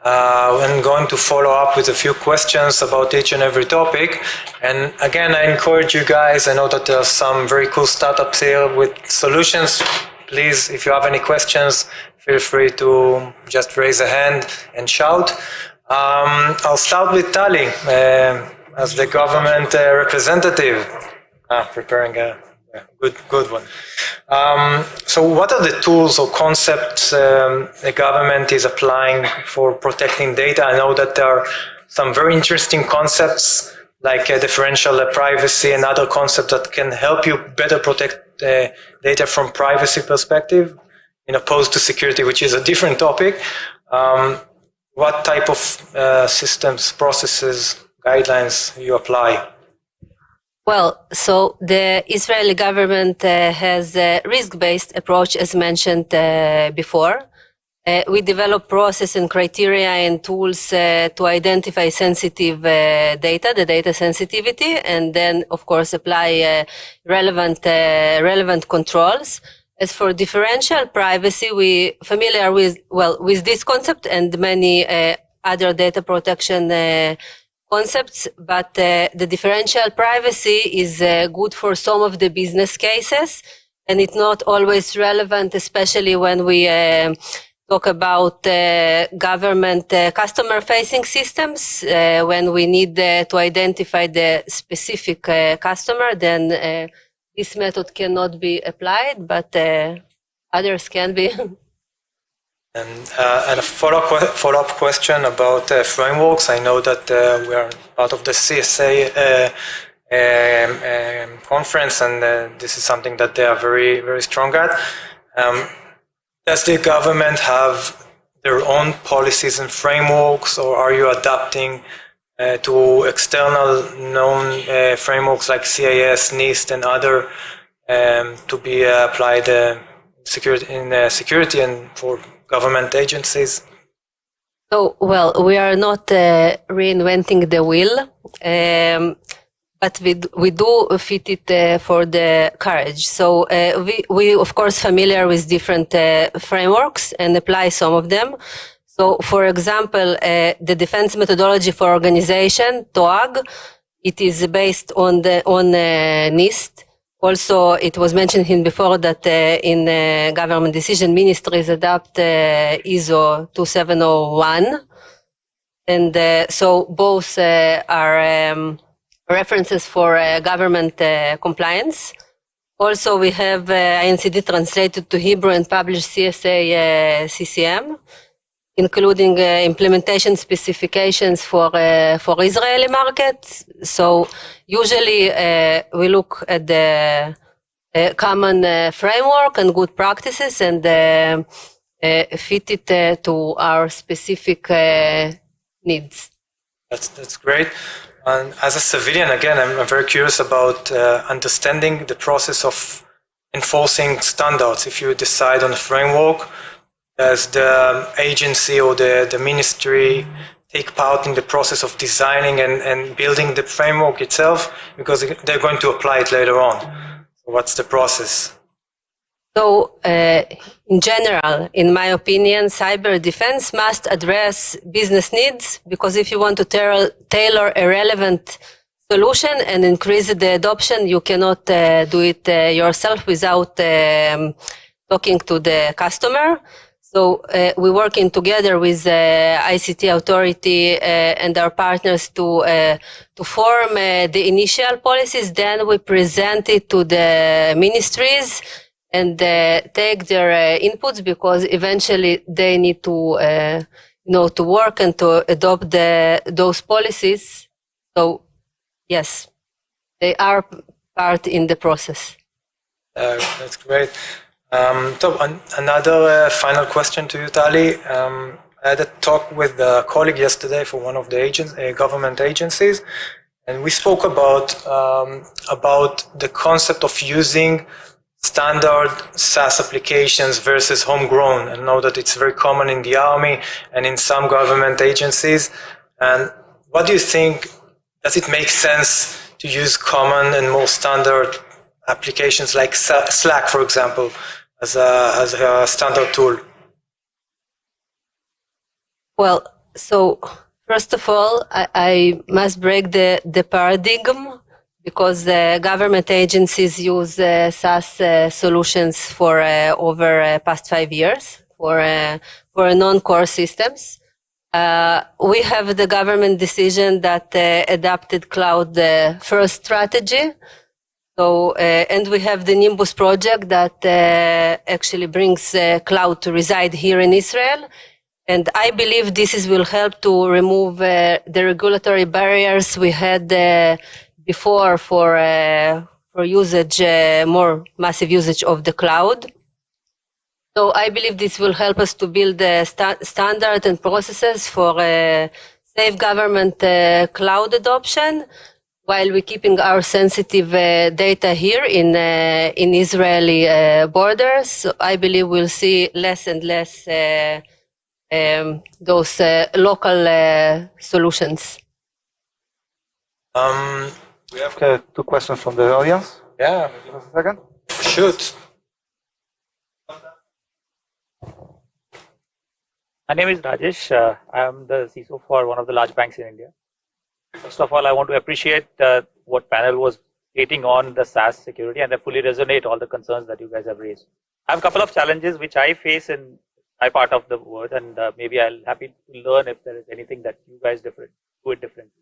I'm going to follow up with a few questions about each and every topic. And again, I encourage you guys, I know that there are some very cool startups here with solutions. Please, if you have any questions, feel free to just raise a hand and shout. I'll start with Tali as the government representative. Preparing a good one. So what are the tools or concepts the government is applying for protecting data? I know that there are some very interesting concepts like differential privacy and other concepts that can help you better protect data from privacy perspective, in opposed to security, which is a different topic. What type of systems, processes, guidelines you apply? Well, so the Israeli government has a risk-based approach, as mentioned before. We develop process and criteria and tools to identify sensitive data, the data sensitivity, and then, of course, apply relevant controls. As for differential privacy, we familiar with this concept and many other data protection concepts, but the differential privacy is good for some of the business cases, and it's not always relevant, especially when we talk about government customer-facing systems. When we need to identify the specific customer, then this method cannot be applied, but others can be. And a follow-up question about frameworks. I know that we are part of the CSA conference, and this is something that they are very, very strong at. Does the government have their own policies and frameworks, or are you adapting to external known frameworks like CIS, NIST, and other to be applied in security and for government agencies? So, well, we are not reinventing the wheel, but we do fit it for the courage. So we of course familiar with different frameworks and apply some of them. So, for example, the defense methodology for organization, TOAG, it is based on NIST. Also, it was mentioned here before that in government decision, ministries adopt ISO 2701. And so both are references for government compliance. Also, we have INCD translated to Hebrew and published CSA CCM, including implementation specifications for Israeli markets. So usually we look at the common framework and good practices and fit it to our specific needs. That's great. And as a civilian, again, I'm very curious about understanding the process of enforcing standards. If you decide on a framework, does the agency or the ministry take part in the process of designing and building the framework itself? Because they're going to apply it later on. So what's the process? So, in general, in my opinion, cyber defense must address business needs, because if you want to tailor a relevant solution and increase the adoption, you cannot do it yourself without talking to the customer. So we're working together with ICT Authority and our partners to form the initial policies. Then we present it to the ministries and take their inputs, because eventually they need to to work and to adopt those policies. So yes, they are part in the process. That's great. So another final question to you, Tali. I had a talk with a colleague yesterday for one of the government agencies, and we spoke about the concept of using standard SaaS applications versus homegrown. And know that it's very common in the army and in some government agencies. And what do you think? Does it make sense to use common and more standard applications like Slack, for example, as a standard tool? Well, so first of all, I must break the paradigm, because government agencies use SaaS solutions for over past 5 years for non-core systems. We have the government decision that adapted cloud first strategy. So, and we have the Nimbus project that actually brings cloud to reside here in Israel. And I believe this will help to remove the regulatory barriers we had before for usage, more massive usage of the cloud. So I believe this will help us to build standard and processes for safe government cloud adoption, while we're keeping our sensitive data here in Israeli borders. So I believe we'll see less and less those local solutions. We have 2 questions from the audience. Yeah. Just a second. Shoot. My name is Rajesh. I am the CISO for one of the large banks in India. First of all, I want to appreciate what panel was stating on the SaaS security, and I fully resonate all the concerns that you guys have raised. I have a couple of challenges which I face in my part of the world, and maybe I'll happy to learn if there is anything that you guys do it differently.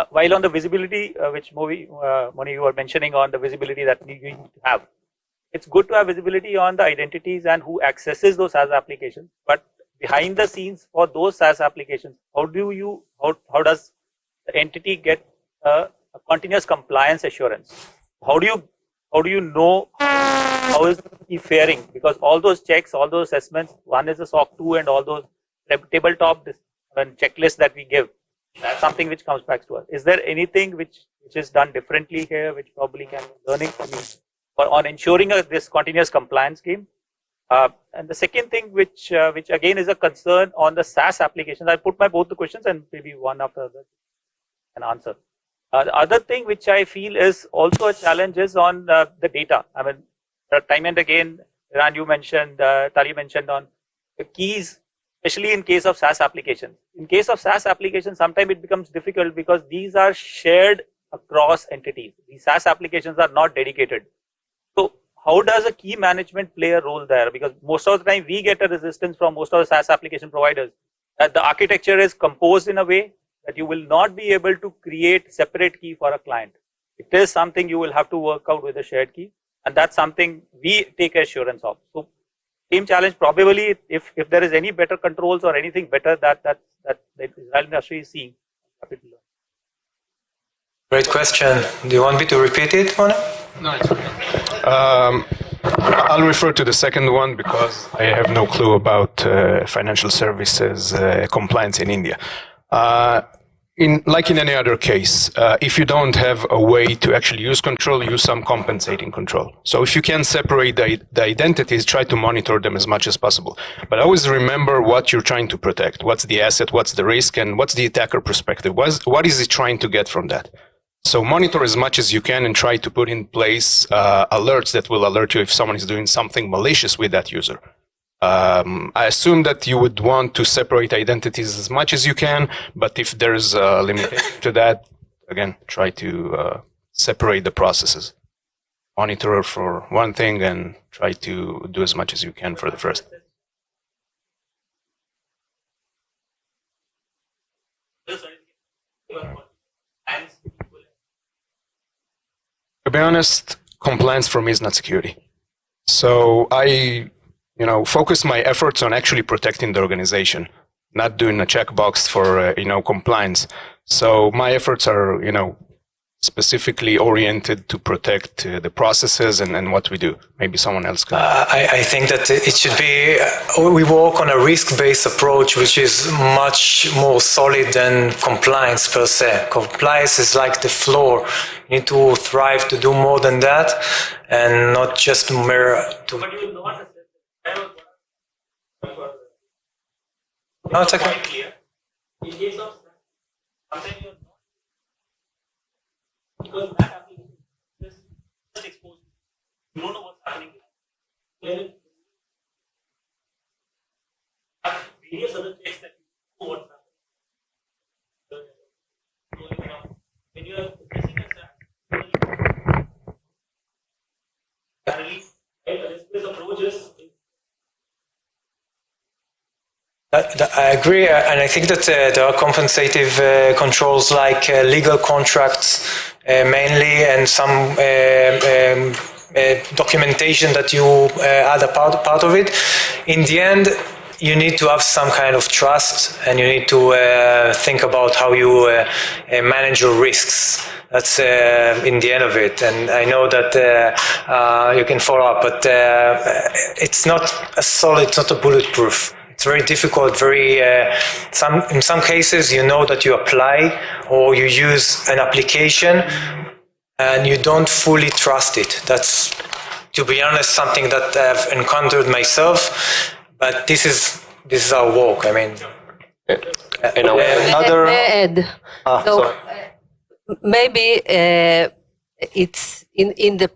While on the visibility, which Moni, you were mentioning on the visibility that you need to have, it's good to have visibility on the identities and who accesses those SaaS applications. But behind the scenes for those SaaS applications, how does the entity get a continuous compliance assurance? How do you know how is he faring? Because all those checks, all those assessments, one is a SOC 2 and all those tabletop checklists that we give. That's something which comes back to us. Is there anything which is done differently here, which probably can be learning from you, or on ensuring this continuous compliance scheme? And the second thing, which again is a concern on the SaaS applications, I put both the questions and maybe one after the other an answer. The other thing which I feel is also a challenge is on the data. I mean, time and again, Ran, you mentioned, Tali mentioned on the keys, especially in case of SaaS applications. In case of SaaS applications, sometimes it becomes difficult because these are shared across entities. These SaaS applications are not dedicated. So how does a key management play a role there? Because most of the time we get a resistance from most of the SaaS application providers that the architecture is composed in a way that you will not be able to create separate key for a client. It is something you will have to work out with a shared key, and that's something we take assurance of. So same challenge probably if there is any better controls or anything better that the Israel industry is seeing. Happy to learn. Great question. Do you want me to repeat it, Mona? No, it's okay. I'll refer to the second one because I have no clue about financial services compliance in India. Like in any other case, if you don't have a way to actually use control, use some compensating control. So if you can separate the identities, try to monitor them as much as possible. But always remember what you're trying to protect. What's the asset, what's the risk, and what's the attacker perspective? What is he trying to get from that? So monitor as much as you can and try to put in place alerts that will alert you if someone is doing something malicious with that user. I assume that you would want to separate identities as much as you can, but if there's a limitation to that, again, try to separate the processes. Monitor for one thing and try to do as much as you can for the first. To be honest, compliance for me is not security. So I, focus my efforts on actually protecting the organization, not doing a checkbox for, compliance. So my efforts are, specifically oriented to protect the processes and what we do. Maybe someone else could. I think that it should be, we work on a risk-based approach, which is much more solid than compliance per se. Compliance is like the floor. You need to thrive to do more than that and not just mirror. No, it's okay. Because that happens, just exposed. You don't know what's happening. Various other checks that you know what's happening. When you are facing a risk-based approach is. I agree, and I think that there are compensative controls like legal contracts mainly, and some documentation that you add a part of it. In the end, you need to have some kind of trust, and you need to think about how you manage your risks. That's in the end of it, and I know that you can follow up, but it's not a solid, it's not a bulletproof. It's very difficult, in some cases you know that you apply or you use an application and you don't fully trust it. That's, to be honest, something that I've encountered myself, but this is our work. I mean, maybe it's in the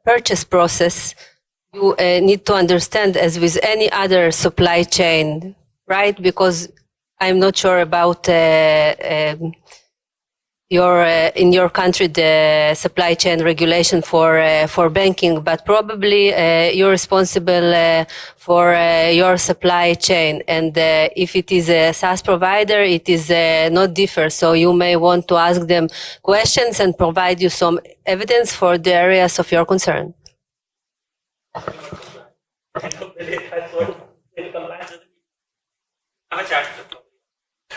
purchase process. You need to understand, as with any other supply chain, right? Because I'm not sure about in your country the supply chain regulation for banking, but probably you're responsible for your supply chain. And if it is a SaaS provider, it is not different. So you may want to ask them questions and provide you some evidence for the areas of your concern.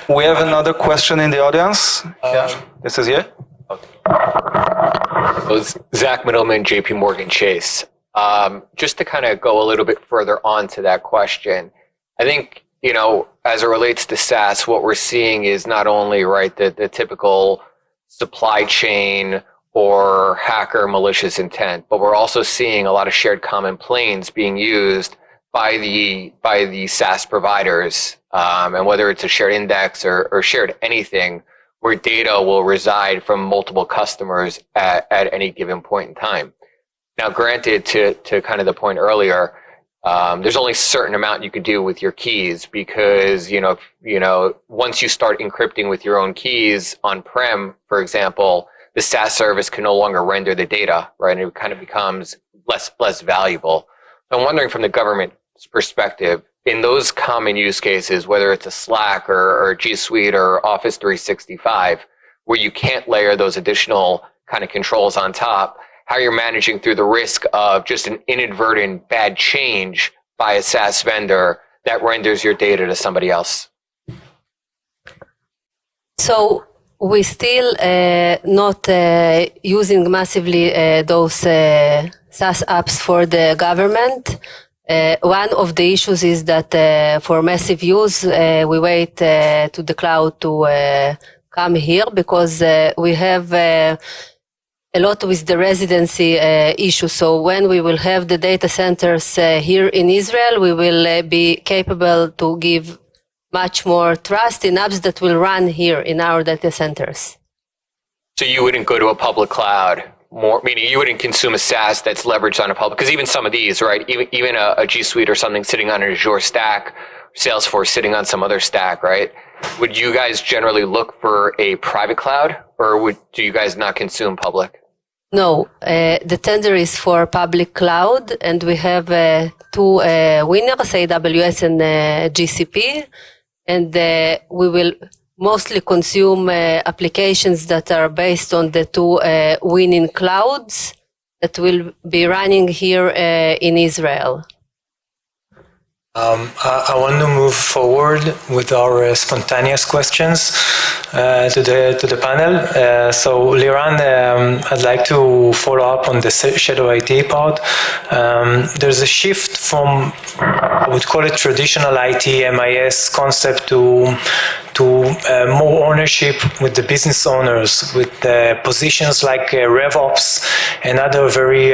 We have another question in the audience. This is here. Zach Middleman, JP Morgan Chase. Just to kind of go a little bit further on to that question, I think, as it relates to SaaS, what we're seeing is not only, right, the typical supply chain or hacker malicious intent, but we're also seeing a lot of shared common planes being used by the SaaS providers, and whether it's a shared index or shared anything, where data will reside from multiple customers at any given point in time. Now, granted, to kind of the point earlier, there's only a certain amount you could do with your keys, because once you start encrypting with your own keys on-prem, for example, the SaaS service can no longer render the data, right? And it kind of becomes less valuable. So I'm wondering, from the government's perspective, in those common use cases, whether it's a Slack or G Suite or Office 365, where you can't layer those additional kind of controls on top, how you're managing through the risk of just an inadvertent bad change by a SaaS vendor that renders your data to somebody else. So we still not using massively those SaaS apps for the government. One of the issues is that for massive use, we wait to the cloud to come here, because we have a lot with the residency issue. So when we will have the data centers here in Israel, we will be capable to give much more trust in apps that will run here in our data centers. So you wouldn't go to a public cloud, meaning you wouldn't consume a SaaS that's leveraged on a public, because even some of these, right, even a G Suite or something sitting on an Azure stack, Salesforce sitting on some other stack, right? Would you guys generally look for a private cloud, or do you guys not consume public? No, the tender is for public cloud, and we have two winners, AWS and GCP, and we will mostly consume applications that are based on the two winning clouds that will be running here in Israel. I want to move forward with our spontaneous questions to the panel. So Liran, I'd like to follow up on the shadow IT part. There's a shift from, I would call it traditional IT MIS concept to more ownership with the business owners, with positions like RevOps and other very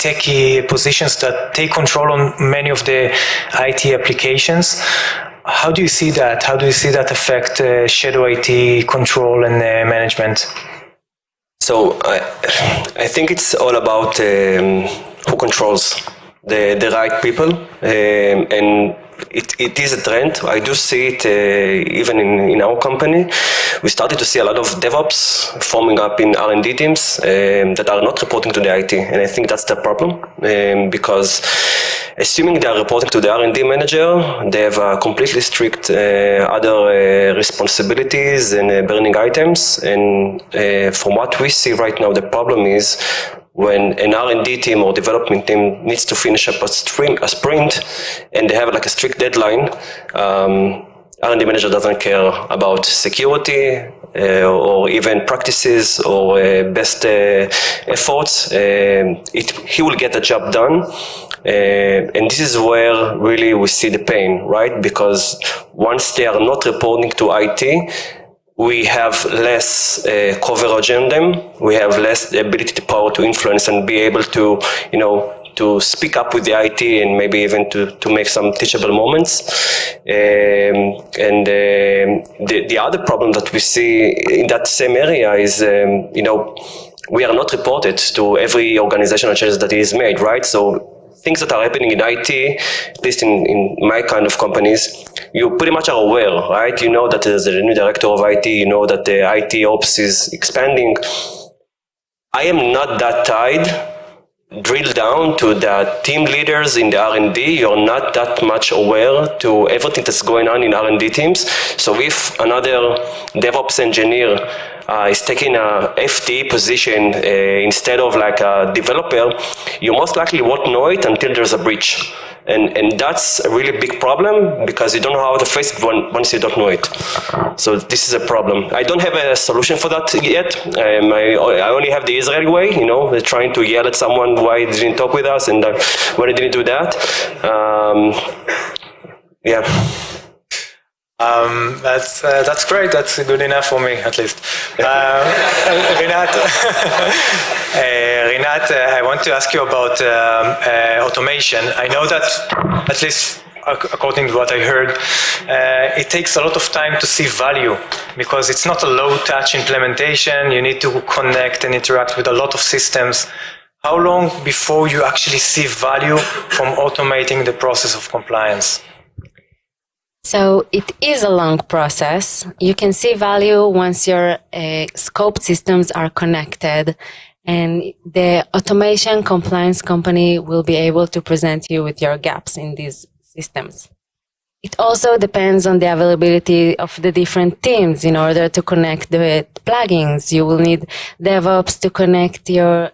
techy positions that take control on many of the IT applications. How do you see that? How do you see that affect shadow IT control and management? So I think it's all about who controls the right people, and it is a trend. I do see it even in our company. We started to see a lot of DevOps forming up in R&D teams that are not reporting to the IT, and I think that's the problem, because assuming they are reporting to the R&D manager, they have completely strict other responsibilities and burning items, and from what we see right now, the problem is when an R&D team or development team needs to finish up a sprint and they have like a strict deadline, R&D manager doesn't care about security or even practices or best efforts. He will get the job done. And this is where really we see the pain, right? Because once they are not reporting to IT, we have less coverage on them. We have less ability to power to influence and be able to, to speak up with the IT and maybe even to make some teachable moments. And the other problem that we see in that same area is, we are not reported to every organizational change that is made, right? So things that are happening in IT, at least in my kind of companies, you pretty much are aware, right? You know that there's a new director of IT, you know that the IT ops is expanding. I am not that tied, drill down to the team leaders in the R&D. You're not that much aware to everything that's going on in R&D teams. So if another DevOps engineer is taking a FTE position instead of like a developer, you most likely won't know it until there's a breach. And that's a really big problem because you don't know how to face it once you don't know it. So this is a problem. I don't have a solution for that yet. I only have the Israeli way, they're trying to yell at someone why they didn't talk with us and why they didn't do that. Yeah. That's great. That's good enough for me, at least. Rinat, I want to ask you about automation. I know that, at least according to what I heard, it takes a lot of time to see value because it's not a low-touch implementation. You need to connect and interact with a lot of systems. How long before you actually see value from automating the process of compliance? So it is a long process. You can see value once your scoped systems are connected, and the automation compliance company will be able to present you with your gaps in these systems. It also depends on the availability of the different teams. In order to connect the plugins, you will need DevOps to connect to your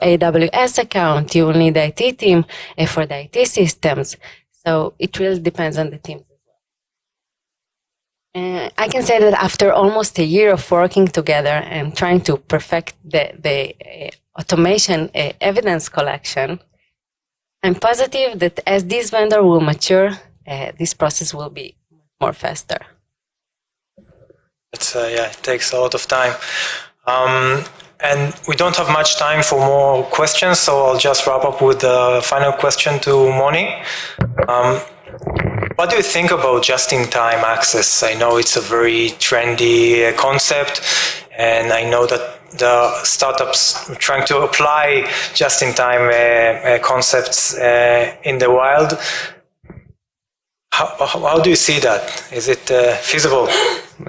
AWS account. You will need the IT team for the IT systems. So it really depends on the team. I can say that after almost a year of working together and trying to perfect the automation evidence collection, I'm positive that as this vendor will mature, this process will be more faster. It takes a lot of time. And we don't have much time for more questions, so I'll just wrap up with the final question to Moni. What do you think about just-in-time access? I know it's a very trendy concept, and I know that the startups are trying to apply just-in-time concepts in the wild. How do you see that? Is it feasible?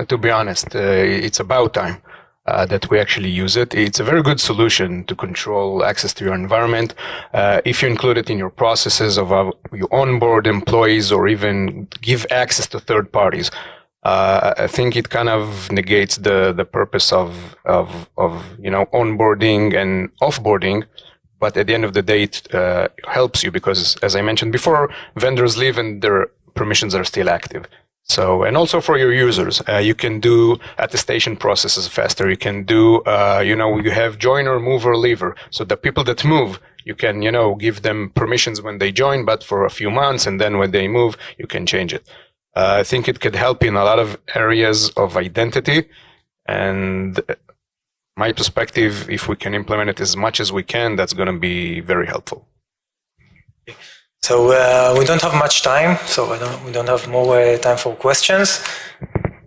To be honest, it's about time that we actually use it. It's a very good solution to control access to your environment. If you include it in your processes of you onboard employees or even give access to third parties. I think it kind of negates the purpose of onboarding and offboarding. But at the end of the day, it helps you because, as I mentioned before, vendors leave and their permissions are still active. So, and also for your users, you can do attestation processes faster. You can do, you have joiner, mover, leaver. So the people that move, you can, give them permissions when they join, but for a few months, and then when they move, you can change it. I think it could help in a lot of areas of identity, and my perspective, if we can implement it as much as we can, that's going to be very helpful. So we don't have much time, so we don't have more time for questions.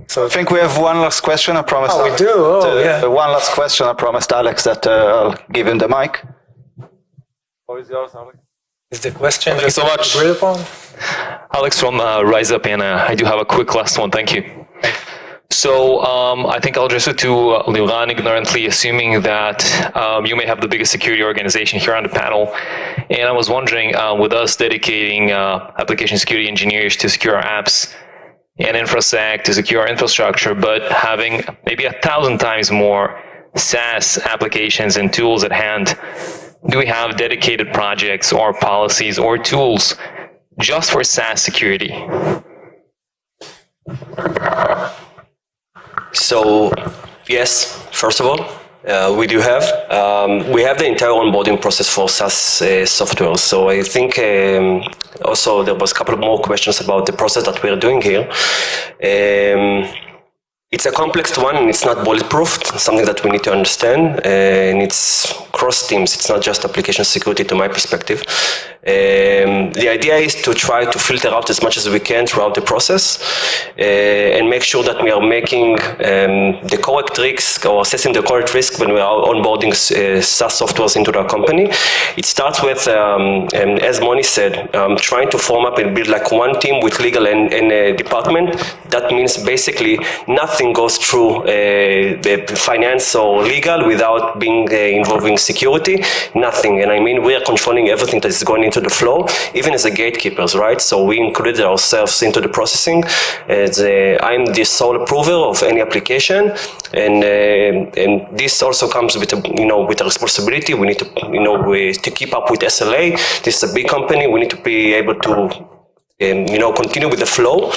So I think we have one last question. I promised. Oh, we do. Oh, yeah. One last question. I promised Alex that I'll give him the mic. What is yours, Alex? Is the question Thank you so much. agreed upon? Alex from Rise Up, and I do have a quick last one. Thank you. So I think I'll address it to Liran ignorantly, assuming that you may have the biggest security organization here on the panel. And I was wondering, with us dedicating application security engineers to secure our apps and InfraSec to secure our infrastructure, but having maybe 1,000 times more SaaS applications and tools at hand, do we have dedicated projects or policies or tools just for SaaS security? So, yes, first of all, we do have. We have the entire onboarding process for SaaS software. So I think also there was a couple of more questions about the process that we're doing here. It's a complex one, and it's not bulletproof. It's something that we need to understand, and it's cross teams. It's not just application security, to my perspective. The idea is to try to filter out as much as we can throughout the process, and make sure that we are making the correct risks or assessing the correct risk when we are onboarding SaaS softwares into our company. It starts with, as Moni said, trying to form up and build like one team with legal and a department. That means basically nothing goes through the finance or legal without being involving security. Nothing. And I mean, we are controlling everything that is going into the flow, even as a gatekeepers, right? So we included ourselves into the processing. I'm the sole approver of any application, and this also comes with with a responsibility. We need to to keep up with SLA. This is a big company. We need to be able to continue with the flow,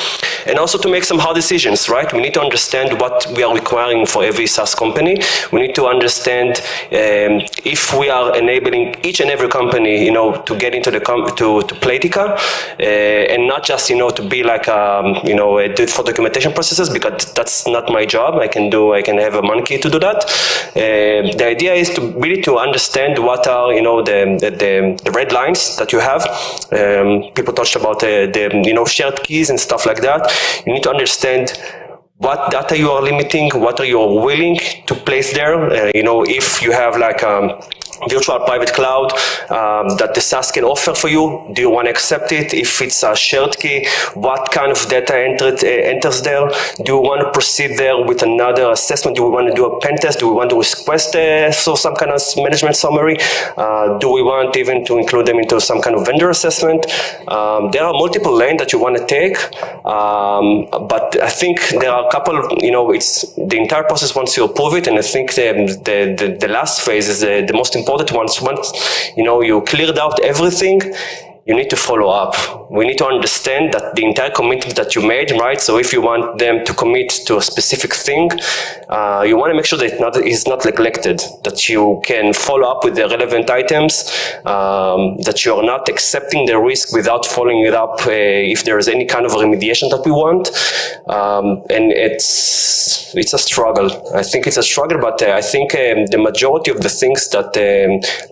and also to make some hard decisions, right? We need to understand what we are requiring for every SaaS company. We need to understand if we are enabling each and every company, to get into the to Playtika, and not just to be like do it for documentation processes, because that's not my job. I can have a monkey to do that. The idea is to really to understand what are the red lines that you have. People touched about the shared keys and stuff like that. You need to understand what data you are limiting, what are you willing to place there. If you have like virtual private cloud that the SaaS can offer for you, do you want to accept it? If it's a shared key, what kind of data enters there? Do you want to proceed there with another assessment? Do we want to do a pen test? Do we want to request some kind of management summary? Do we want even to include them into some kind of vendor assessment? There are multiple lanes that you want to take, but I think there are a couple, it's the entire process once you approve it, and I think the last phase is the most important. Once you cleared out everything, you need to follow up. We need to understand that the entire commitment that you made, right? So if you want them to commit to a specific thing, you want to make sure that it's not neglected, that you can follow up with the relevant items, that you are not accepting the risk without following it up if there is any kind of remediation that we want. And it's a struggle. I think it's a struggle, but I think the majority of the things that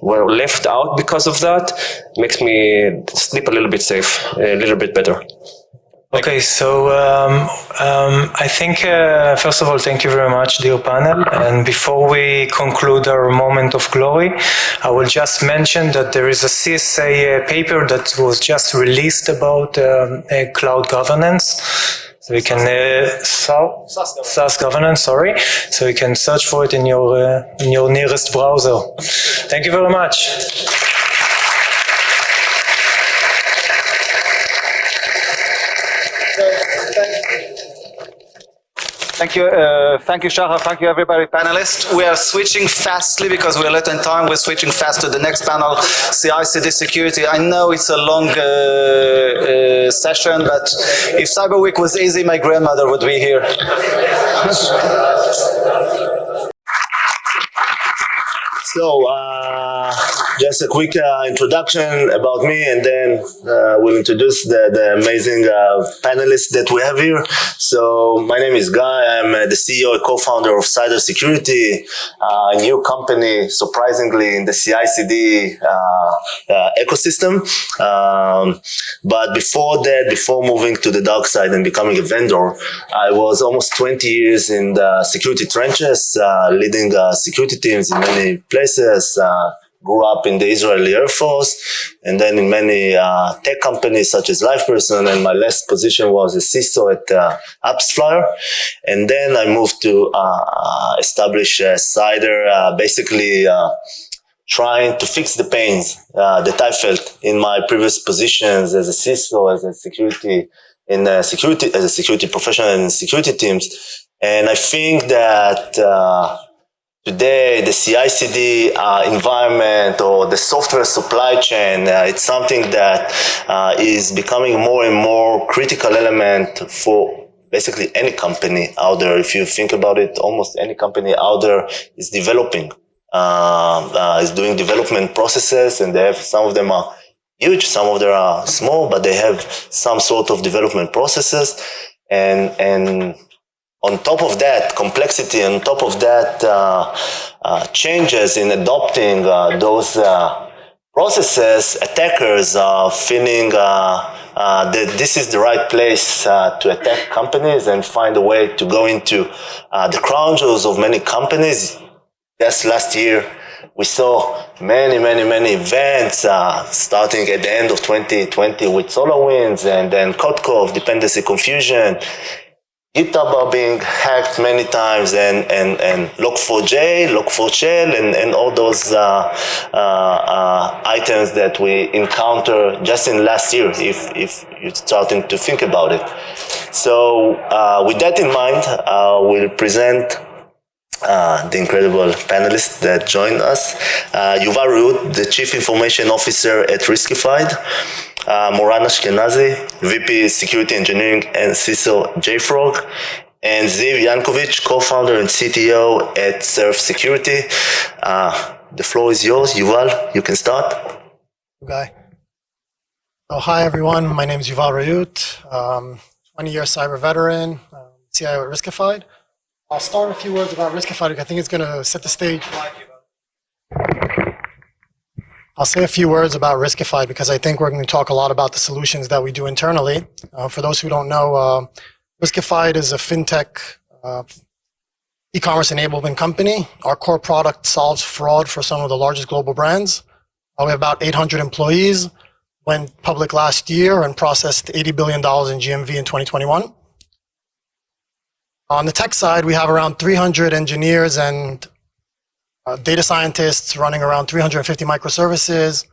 were left out because of that makes me sleep a little bit safe, a little bit better. Okay, so I think, first of all, thank you very much, dear panel. And before we conclude our moment of glory, I will just mention that there is a CSA paper that was just released about cloud governance. So you can, SaaS governance, sorry. So you can search for it in your nearest browser. Thank you very much. Thank you, Shahar. Thank you, everybody, panelists. We are switching fastly because we're late on time. We're switching fast to the next panel, CI/CD security. I know it's a long session, but if Cyber Week was easy, my grandmother would be here. So, just a quick introduction about me, and then we'll introduce the amazing panelists that we have here. So, my name is Guy. I'm the CEO and co-founder of Cyber Security, a new company, surprisingly, in the CI/CD ecosystem. But before that, before moving to the dark side and becoming a vendor, I was almost 20 years in the security trenches, leading security teams in many places, grew up in the Israeli Air Force, and then in many tech companies such as LivePerson, and my last position was a CISO at AppsFlyer. And then I moved to establish Cider, basically trying to fix the pains that I felt in my previous positions as a CISO, as a security professional in security teams. And I think that today, the CI/CD environment or the software supply chain, it's something that is becoming more and more critical element for basically any company out there. If you think about it, almost any company out there is developing, is doing development processes, and they have, some of them are huge, some of them are small, but they have some sort of development processes. And on top of that, complexity, on top of that, changes in adopting those processes, attackers are feeling that this is the right place to attack companies and find a way to go into the crown jewels of many companies. Just last year, we saw many events, starting at the end of 2020 with SolarWinds, and then Kotkov, dependency confusion. GitHub are being hacked many times, and Log4j, and all those items that we encounter just in last year, if you're starting to think about it. So with that in mind, we'll present the incredible panelists that join us. Yuval Reut, the Chief Information Officer at Riskified. Moran Ashkenazi, VP Security Engineering and CISO JFrog, and Ziv Yankovic, co-founder and CTO at Surf Security. The floor is yours. Yuval, you can start. Okay. So hi everyone, my name is Yuval Reut, 20-year cyber veteran, CIO at Riskified. I'll start with a few words about Riskified because I think it's going to set the stage. I'll say a few words about Riskified because I think we're going to talk a lot about the solutions that we do internally. For those who don't know, Riskified is a fintech e-commerce enablement company. Our core product solves fraud for some of the largest global brands. We have about 800 employees, went public last year and processed $80 billion in GMV in 2021. On the tech side, we have around 300 engineers and data scientists running around 350 microservices,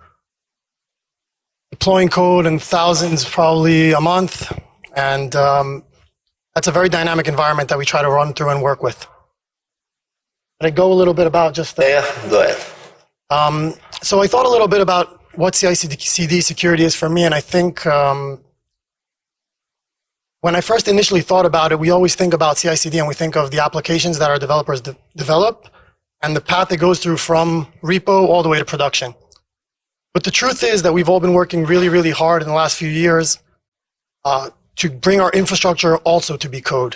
deploying code in thousands probably a month. And that's a very dynamic environment that we try to run through and work with. Can I go a little bit about just that? Yeah, go ahead. So I thought a little bit about what CI/CD security is for me, and I think when I first initially thought about it, we always think about CI/CD and we think of the applications that our developers develop and the path it goes through from repo all the way to production. But the truth is that we've all been working really hard in the last few years to bring our infrastructure also to be code.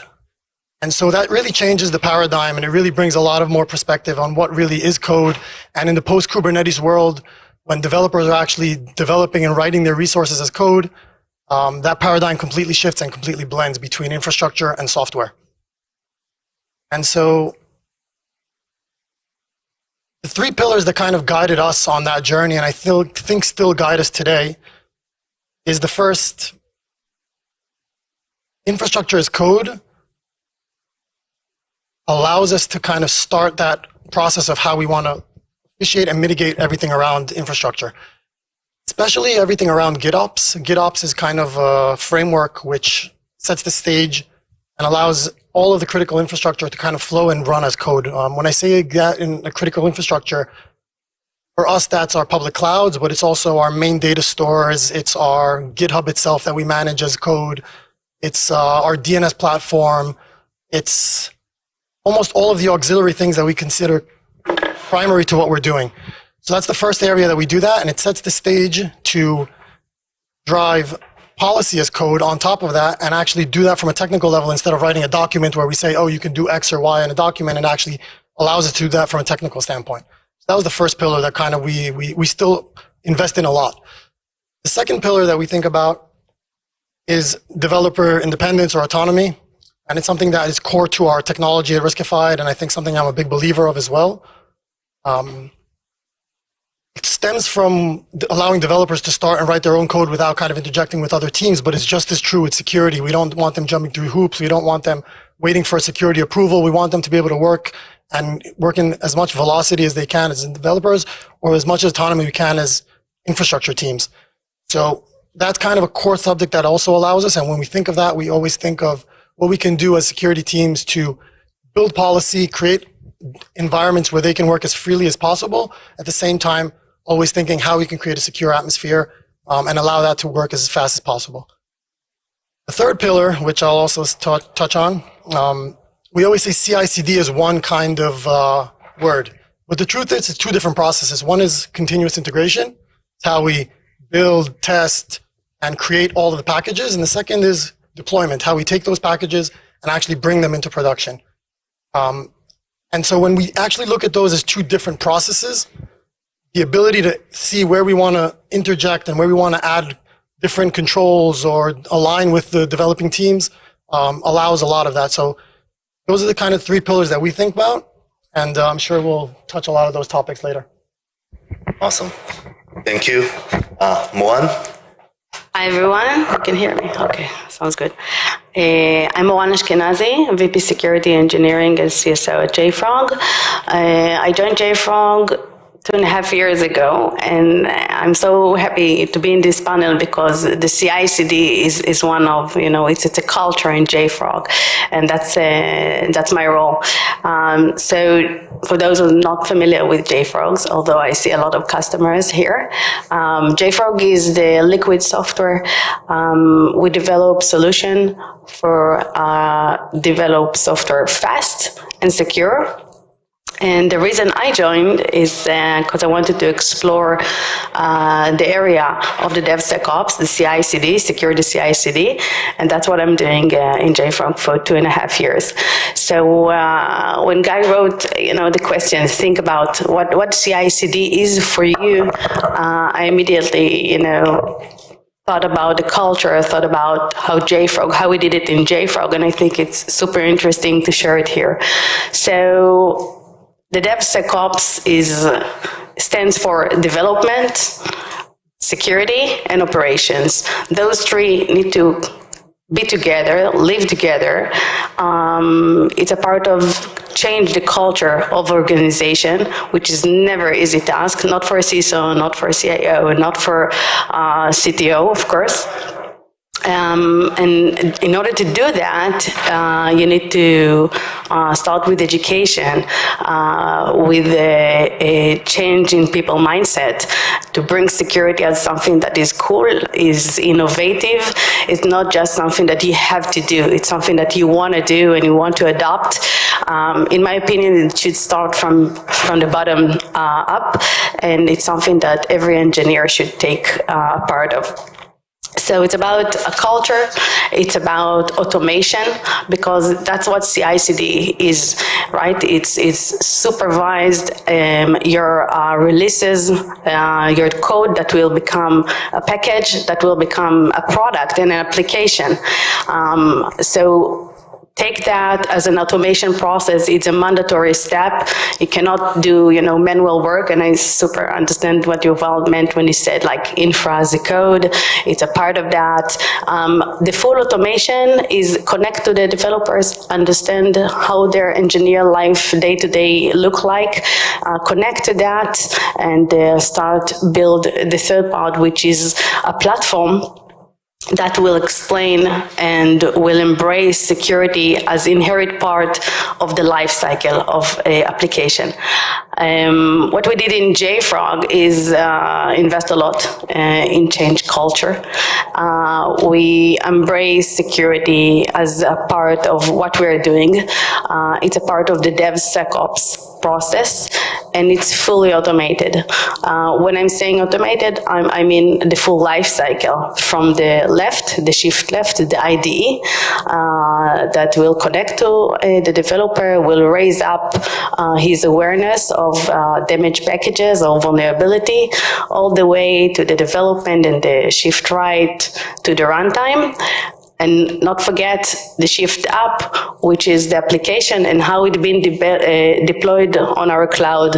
And so that really changes the paradigm, and it really brings a lot of more perspective on what really is code. And in the post-Kubernetes world, when developers are actually developing and writing their resources as code, that paradigm completely shifts and completely blends between infrastructure and software. And so the three pillars that kind of guided us on that journey, and I think still guide us today, is the first, infrastructure as code allows us to kind of start that process of how we want to initiate and mitigate everything around infrastructure, especially everything around GitOps. GitOps is kind of a framework which sets the stage and allows all of the critical infrastructure to kind of flow and run as code. When I say that in a critical infrastructure, for us, that's our public clouds, but it's also our main data stores. It's our GitHub itself that we manage as code. It's our DNS platform. It's almost all of the auxiliary things that we consider primary to what we're doing. So that's the first area that we do that, and it sets the stage to drive policy as code on top of that and actually do that from a technical level instead of writing a document where we say, oh, you can do X or Y in a document, and actually allows us to do that from a technical standpoint. So that was the first pillar that kind of we still invest in a lot. The second pillar that we think about is developer independence or autonomy. And it's something that is core to our technology at Riskified, and I think something I'm a big believer of as well. It stems from allowing developers to start and write their own code without kind of interjecting with other teams, but it's just as true with security. We don't want them jumping through hoops. We don't want them waiting for security approval. We want them to be able to work in as much velocity as they can as developers, or as much autonomy we can as infrastructure teams. So that's kind of a core subject that also allows us, and when we think of that, we always think of what we can do as security teams to build policy, create environments where they can work as freely as possible, at the same time always thinking how we can create a secure atmosphere and allow that to work as fast as possible. The third pillar, which I'll also touch on, we always say CI/CD is one kind of word, but the truth is it's two different processes. One is continuous integration. It's how we build, test, and create all of the packages, and the second is deployment, how we take those packages and actually bring them into production. And so when we actually look at those as two different processes, the ability to see where we want to interject and where we want to add different controls or align with the developing teams allows a lot of that. So those are the kind of three pillars that we think about, and I'm sure we'll touch a lot of those topics later. Awesome. Thank you. Moran? Hi everyone, you can hear me. Okay, sounds good. I'm Moran Ashkenazi, VP Security Engineering at CSO at JFrog. I joined JFrog 2.5 years ago, and I'm so happy to be in this panel because the CI/CD is one of, it's a culture in JFrog, and that's my role. So for those who are not familiar with JFrogs, although I see a lot of customers here, JFrog is the liquid software. We develop solution for develop software fast and secure. And the reason I joined is because I wanted to explore the area of the DevSecOps, the CI/CD, security CI/CD, and that's what I'm doing in JFrog for 2.5 years. So when Guy wrote, the question, think about what CI/CD is for you, I immediately, thought about the culture, thought about how we did it in JFrog, and I think it's super interesting to share it here. So the DevSecOps stands for development, security, and operations. Those three need to be together, live together. It's a part of change the culture of organization, which is never easy task, not for a CISO, not for a CIO, not for CTO, of course. And in order to do that, you need to start with education, with a change in people mindset, to bring security as something that is cool, is innovative. It's not just something that you have to do. It's something that you want to do and you want to adopt. In my opinion, it should start from the bottom up, and it's something that every engineer should take part of. So it's about a culture, it's about automation, because that's what CI/CD is, right? It's supervised, your releases, your code that will become a package, that will become a product and an application. So take that as an automation process. It's a mandatory step. You cannot do, manual work, and I super understand what Yuval meant when he said infra as a code. It's a part of that. The full automation is connect to the developers, understand how their engineer life day-to-day look like, connect to that, and start build the third part, which is a platform that will explain and will embrace security as inherent part of the life cycle of an application. What we did in JFrog is invest a lot in change culture. We embrace security as a part of what we're doing. It's a part of the DevSecOps process, and it's fully automated. When I'm saying automated, I mean the full life cycle from the left, the shift left, the IDE that will connect to the developer, will raise up his awareness of damage packages or vulnerability, all the way to the development and the shift right to the runtime. And not forget the shift up, which is the application and how it's been deployed on our cloud,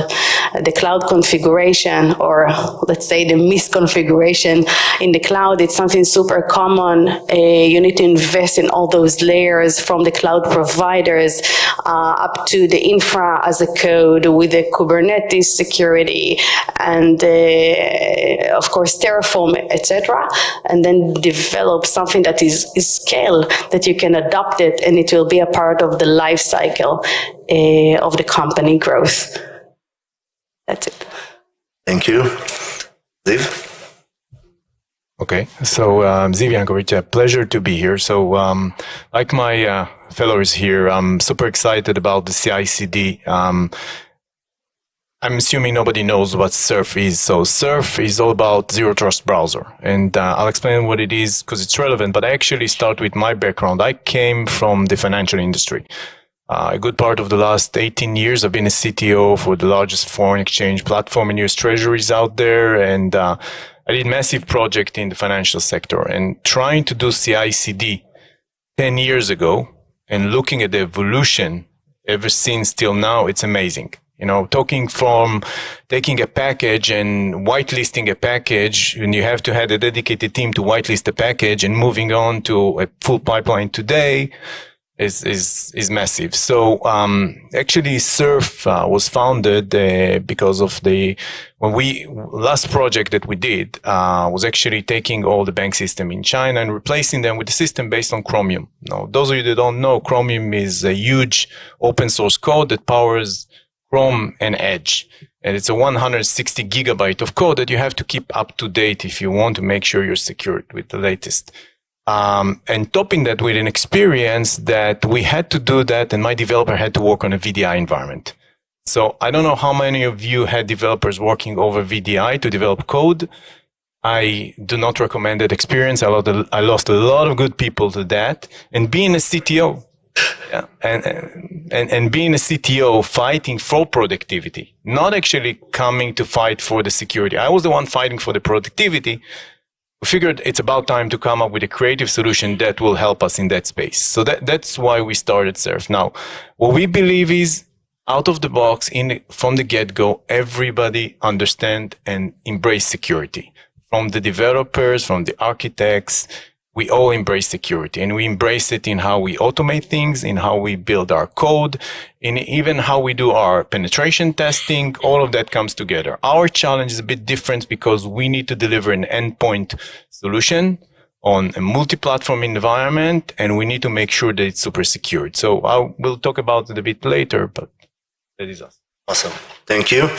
the cloud configuration, or let's say the misconfiguration in the cloud. It's something super common. You need to invest in all those layers from the cloud providers up to the infra as a code with the Kubernetes security and of course Terraform, etc. And then develop something that is scale, that you can adopt it and it will be a part of the life cycle of the company growth. That's it. Thank you. Ziv? Okay, so Ziv Yankovic, a pleasure to be here. So like my fellows here, I'm super excited about the CI/CD. I'm assuming nobody knows what Surf is. So Surf is all about zero trust browser. And I'll explain what it is because it's relevant, but I actually start with my background. I came from the financial industry. A good part of the last 18 years, I've been a CTO for the largest foreign exchange platform in US treasuries out there. And I did massive project in the financial sector, and trying to do CI/CD 10 years ago and looking at the evolution ever since till now, it's amazing. You know, talking from taking a package and whitelisting a package, and you have to have a dedicated team to whitelist the package, and moving on to a full pipeline today is massive. So actually Surf was founded because of last project that we did was actually taking all the bank system in China and replacing them with a system based on Chromium. Now, those of you that don't know, Chromium is a huge open source code that powers Chrome and Edge. And it's a 160 gigabyte of code that you have to keep up to date if you want to make sure you're secured with the latest. And topping that with an experience that we had to do that, and my developer had to work on a VDI environment. So I don't know how many of you had developers working over VDI to develop code. I do not recommend that experience. I lost a lot of good people to that. And being a CTO, yeah, and being a CTO fighting for productivity, not actually coming to fight for the security. I was the one fighting for the productivity. We figured it's about time to come up with a creative solution that will help us in that space. So that's why we started Surf. Now, what we believe is out of the box, from the get-go, everybody understand and embrace security. From the developers, from the architects, we all embrace security, and we embrace it in how we automate things, in how we build our code, in even how we do our penetration testing. All of that comes together. Our challenge is a bit different because we need to deliver an endpoint solution on a multi-platform environment, and we need to make sure that it's super secured. So we'll talk about it a bit later, but that is us. Awesome. Thank you.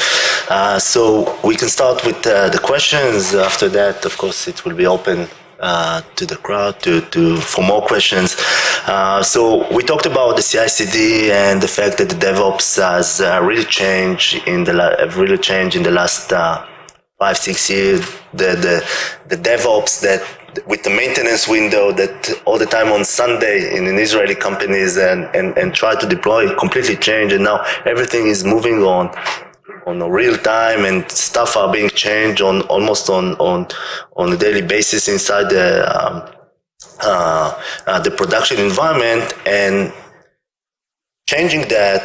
So we can start with the questions. After that, of course, it will be open to the crowd for more questions. So we talked about the CI/CD and the fact that the DevOps has really changed in the last 5-6 years. The DevOps that with the maintenance window that all the time on Sunday in Israeli companies and try to deploy completely changed, and now everything is moving on a real time, and stuff are being changed almost on a daily basis inside the production environment. And changing that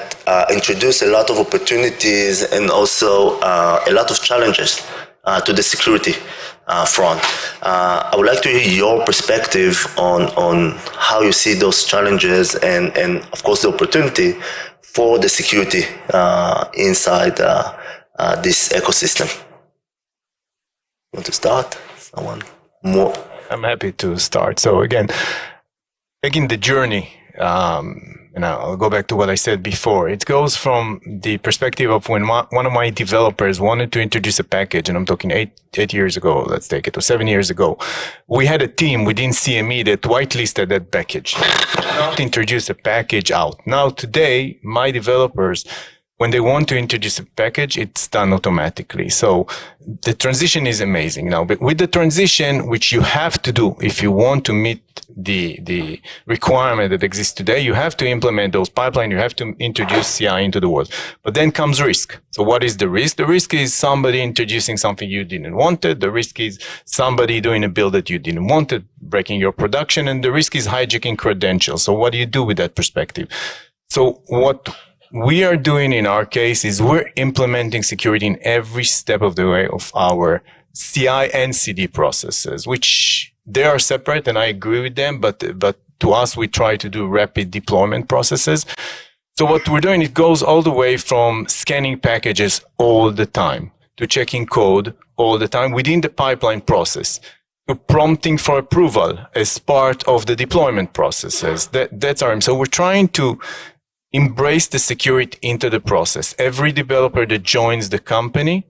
introduce a lot of opportunities and also a lot of challenges to the security front. I would like to hear your perspective on how you see those challenges and of course the opportunity for the security inside this ecosystem. Want to start? Someone more? I'm happy to start. So again, taking the journey, and I'll go back to what I said before. It goes from the perspective of when one of my developers wanted to introduce a package, and I'm talking eight years ago, let's take it, or 7 years ago. We had a team within CME that whitelisted that package, not introduce a package out. Now today, my developers, when they want to introduce a package, it's done automatically. So the transition is amazing now. But with the transition, which you have to do if you want to meet the requirement that exists today, you have to implement those pipelines. You have to introduce CI into the world. But then comes risk. So what is the risk? The risk is somebody introducing something you didn't want it. The risk is somebody doing a build that you didn't want it, breaking your production. And the risk is hijacking credentials. So what do you do with that perspective? So what we are doing in our case is we're implementing security in every step of the way of our CI and CD processes, which they are separate, and I agree with them, but to us, we try to do rapid deployment processes. So what we're doing, it goes all the way from scanning packages all the time to checking code all the time within the pipeline process, to prompting for approval as part of the deployment processes. That's our aim. So we're trying to embrace the security into the process. Every developer that joins the company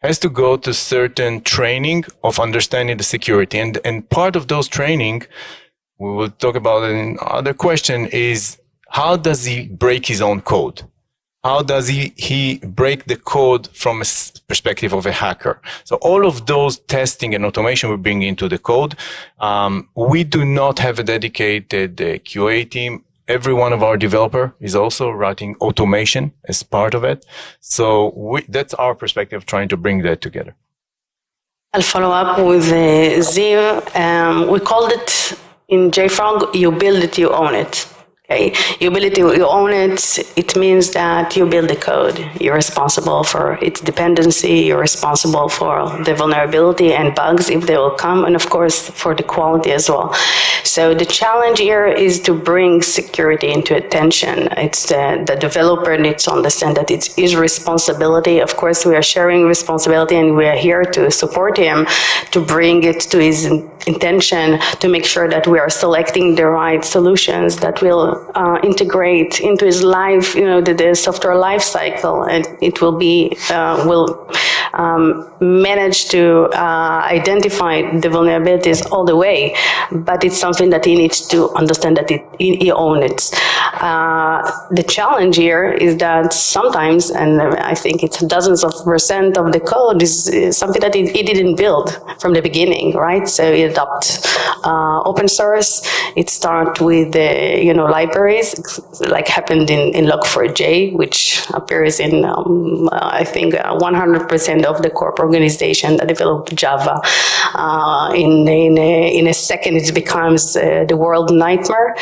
has to go to certain training of understanding the security. And part of those training, we will talk about it in other question, is how does he break his own code? How does he break the code from a perspective of a hacker? So all of those testing and automation we bring into the code. We do not have a dedicated QA team. Every one of our developer is also writing automation as part of it. So that's our perspective, trying to bring that together. I'll follow up with Ziv. We called it in JFrog, you build it, you own it. Okay. You build it, you own it. It means that you build the code. You're responsible for its dependency. You're responsible for the vulnerability and bugs if they will come, and of course for the quality as well. So the challenge here is to bring security into attention. It's the developer needs to understand that it's his responsibility. Of course, we are sharing responsibility, and we are here to support him to bring it to his intention, to make sure that we are selecting the right solutions that will integrate into his life, the software life cycle, and it will be will manage to identify the vulnerabilities all the way. But it's something that he needs to understand that he owns it. The challenge here is that sometimes, and I think it's dozens of % of the code is something that he didn't build from the beginning, right? So he adopt open source. It starts with libraries, like happened in Log4j, which appears in I think 100% of the corp organization that developed Java. In a second, it becomes the world nightmare,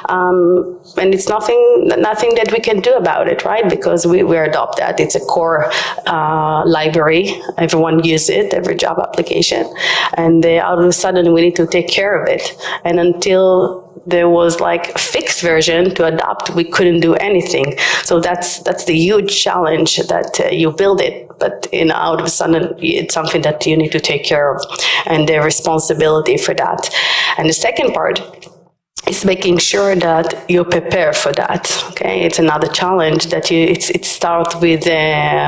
and it's nothing that we can do about it, right? Because we adopt that. It's a core library. Everyone uses it, every Java application, and all of a sudden we need to take care of it. And until there was like a fixed version to adopt, we couldn't do anything. So that's the huge challenge, that you build it, but out of a sudden it's something that you need to take care of, and the responsibility for that. And the second part is making sure that you prepare for that. Okay, it's another challenge that it starts with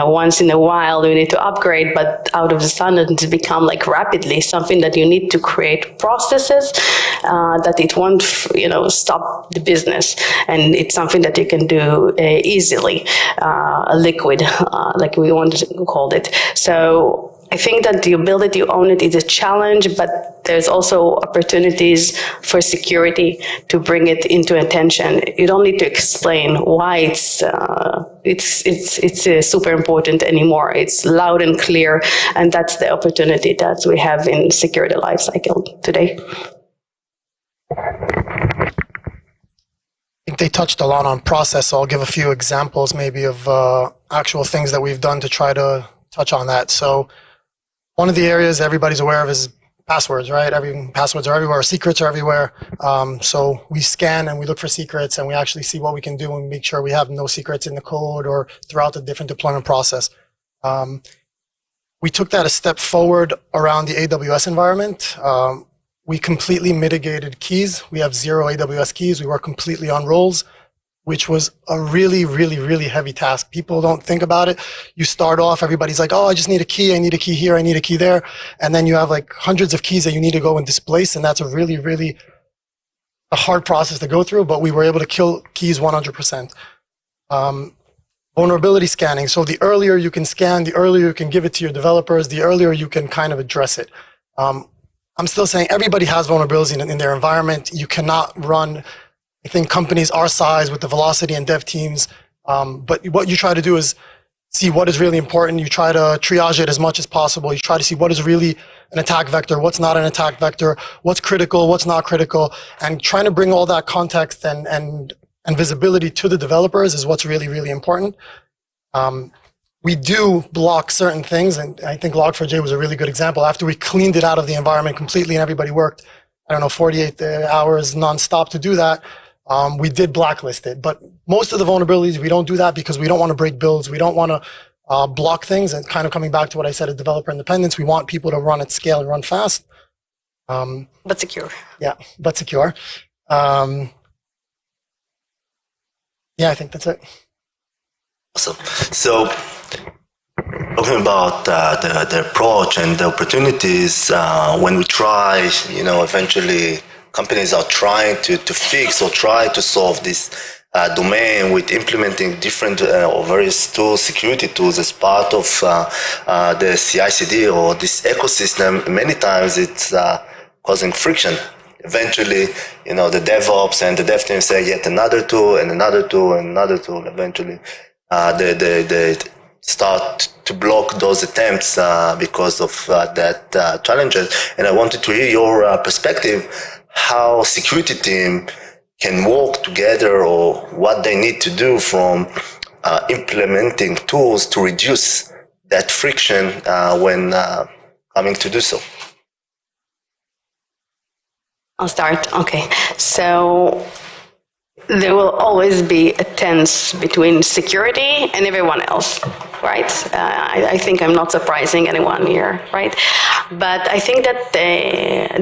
once in a while you need to upgrade, but out of the sudden it's become like rapidly something that you need to create processes that it won't stop the business, and it's something that you can do easily, a liquid like we want to call it. So I think that you build it, you own it is a challenge, but there's also opportunities for security to bring it into attention. You don't need to explain why it's super important anymore. It's loud and clear, and that's the opportunity that we have in security lifecycle today. I think they touched a lot on process, so I'll give a few examples maybe of actual things that we've done to try to touch on that. So one of the areas everybody's aware of is passwords, right? Passwords are everywhere, secrets are everywhere. So we scan and we look for secrets, and we actually see what we can do and make sure we have no secrets in the code or throughout the different deployment process. We took that a step forward around the AWS environment. we completely mitigated keys. We have 0 AWS keys. We work completely on roles, which was a really, really, really heavy task. People don't think about it. You start off, everybody's like, oh, I just need a key. I need a key here. I need a key there. And then you have like hundreds of keys that you need to go and displace. And that's a really, really a hard process to go through, but we were able to kill keys 100%. Vulnerability scanning. So the earlier you can scan, the earlier you can give it to your developers, the earlier you can kind of address it. I'm still saying everybody has vulnerabilities in their environment. You cannot run, I think, companies our size with the velocity and dev teams. But what you try to do is see what is really important. You try to triage it as much as possible. You try to see what is really an attack vector, what's not an attack vector, what's critical, what's not critical, and trying to bring all that context and visibility to the developers is what's really, really important. We do block certain things, and I think Log4j was a really good example. After we cleaned it out of the environment completely and everybody worked, 48 hours nonstop to do that, we did blacklist it. But most of the vulnerabilities, we don't do that because we don't want to break builds. We don't want to block things. And kind of coming back to what I said at developer independence, we want people to run at scale and run fast. But secure. Yeah, but secure. Yeah, I think that's it. Awesome. So, talking about the approach and the opportunities, when we try, eventually companies are trying to fix or try to solve this domain with implementing different or various tools, security tools as part of the CI/CD or this ecosystem. Many times it's causing friction. Eventually, the DevOps and the dev team say yet another tool and another tool and another tool. Eventually, they start to block those attempts because of that challenges. And I wanted to hear your perspective, how security team can work together or what they need to do from implementing tools to reduce that friction when coming to do so. I'll start. Okay. So there will always be a tense between security and everyone else, right? I think I'm not surprising anyone here, right? But I think that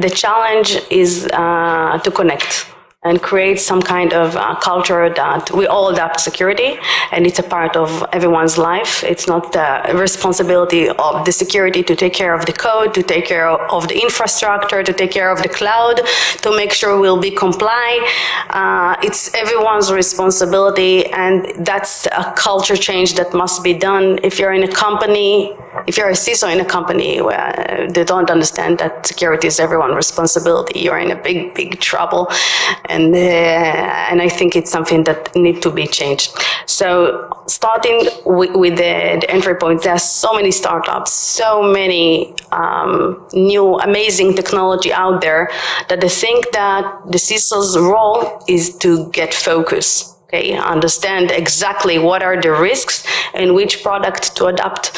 the challenge is to connect and create some kind of culture that we all adapt security, and it's a part of everyone's life. It's not the responsibility of the security to take care of the code, to take care of the infrastructure, to take care of the cloud, to make sure we'll be compliant. It's everyone's responsibility, and that's a culture change that must be done. If you're in a company, if you're a CISO in a company where they don't understand that security is everyone's responsibility, you're in a big, big trouble. And I think it's something that needs to be changed. So starting with the entry point, there are so many startups, so many new amazing technology out there that I think that the CISO's role is to get focus. Okay, understand exactly what are the risks and which product to adopt.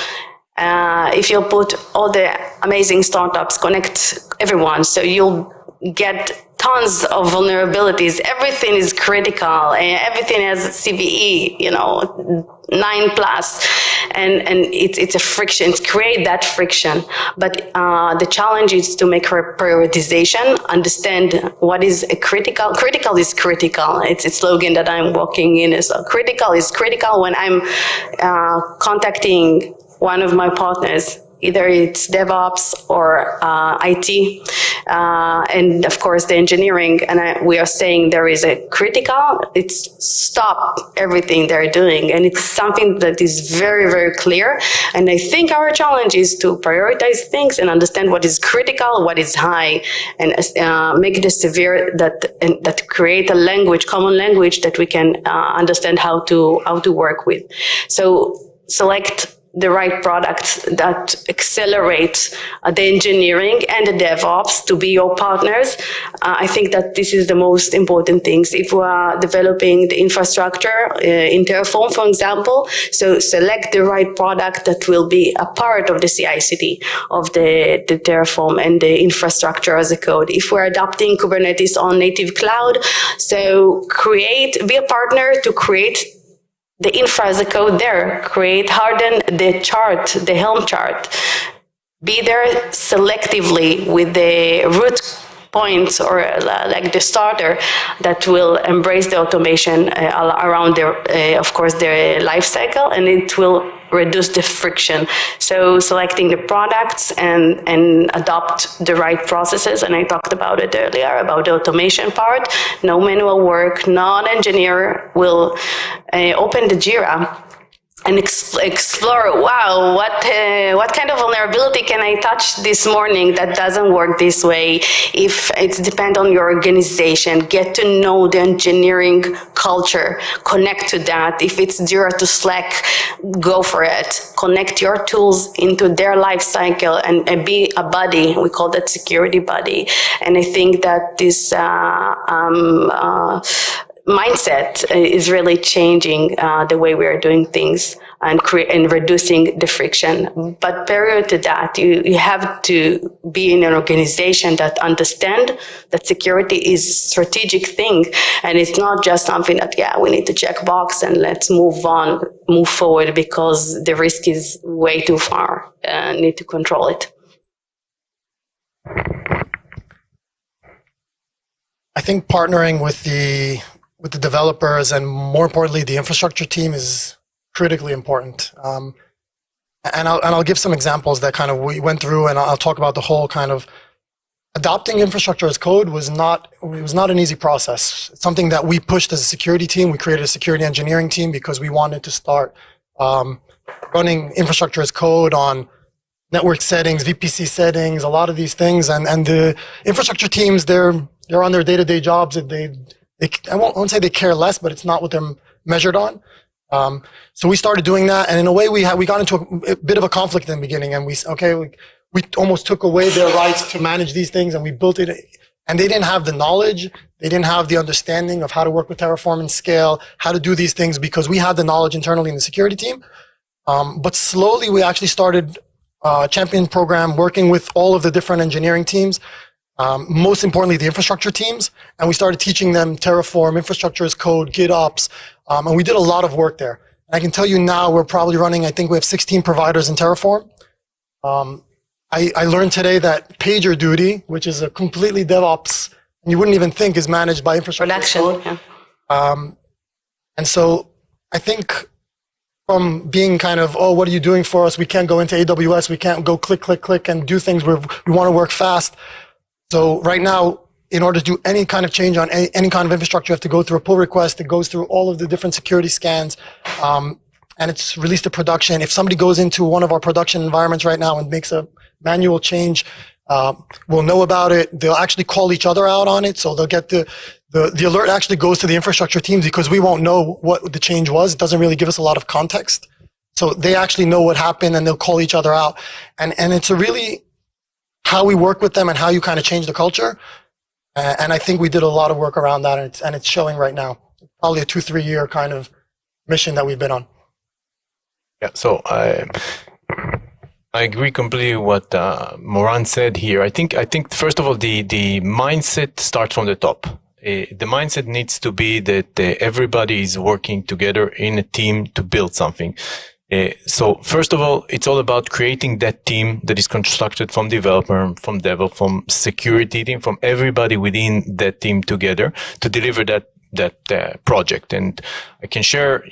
If you put all the amazing startups, connect everyone, so you'll get tons of vulnerabilities. Everything is critical, and everything has CVE, 9+, and it's a friction. It's create that friction. But the challenge is to make prioritization, understand what is a critical. Critical is critical. It's a slogan that I'm walking in. So critical is critical when I'm contacting one of my partners. Either it's DevOps or IT, and of course the engineering, and we are saying there is a critical, it's stop everything they're doing, and it's something that is very, very clear. And I think our challenge is to prioritize things and understand what is critical, what is high, and make it severe that create a language, common language that we can understand how to work with. So select the right products that accelerate the engineering and the DevOps to be your partners. I think that this is the most important things. If we are developing the infrastructure in Terraform, for example, so select the right product that will be a part of the CI/CD of the Terraform and the infrastructure as a code. If we're adopting Kubernetes on native cloud, so be a partner to create the infra as a code there, harden the chart, the Helm chart. Be there selectively with the root points or like the starter that will embrace the automation around their, of course, their life cycle, and it will reduce the friction. So selecting the products and adopt the right processes, and I talked about it earlier, about the automation part. No manual work, non-engineer will open the Jira and explore, wow, what kind of vulnerability can I touch this morning that doesn't work this way? If it depends on your organization, get to know the engineering culture, connect to that. If it's Jira to Slack, go for it. Connect your tools into their life cycle and be a buddy. We call that security buddy. And I think that this mindset is really changing the way we are doing things and reducing the friction. But prior to that, you have to be in an organization that understand that security is a strategic thing, and it's not just something that, yeah, we need to check box and let's move forward because the risk is way too far and need to control it. I think partnering with the developers and, more importantly, the infrastructure team is critically important. And I'll give some examples that kind of we went through, and I'll talk about the whole kind of adopting infrastructure as code was not an easy process. It's something that we pushed as a security team. We created a security engineering team because we wanted to start running infrastructure as code on network settings, VPC settings, a lot of these things. And the infrastructure teams, they're on their day-to-day jobs, and I won't say they care less, but it's not what they're measured on. So we started doing that, and in a way we got into a bit of a conflict in the beginning, and we almost took away their rights to manage these things, and we built it, and they didn't have the knowledge, they didn't have the understanding of how to work with Terraform and scale, how to do these things, because we had the knowledge internally in the security team. But slowly we actually started a champion program working with all of the different engineering teams. Most importantly, the infrastructure teams, and we started teaching them Terraform, infrastructure as code, GitOps, and we did a lot of work there. And I can tell you now we're probably running, I think we have 16 providers in Terraform. I learned today that PagerDuty, which is a completely DevOps, and you wouldn't even think is managed by infrastructure as code. Yeah. And so I think from being kind of, oh, what are you doing for us? We can't go into AWS, we can't go click, and do things where we want to work fast. So right now, in order to do any kind of change on any kind of infrastructure, you have to go through a pull request. It goes through all of the different security scans, and it's released to production. If somebody goes into one of our production environments right now and makes a manual change, we'll know about it. They'll actually call each other out on it. So they'll get the alert actually goes to the infrastructure teams because we won't know what the change was. It doesn't really give us a lot of context. So they actually know what happened, and they'll call each other out. And it's a really how we work with them and how you kind of change the culture. And I think we did a lot of work around that, and it's showing right now. Probably a 2-3 year kind of mission that we've been on. Yeah, so I agree completely with what Moran said here. I think first of all, the mindset starts from the top. The mindset needs to be that everybody is working together in a team to build something. So first of all, it's all about creating that team that is constructed from developer, from dev, from security team, from everybody within that team together to deliver that project. And I can share,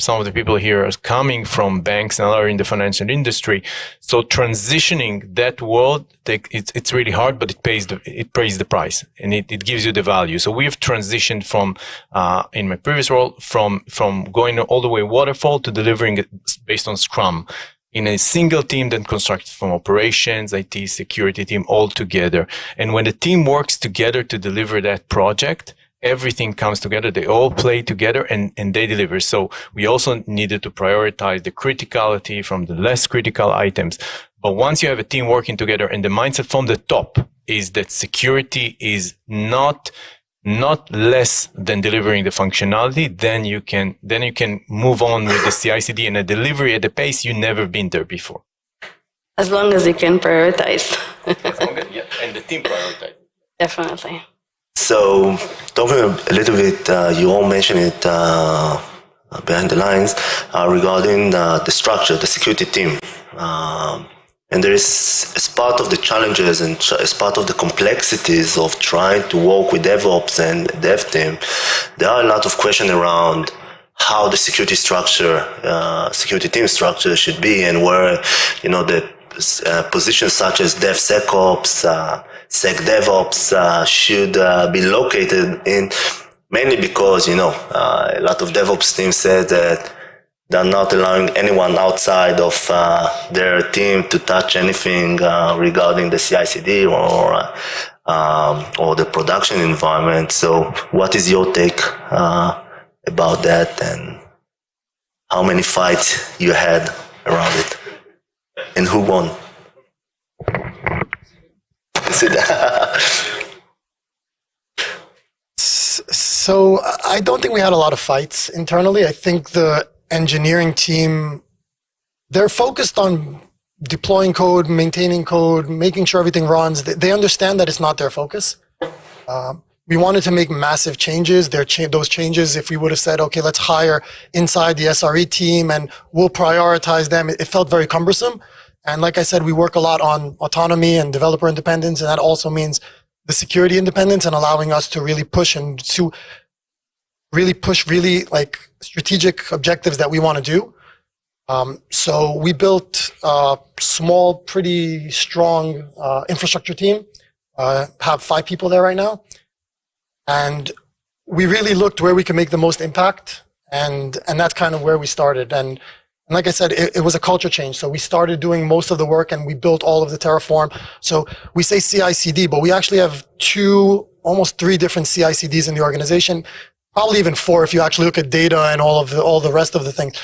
some of the people here are coming from banks and are in the financial industry. So transitioning that world, it's really hard, but it pays the price, and it gives you the value. So we've transitioned from, in my previous role, from going all the way waterfall to delivering it based on Scrum in a single team that constructed from operations, IT, security team all together. And when the team works together to deliver that project, everything comes together. They all play together and they deliver. So we also needed to prioritize the criticality from the less critical items. But once you have a team working together, and the mindset from the top is that security is not less than delivering the functionality, then you can move on with the CI/CD and a delivery at a pace you've never been there before. As long as you can prioritize. And the team prioritize. Definitely. So, talking a little bit, you all mentioned it behind the lines regarding the structure, the security team. And there is, as part of the challenges and as part of the complexities of trying to work with DevOps and dev team, there are a lot of questions around how the security structure, security team structure should be, and where, the positions such as DevSecOps, SecDevOps should be located in, mainly because, a lot of DevOps teams said that they're not allowing anyone outside of their team to touch anything regarding the CI/CD or the production environment. So what is your take about that, and how many fights you had around it, and who won? So I don't think we had a lot of fights internally. I think the engineering team, they're focused on deploying code, maintaining code, making sure everything runs. They understand that it's not their focus. We wanted to make massive changes. Those changes, if we would have said, okay, let's hire inside the SRE team and we'll prioritize them, it felt very cumbersome. And like I said, we work a lot on autonomy and developer independence, and that also means the security independence and allowing us to really push and to really push like strategic objectives that we want to do. So we built a small, pretty strong infrastructure team, have 5 people there right now. And we really looked where we can make the most impact. And that's kind of where we started. And like I said, it was a culture change. So we started doing most of the work and we built all of the Terraform. So we say CI/CD, but we actually have 2, almost 3 different CI/CDs in the organization. Probably even 4 if you actually look at data and all the rest of the things.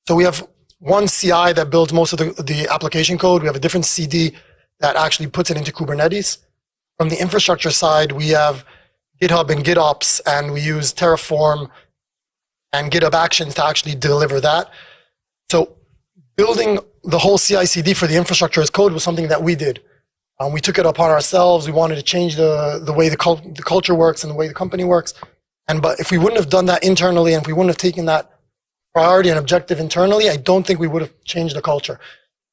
So we have one CI that builds most of the application code. We have a different CD that actually puts it into Kubernetes. From the infrastructure side, we have GitHub and GitOps, and we use Terraform and GitHub Actions to actually deliver that. So building the whole CI/CD for the infrastructure as code was something that we did. We took it upon ourselves. We wanted to change the way the culture works and the way the company works. But if we wouldn't have done that internally, and if we wouldn't have taken that priority and objective internally, I don't think we would have changed the culture.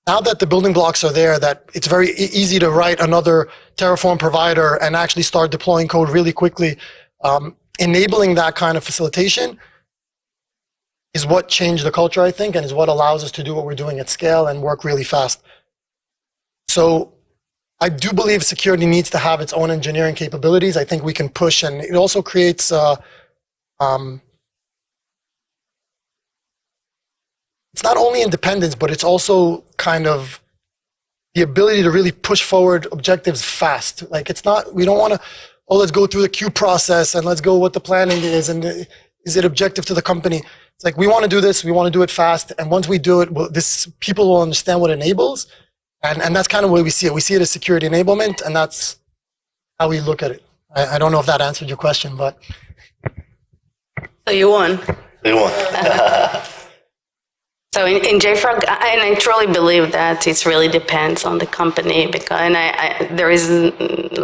Now that the building blocks are there, that it's very easy to write another Terraform provider and actually start deploying code really quickly, enabling that kind of facilitation is what changed the culture, I think, and is what allows us to do what we're doing at scale and work really fast. So I do believe security needs to have its own engineering capabilities. I think we can push, and it also creates it's not only independence, but it's also kind of the ability to really push forward objectives fast. Like, it's not, we don't want to, let's go through the queue process and let's go what the planning is and is it objective to the company. It's like, we want to do this, we want to do it fast, and once we do it, people will understand what it enables, and that's kind of the way we see it. We see it as security enablement, and that's how we look at it. I don't know if that answered your question, but. So you won. You won. So in JFrog, and I truly believe that it really depends on the company, because there is,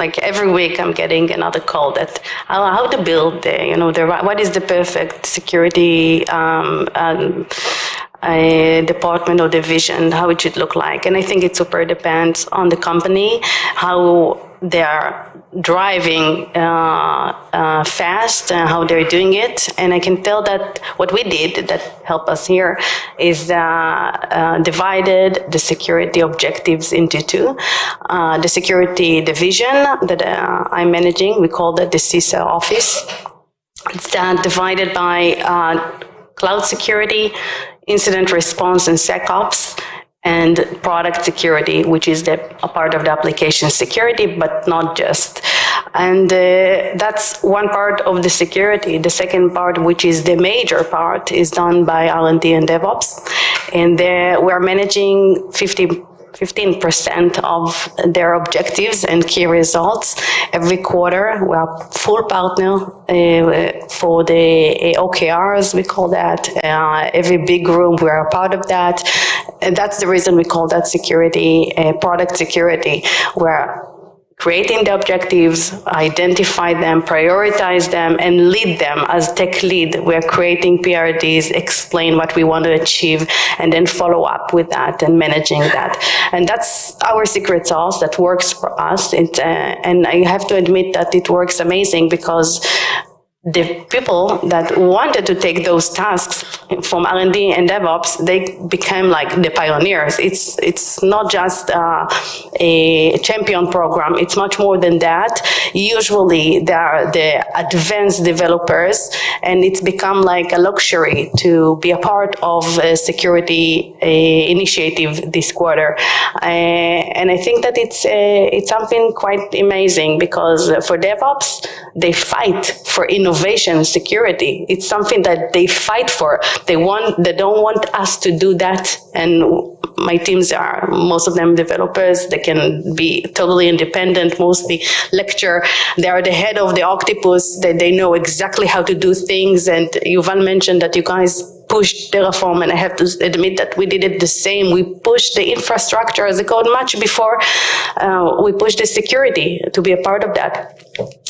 like, every week I'm getting another call that how to build what is the perfect security department or division, how it should look like. And I think it super depends on the company, how they are driving fast, how they're doing it. And I can tell that what we did that helped us here is divided the security objectives into 2. The security division that I'm managing, we call that the CISO office. It's divided by cloud security, incident response and SecOps, and product security, which is a part of the application security, but not just. And that's one part of the security. The second part, which is the major part, is done by R&D and DevOps. And we're managing 15% of their objectives and key results every quarter. We are full partner for the OKRs, we call that. Every big room, we are a part of that. And that's the reason we call that security, product security, where creating the objectives, identify them, prioritize them, and lead them as tech lead. We're creating PRDs, explain what we want to achieve, and then follow up with that and managing that. And that's our secret sauce that works for us. And I have to admit that it works amazing because the people that wanted to take those tasks from R&D and DevOps, they became like the pioneers. It's not just a champion program. It's much more than that. Usually they are the advanced developers, and it's become like a luxury to be a part of a security initiative this quarter. And I think that it's something quite amazing because for DevOps, they fight for innovation, security. It's something that they fight for. They don't want us to do that. And my teams are, most of them developers. They can be totally independent, mostly lecture. They are the head of the octopus. They know exactly how to do things. And Yuval mentioned that you guys pushed Terraform, and I have to admit that we did it the same. We pushed the infrastructure as a code much before we pushed the security to be a part of that.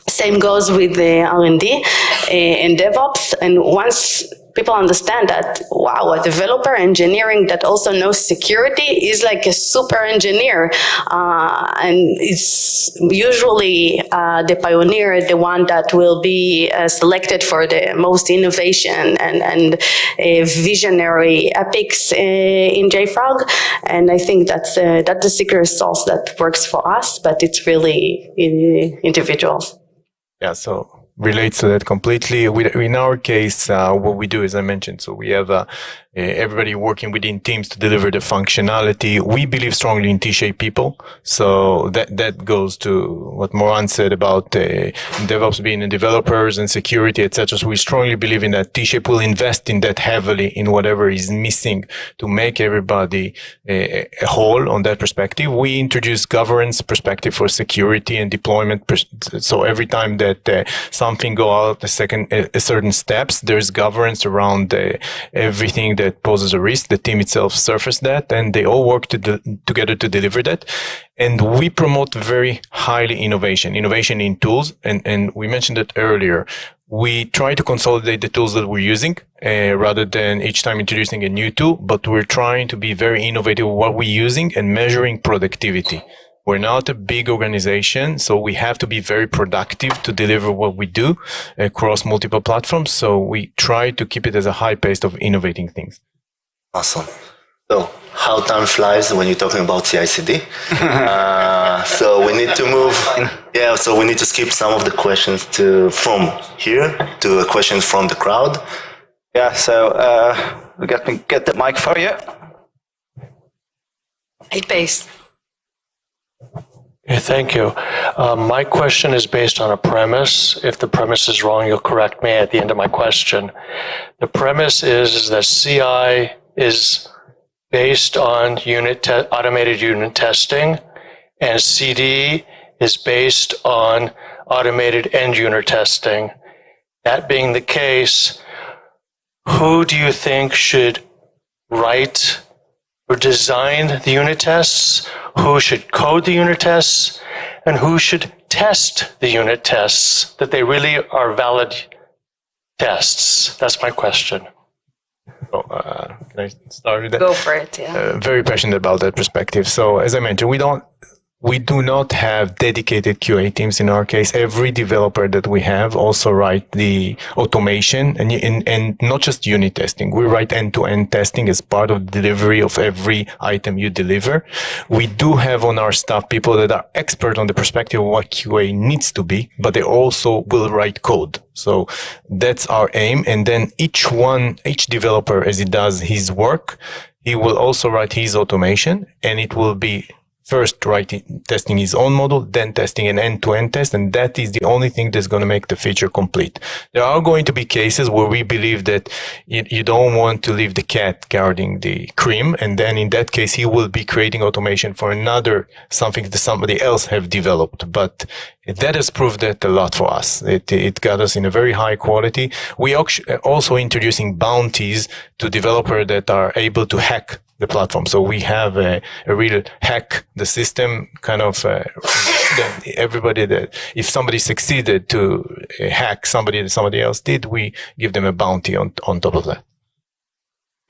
Same goes with the R&D and DevOps. And once people understand that, wow, a developer engineering that also knows security is like a super engineer. And it's usually the pioneer, the one that will be selected for the most innovation and visionary epics in JFrog. And I think that's the secret sauce that works for us, but it's really individuals. Yeah, so relates to that completely. In our case, what we do, as I mentioned, so we have everybody working within teams to deliver the functionality. We believe strongly in T-shaped people. So that goes to what Moran said about DevOps being in developers and security, etc. So we strongly believe in that. T-shape will invest in that heavily in whatever is missing to make everybody a whole on that perspective. We introduce governance perspective for security and deployment. So every time that something go out a certain steps, there's governance around everything that poses a risk. The team itself surface that, and they all work together to deliver that. And we promote very highly innovation in tools. And we mentioned it earlier. We try to consolidate the tools that we're using rather than each time introducing a new tool, but we're trying to be very innovative with what we're using and measuring productivity. We're not a big organization, so we have to be very productive to deliver what we do across multiple platforms. So we try to keep it as a high pace of innovating things. Awesome. So how time flies when you're talking about CI/CD. So we need to move. Yeah. So we need to skip some of the questions from here to a question from the crowd. Yeah. So we get the mic for you. High pace. Okay, thank you. My question is based on a premise. If the premise is wrong, you'll correct me at the end of my question. The premise is that CI is based on automated unit testing, and CD is based on automated end user testing. That being the case, who do you think should write or design the unit tests? Who should code the unit tests? And who should test the unit tests, that they really are valid tests? That's my question. So, can I start with that? Go for it, yeah. Very passionate about that perspective. So as I mentioned, we do not have dedicated QA teams in our case. Every developer that we have also write the automation and not just unit testing. We write end-to-end testing as part of the delivery of every item you deliver. We do have on our staff people that are expert on the perspective of what QA needs to be, but they also will write code. So that's our aim. And then each developer, as he does his work, he will also write his automation, and it will be first testing his own model, then testing an end-to-end test, and that is the only thing that's going to make the feature complete. There are going to be cases where we believe that you don't want to leave the cat guarding the cream, and then in that case, he will be creating automation for something that somebody else have developed. But that has proved that a lot for us. It got us in a very high quality. We also introducing bounties to developers that are able to hack the platform. So we have a real hack the system kind of, everybody that, if somebody succeeded to hack somebody that somebody else did, we give them a bounty on top of that.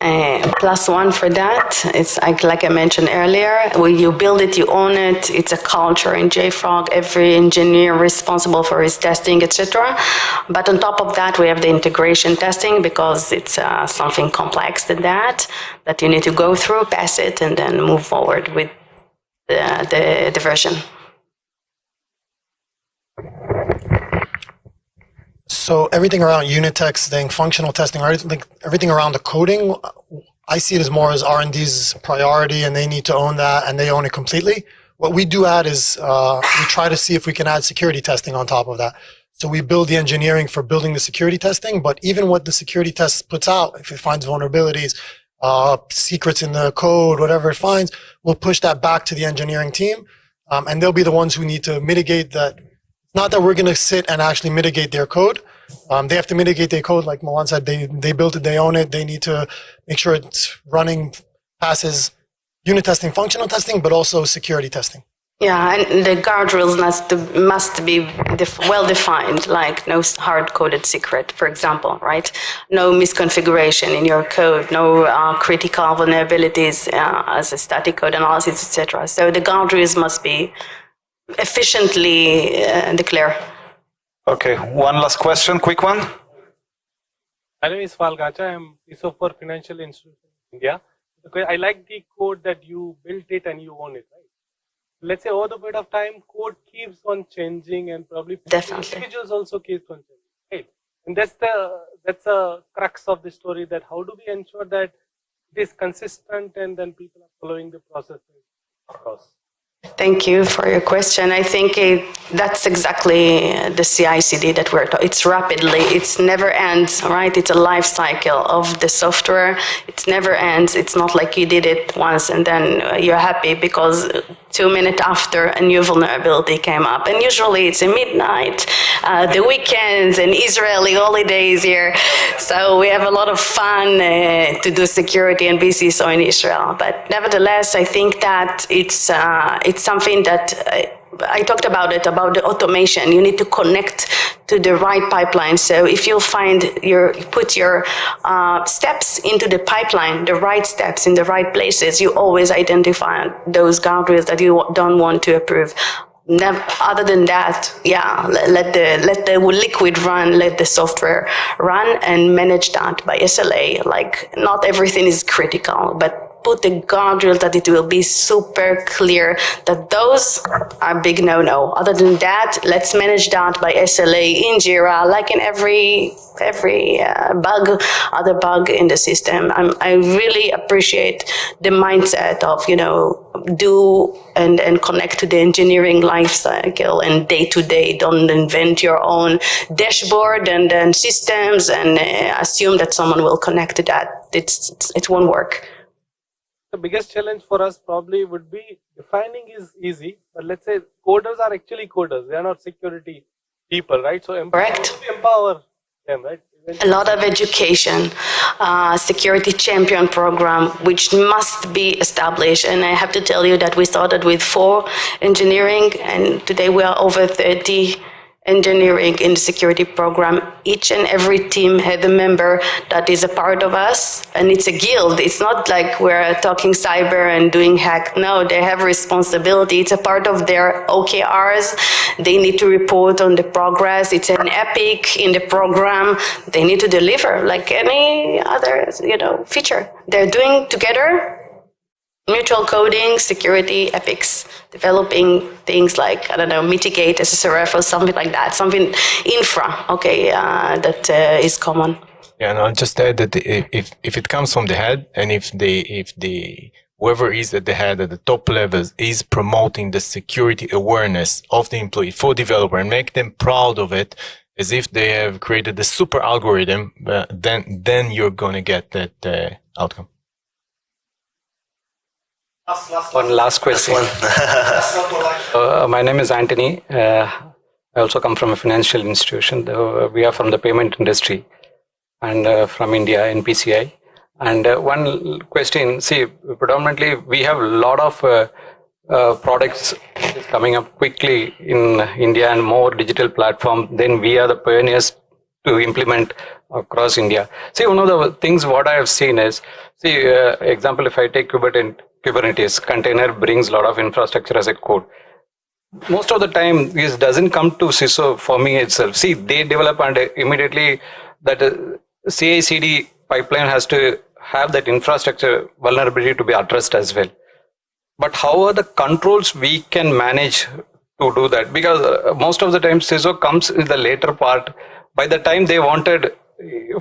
+1 for that. It's like I mentioned earlier, when you build it, you own it. It's a culture in JFrog. Every engineer responsible for his testing, etc. But on top of that, we have the integration testing because it's something complex than that you need to go through, pass it, and then move forward with the version. So everything around unit testing, functional testing, everything around the coding, I see it as more as R&D's priority, and they need to own that, and they own it completely. What we do add is we try to see if we can add security testing on top of that. So we build the engineering for building the security testing, but even what the security test puts out, if it finds vulnerabilities, secrets in the code, whatever it finds, we'll push that back to the engineering team, and they'll be the ones who need to mitigate that. Not that we're going to sit and actually mitigate their code. They have to mitigate their code, like Mohan said. They built it, they own it. They need to make sure it's running, passes unit testing, functional testing, but also security testing. Yeah, and the guardrails must be well defined, like no hard-coded secret, for example, right? No misconfiguration in your code, no critical vulnerabilities as a static code analysis, etc. So the guardrails must be efficiently declared. Okay, one last question, quick one. My name is Falgacha. I'm CISO for Financial Institution in India. I like the code that you built it and you own it, right? Let's say over the period of time, code keeps on changing, and probably individuals also keeps on changing, right? And that's a crux of the story. That how do we ensure that it is consistent and then people are following the process across? Thank you for your question. I think that's exactly the CI/CD that we're talking. It's rapidly, it's never ends, right? It's a life cycle of the software. It never ends. It's not like you did it once and then you're happy because 2 minutes after a new vulnerability came up. And usually it's at midnight, the weekends and Israeli holidays here. So we have a lot of fun to do security and be CISO in Israel. But nevertheless, I think that it's something that I talked about it, about the automation. You need to connect to the right pipeline. So if you'll put your steps into the pipeline, the right steps in the right places, you always identify those guardrails that you don't want to approve. Never, other than that, yeah, let the liquid run, let the software run, and manage that by SLA. Like, not everything is critical, but put the guardrails that it will be super clear that those are big no-no. Other than that, let's manage that by SLA in Jira, like in every other bug in the system. I really appreciate the mindset of, do and connect to the engineering life cycle and day-to-day. Don't invent your own dashboard and then systems and assume that someone will connect to that. It won't work. The biggest challenge for us probably would be defining is easy, but let's say coders are actually coders. They are not security people, right? So empower them, right? A lot of education, security champion program, which must be established. And I have to tell you that we started with 4 engineering, and today we are over 30 engineering in the security program. Each and every team had a member that is a part of us, and it's a guild. It's not like we're talking cyber and doing hack. No, they have responsibility. It's a part of their OKRs. They need to report on the progress. It's an epic in the program. They need to deliver like any other, feature. They're doing together mutual coding, security, epics, developing things like, Mitigate, SSRF, or something like that, something infra, that is common. Yeah, and I'll just add that if it comes from the head, and if whoever is at the head at the top levels is promoting the security awareness of the employee for developer and make them proud of it, as if they have created the super algorithm, then you're going to get that outcome. One last question. My name is Anthony. I also come from a financial institution. We are from the payment industry and from India, NPCI. And one question, see, predominantly we have a lot of products coming up quickly in India and more digital platform. Then we are the pioneers to implement across India. See, one of the things what I have seen is, see, example, if I take Kubernetes, container brings a lot of infrastructure as a code. Most of the time, this doesn't come to CISO for me itself. See, they develop and immediately that CI/CD pipeline has to have that infrastructure vulnerability to be addressed as well. But how are the controls we can manage to do that? Because most of the time CISO comes in the later part. By the time they wanted,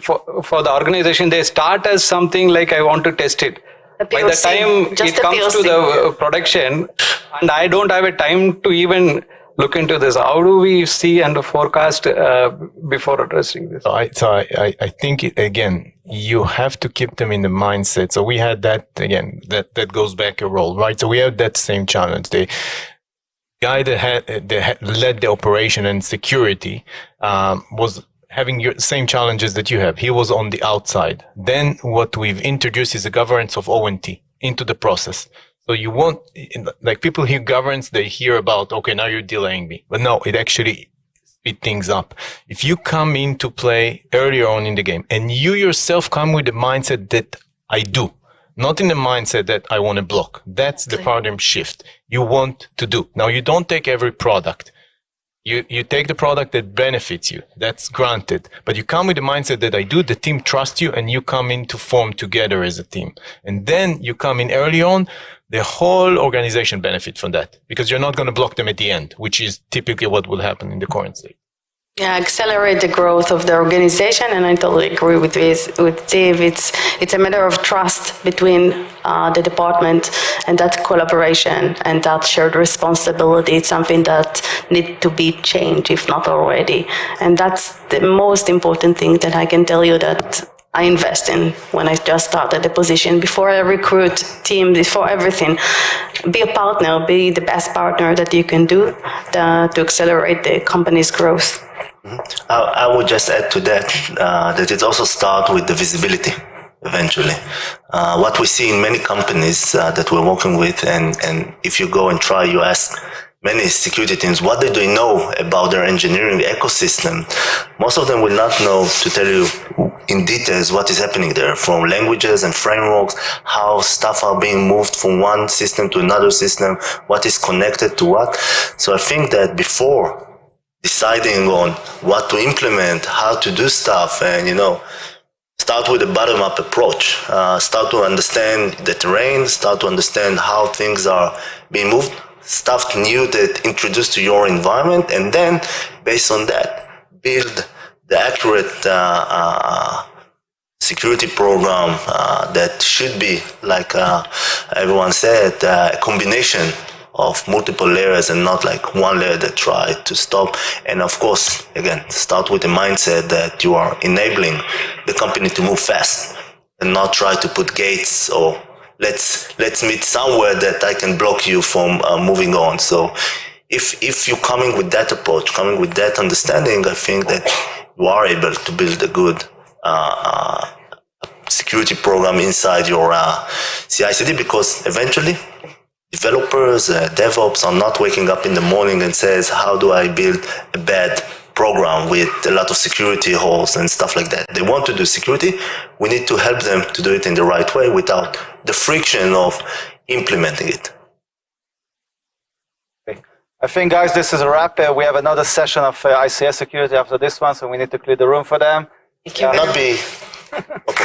for the organization, they start as something like, I want to test it. By the time it comes to the production, and I don't have a time to even look into this. How do we see and forecast before addressing this? I think, again, you have to keep them in the mindset. So we had that, again, that goes back a role, right? So we have that same challenge. The guy that led the operation and security was having your same challenges that you have. He was on the outside. Then what we've introduced is a governance of O&T into the process. So you want, like, people hear governance, they hear about, okay, now you're delaying me. But no, it actually speed things up. If you come into play earlier on in the game and you yourself come with the mindset that I do, not in the mindset that I want to block. That's the paradigm shift you want to do. Now, you don't take every product. You take the product that benefits you. That's granted. But you come with the mindset that I do, the team trusts you, and you come in to form together as a team. And then you come in early on, the whole organization benefit from that because you're not going to block them at the end, which is typically what will happen in the current state. Yeah, accelerate the growth of the organization, and I totally agree with Steve. It's a matter of trust between the department and that collaboration and that shared responsibility. It's something that needs to be changed, if not already. And that's the most important thing that I can tell you that I invest in when I just started the position. Before I recruit team, before everything, be a partner, be the best partner that you can do to accelerate the company's growth. I would just add to that that it also starts with the visibility eventually. What we see in many companies that we're working with, and if you go and try, you ask many security teams, what do they know about their engineering ecosystem? Most of them will not know to tell you in details what is happening there, from languages and frameworks, how stuff are being moved from one system to another system, what is connected to what. So I think that before deciding on what to implement, how to do stuff, and start with a bottom-up approach. Start to understand the terrain, start to understand how things are being moved, stuff new that introduced to your environment, and then, based on that, build the accurate security program that should be, like everyone said, a combination of multiple layers and not like one layer that try to stop. And of course, again, start with the mindset that you are enabling the company to move fast and not try to put gates or let's meet somewhere that I can block you from moving on. So if you're coming with that approach, coming with that understanding, I think that you are able to build a good security program inside your CI/CD, because eventually developers, DevOps are not waking up in the morning and says, how do I build a bad program with a lot of security holes and stuff like that. They want to do security. We need to help them to do it in the right way without the friction of implementing it. Okay. I think, guys, this is a wrap. We have another session of ICS security after this one, so we need to clear the room for them. Thank you. Not be... Okay.